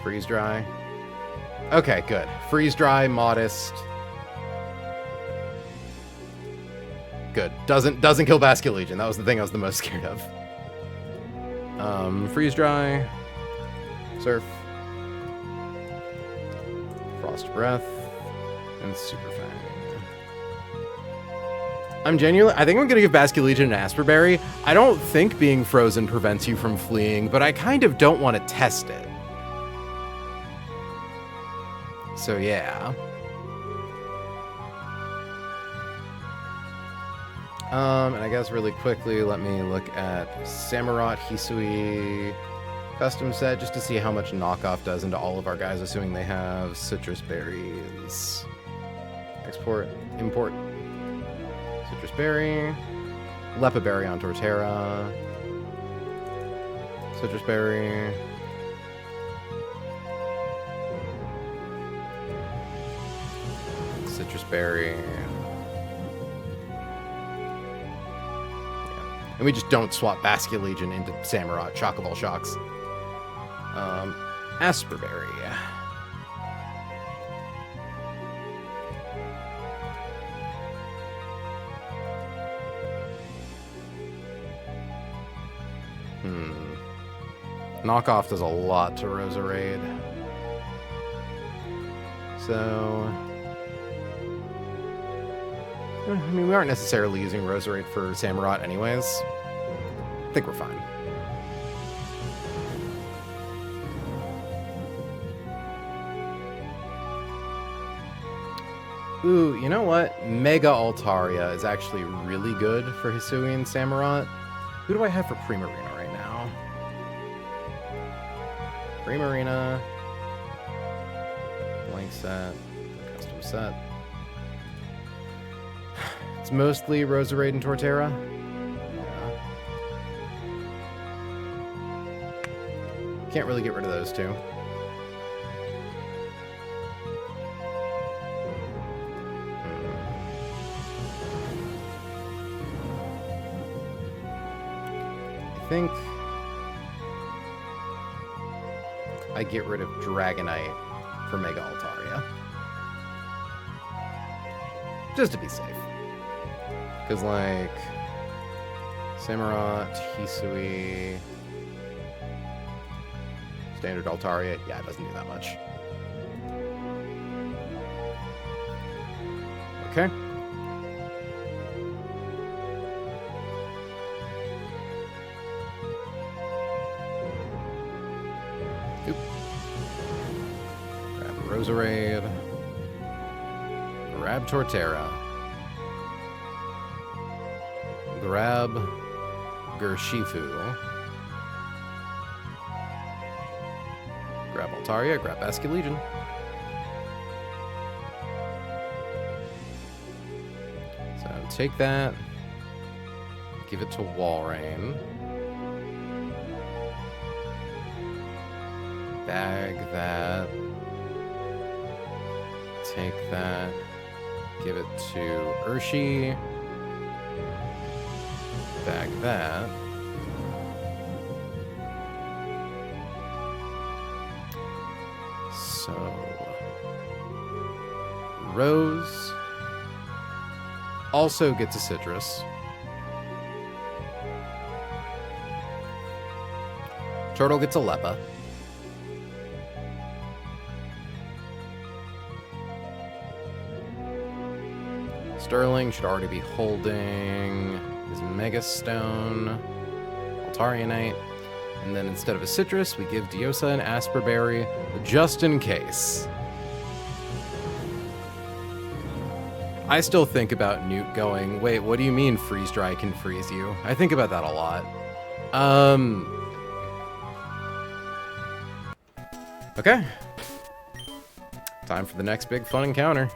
Freeze dry. Okay, good. Freeze dry, modest. Good. Doesn't kill Basculegion. That was the thing I was the most scared of. Freeze dry. Surf. Frost breath. And super fang. I think I'm gonna give Basculegion an Asperberry. I don't think being frozen prevents you from fleeing, but I kind of don't want to test it. So yeah. And I guess really quickly, let me look at Samurott Hisui custom set just to see how much knockoff does into all of our guys, assuming they have citrus berries. Export, import. Citrus berry. Lepaberry on Torterra. Citrus berry. Citrus berry. And we just don't swap Basculegion into Samurott. Shock of all shocks. Asperberry. Knockoff does a lot to Roserade. So... I mean, we aren't necessarily using Roserade for Samurott anyways. I think we're fine. Ooh, you know what? Mega Altaria is actually really good for Hisui and Samurott. Who do I have for Primarina right now? Primarina. Blank set. Custom set. It's mostly Roserade and Torterra. Yeah. Can't really get rid of those two. I think I get rid of Dragonite for Mega Altaria. Just to be safe. Because, like, Samurott, Hisui, Standard Altaria, yeah, it doesn't do that much. Okay. Oop. Grab Roserade. Grab Torterra. Grab Gershifu. Grab Altaria, grab Basculegion. So take that. Give it to Walrein. Bag that. Take that. Give it to Urshi. Bag that. So, Rose also gets a citrus. Turtle gets a Leppa. Sterling should already be holding his Mega Stone, Altarianite, and then instead of a citrus, we give Diosa an Asperberry, just in case. I still think about Newt going, wait, what do you mean freeze dry can freeze you? I think about that a lot. Okay. Time for the next big fun encounter.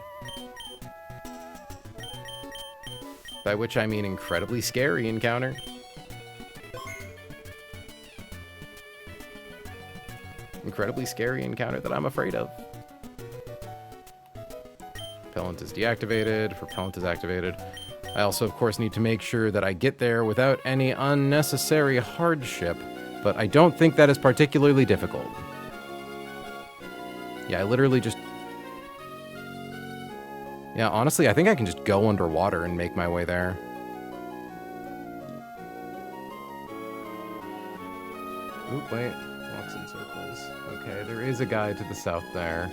By which I mean incredibly scary encounter. Incredibly scary encounter that I'm afraid of. Propellant is deactivated. Propellant is activated. I also, of course, need to make sure that I get there without any unnecessary hardship, but I don't think that is particularly difficult. Yeah, I literally just... Yeah, honestly, I think I can just go underwater and make my way there. Oop, wait. Walks in circles. Okay, there is a guy to the south there.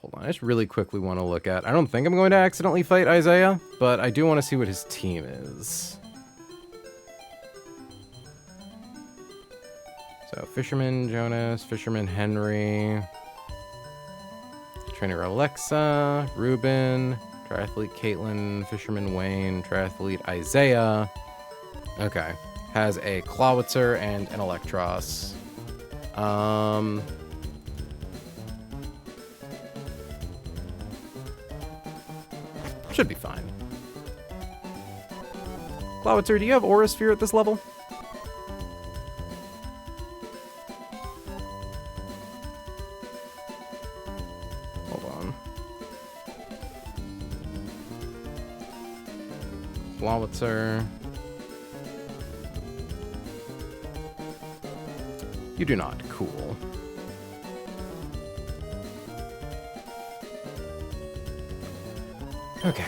Hold on, I just really quickly want to look at... I don't think I'm going to accidentally fight Isaiah, but I do want to see what his team is. So, Fisherman Jonas, Fisherman Henry, Trainer Alexa, Ruben, Triathlete Caitlin, Fisherman Wayne, Triathlete Isaiah. Okay. Has a Clawitzer and an Electros. Should be fine. Clawitzer, do you have Aura Sphere at this level? Clawitzer. You do not. Cool. Okay.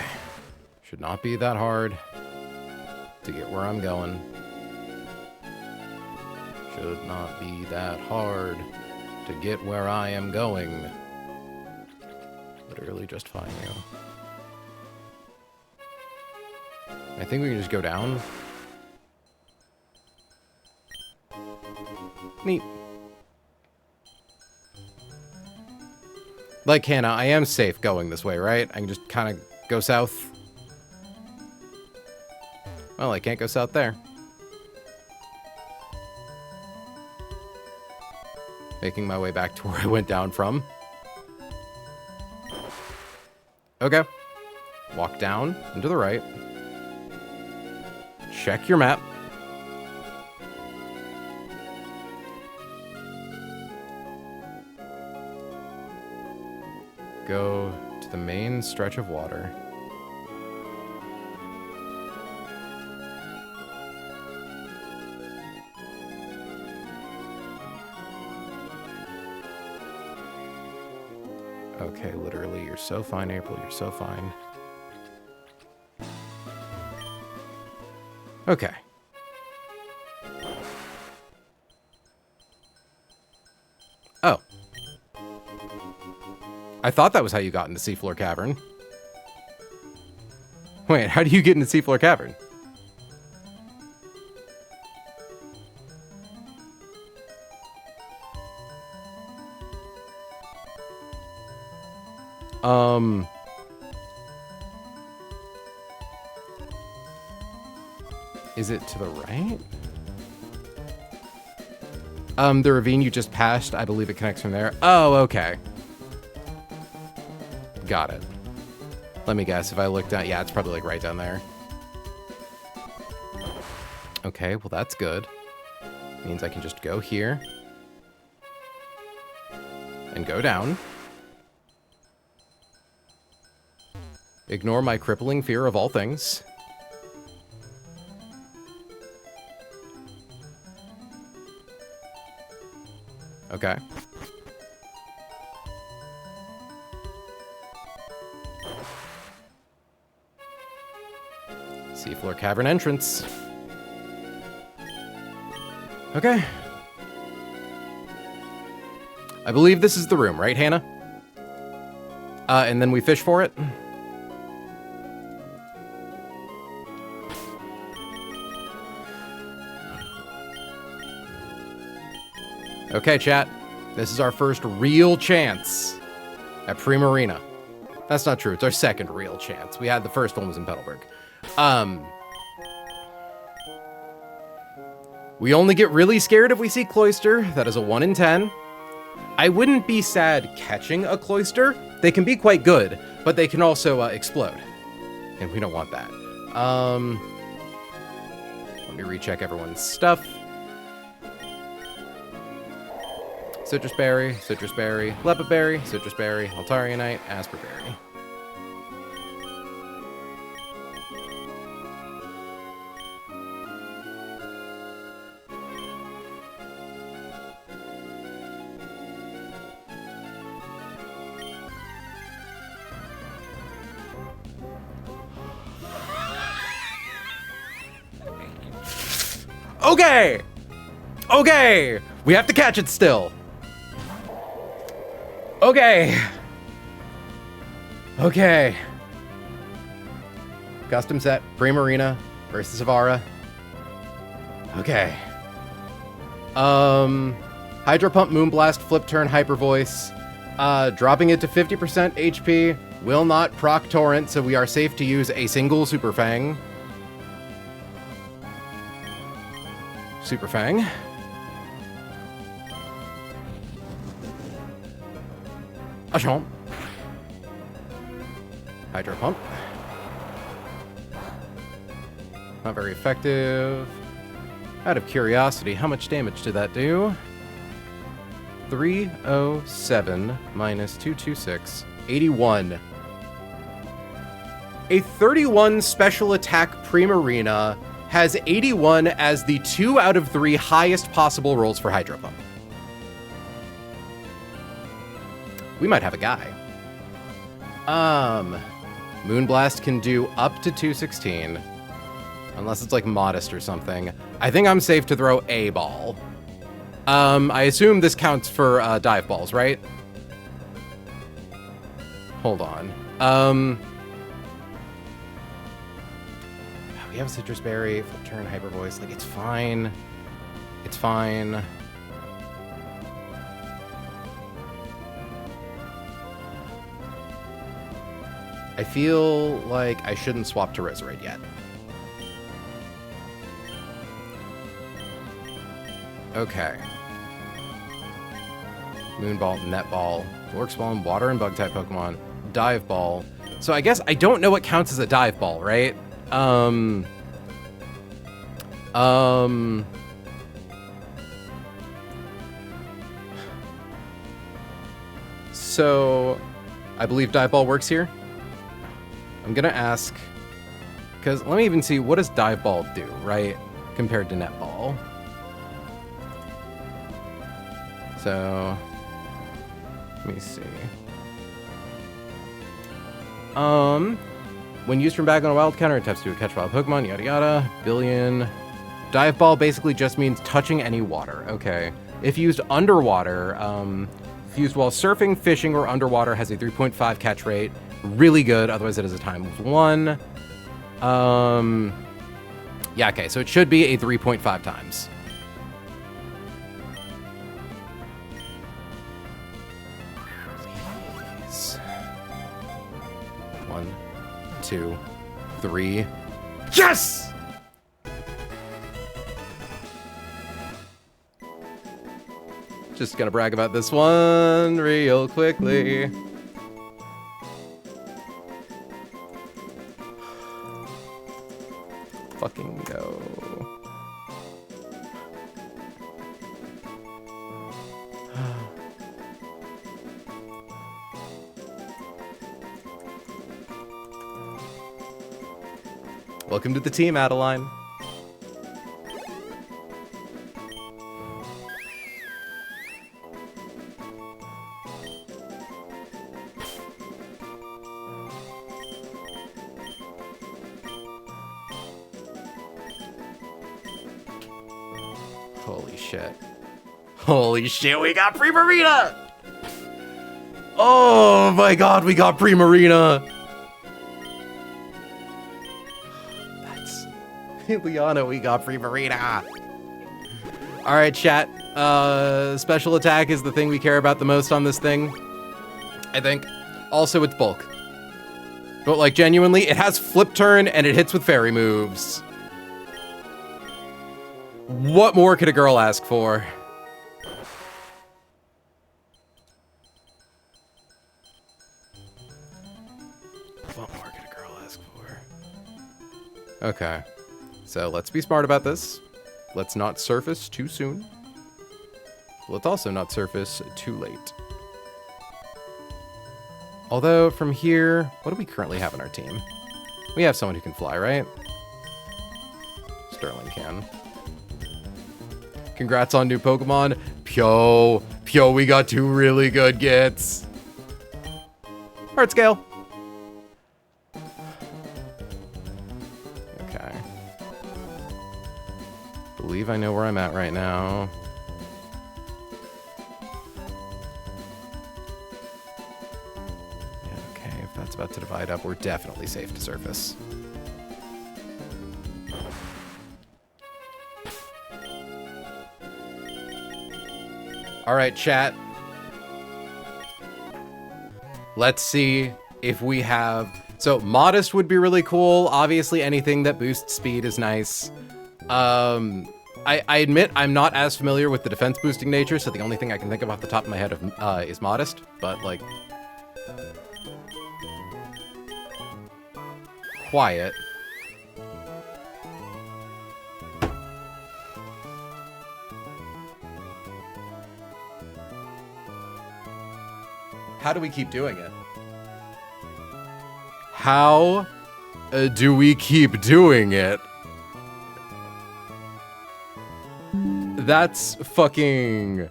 Should not be that hard to get where I'm going. Should not be that hard to get where I am going. Literally just find you. I think we can just go down. Neat. Like Hannah, I am safe going this way, right? I can just kind of go south. Well, I can't go south there. Making my way back to where I went down from. Okay. Walk down and to the right. Check your map. Go to the main stretch of water. Okay, literally, you're so fine, April. You're so fine. Okay. Oh. I thought that was how you got into Seafloor Cavern. Wait, how do you get into Seafloor Cavern? Is it to the right? The ravine you just passed, I believe it connects from there. Oh, okay. Got it. Let me guess. If I look down... Yeah, it's probably, like, right down there. Okay, well, that's good. Means I can just go here. And go down. Ignore my crippling fear of all things. Okay. Seafloor cavern entrance. Okay. I believe this is the room, right, Hannah? And then we fish for it. Okay, chat. This is our first real chance at Primarina. That's not true. It's our second real chance. We had the first one was in Petalburg. We only get really scared if we see Cloyster. That is a 1 in 10. I wouldn't be sad catching a Cloyster. They can be quite good, but they can also explode. And we don't want that. Let me recheck everyone's stuff. Citrus berry, lepid berry, citrus berry, altarianite, asper berry. Okay! Okay! We have to catch it still. Okay. Okay. Custom set, Primarina versus Avara. Okay. Hydro Pump, Moonblast, Flip Turn, Hyper Voice. Dropping it to 50% HP. Will not proc Torrent, so we are safe to use a single Super Fang. Super Fang. Achomp. Hydro Pump. Not very effective. Out of curiosity, how much damage did that do? 307 minus 226. 81. A 31 special attack Primarina has 81 as the 2 out of 3 highest possible rolls for Hydro Pump. We might have a guy. Moonblast can do up to 216. Unless it's like modest or something. I think I'm safe to throw a ball. I assume this counts for dive balls, right? Hold on. We have Citrus Berry, Flip Turn, Hyper Voice. Like, it's fine. It's fine. I feel like I shouldn't swap to Resurrect yet. Okay. Moonball, Netball, Lork Spawn, Water and Bug type Pokemon, Dive Ball. So I guess I don't know what counts as a Dive Ball, right? So I believe Dive Ball works here. I'm gonna ask, because let me even see, what does Dive Ball do, right? Compared to Netball. So, let me see. When used from back on a wild counter, it taps to catch wild Pokemon, yada yada. Billion. Dive Ball basically just means touching any water. Okay. If used underwater, if used while surfing, fishing, or underwater, has a 3.5 catch rate. Really good, otherwise it is a times 1. Yeah, okay, so it should be a 3.5 times. Please. 1, 2, 3. Yes! Just gonna brag about this one real quickly. fucking go. Welcome to the team, Adeline. Holy shit. Holy shit, we got Primarina! Oh my god, we got Primarina! That's... Liana, we got Primarina! Alright, chat. Special attack is the thing we care about the most on this thing. I think. Also, it's bulk. But, like, genuinely, it has flip turn and it hits with fairy moves. What more could a girl ask for? What more could a girl ask for? Okay. So let's be smart about this. Let's not surface too soon. Let's also not surface too late. Although, from here, what do we currently have in our team? We have someone who can fly, right? Sterling can. Congrats on new Pokemon. Pyo, we got 2 really good gets. Heart scale. Okay. Believe I know where I'm at right now. Yeah, okay, if that's about to divide up, we're definitely safe to surface. All right, chat. Let's see if we have... So, Modest would be really cool. Obviously, anything that boosts speed is nice. I admit I'm not as familiar with the defense boosting nature, so the only thing I can think of off the top of my head is Modest. But, like... Quiet. How do we keep doing it? How do we keep doing it? That's fucking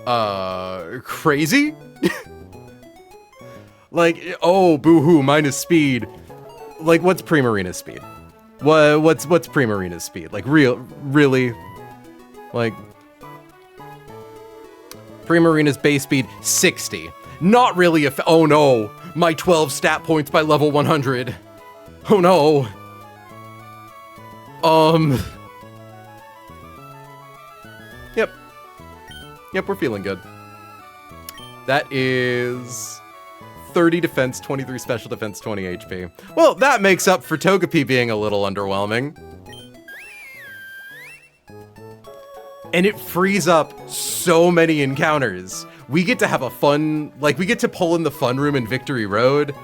crazy. Like, oh, boo-hoo, minus speed. Like, what's Primarina's speed? What's Primarina's speed? Like, really? Like, Primarina's base speed 60. Not really a oh no, my 12 stat points by level 100. Oh no. Yep, we're feeling good. That is 30 defense, 23 special defense, 20 HP. Well, that makes up for Togepi being a little underwhelming. And it frees up so many encounters. We get to have a fun, like, we get to pull in the fun room in Victory Road.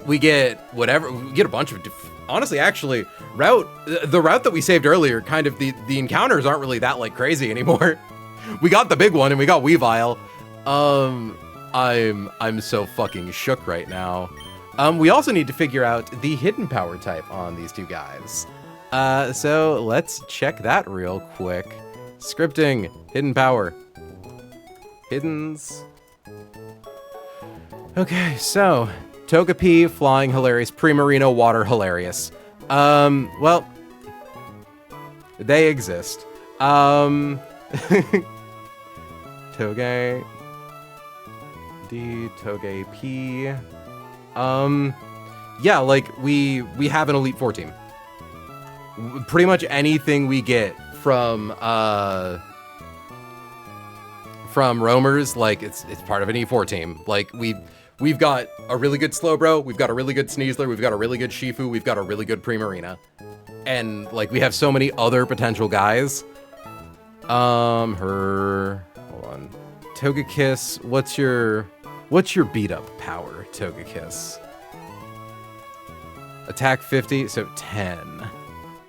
We get whatever, we get a bunch of, honestly, actually, the route that we saved earlier, kind of, the encounters aren't really that, like, crazy anymore. We got the big one, and we got Weavile. I'm so fucking shook right now. We also need to figure out the hidden power type on these two guys. So let's check that real quick. Scripting, hidden power. Hiddens. Okay, so Togepi, flying, hilarious. Primarina, water, hilarious. Well, they exist. Toge D, Togepi. Yeah, like we have an Elite Four team. Pretty much anything we get from roamers, like it's part of an E4 team. Like we've got a really good Slowbro, we've got a really good Sneasler, we've got a really good Shifu, we've got a really good Primarina, and like we have so many other potential guys. Hold on, Togekiss. What's your beat up power, Togekiss? Attack 50, so 10.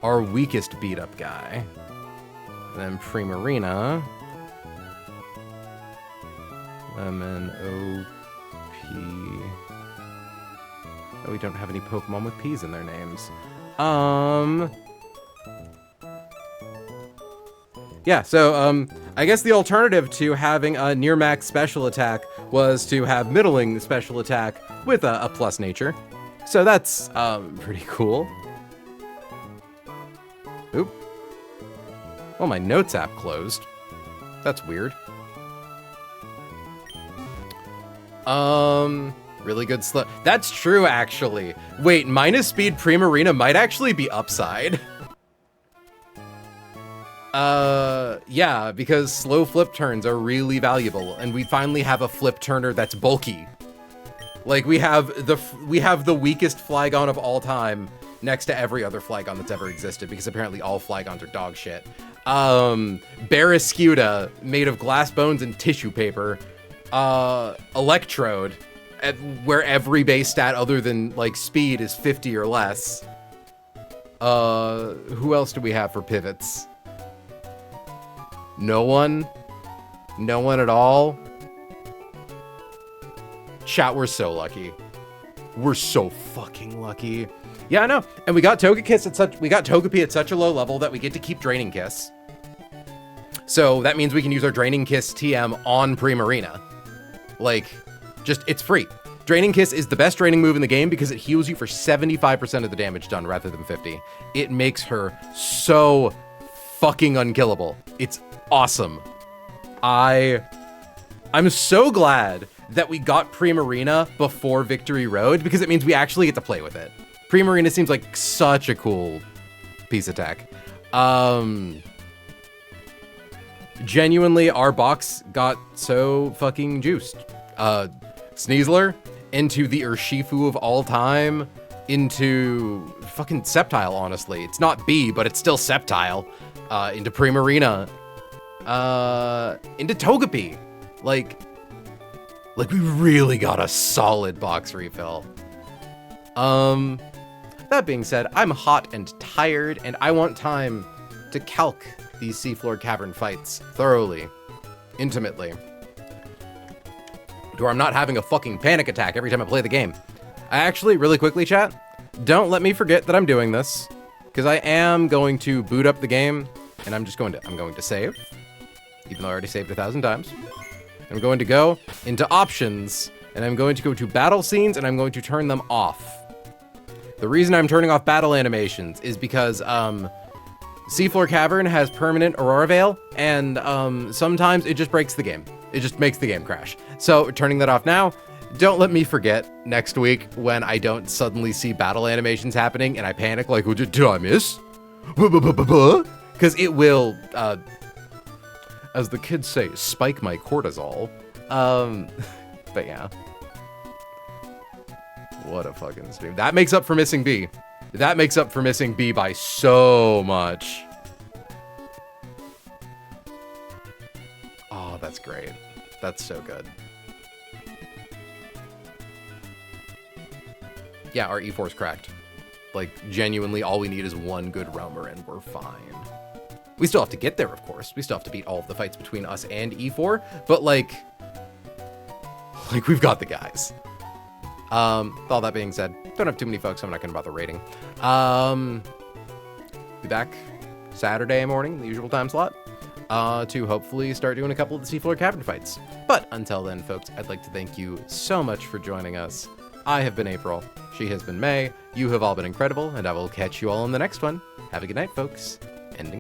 Our weakest beat-up guy. And then Primarina. Lemon, OP. Oh, we don't have any Pokemon with P's in their names. Yeah, so, I guess the alternative to having a near-max special attack was to have middling special attack with a plus nature. So that's, pretty cool. Oop. Well, my notes app closed. That's weird. Really good slow. That's true, actually. Wait, minus speed Primarina might actually be upside. Yeah, because slow flip turns are really valuable, and we finally have a flip turner that's bulky. Like, we have the weakest Flygon of all time next to every other Flygon that's ever existed, because apparently all Flygons are dog shit. Barraskewda, made of glass bones and tissue paper. Electrode, where every base stat other than, like, speed is 50 or less. Who else do we have for pivots? No one? No one at all? Chat, we're so lucky. We're so fucking lucky. Yeah, I know. And we got Togepi at such a low level that we get to keep Draining Kiss. So that means we can use our Draining Kiss TM on Primarina. Like, just, it's free. Draining Kiss is the best draining move in the game because it heals you for 75% of the damage done rather than 50. It makes her so fucking unkillable. It's awesome. I'm so glad that we got Primarina before Victory Road because it means we actually get to play with it. Primarina seems like such a cool piece of tech. Genuinely, our box got so fucking juiced. Sneasler into the Urshifu of all time, into fucking Sceptile, honestly. It's not B, but it's still Sceptile. Into Primarina. Into Togepi. Like we really got a solid box refill. That being said, I'm hot and tired, and I want time to calc these seafloor cavern fights thoroughly, intimately, to where I'm not having a fucking panic attack every time I play the game. I actually, really quickly, chat, don't let me forget that I'm doing this, because I am going to boot up the game, and I'm going to save, even though I already saved 1,000 times. I'm going to go into options, and I'm going to go to battle scenes, and I'm going to turn them off. The reason I'm turning off battle animations is because, Seafloor Cavern has permanent Aurora Veil, and sometimes it just breaks the game. It just makes the game crash. So, turning that off now. Don't let me forget next week when I don't suddenly see battle animations happening and I panic like, did I miss? Because it will, as the kids say, spike my cortisol. But yeah. What a fucking stream. That makes up for missing B. That makes up for missing B by so much. Oh, that's great. That's so good. Yeah, our E4's cracked. Like, genuinely, all we need is one good roamer and we're fine. We still have to get there, of course. We still have to beat all of the fights between us and E4, but like we've got the guys. With all that being said, don't have too many folks, so I'm not gonna bother rating. Be back Saturday morning, the usual time slot, to hopefully start doing a couple of the Seafloor Cavern fights. But until then, folks, I'd like to thank you so much for joining us. I have been April, she has been May, you have all been incredible, and I will catch you all in the next one. Have a good night, folks. Ending.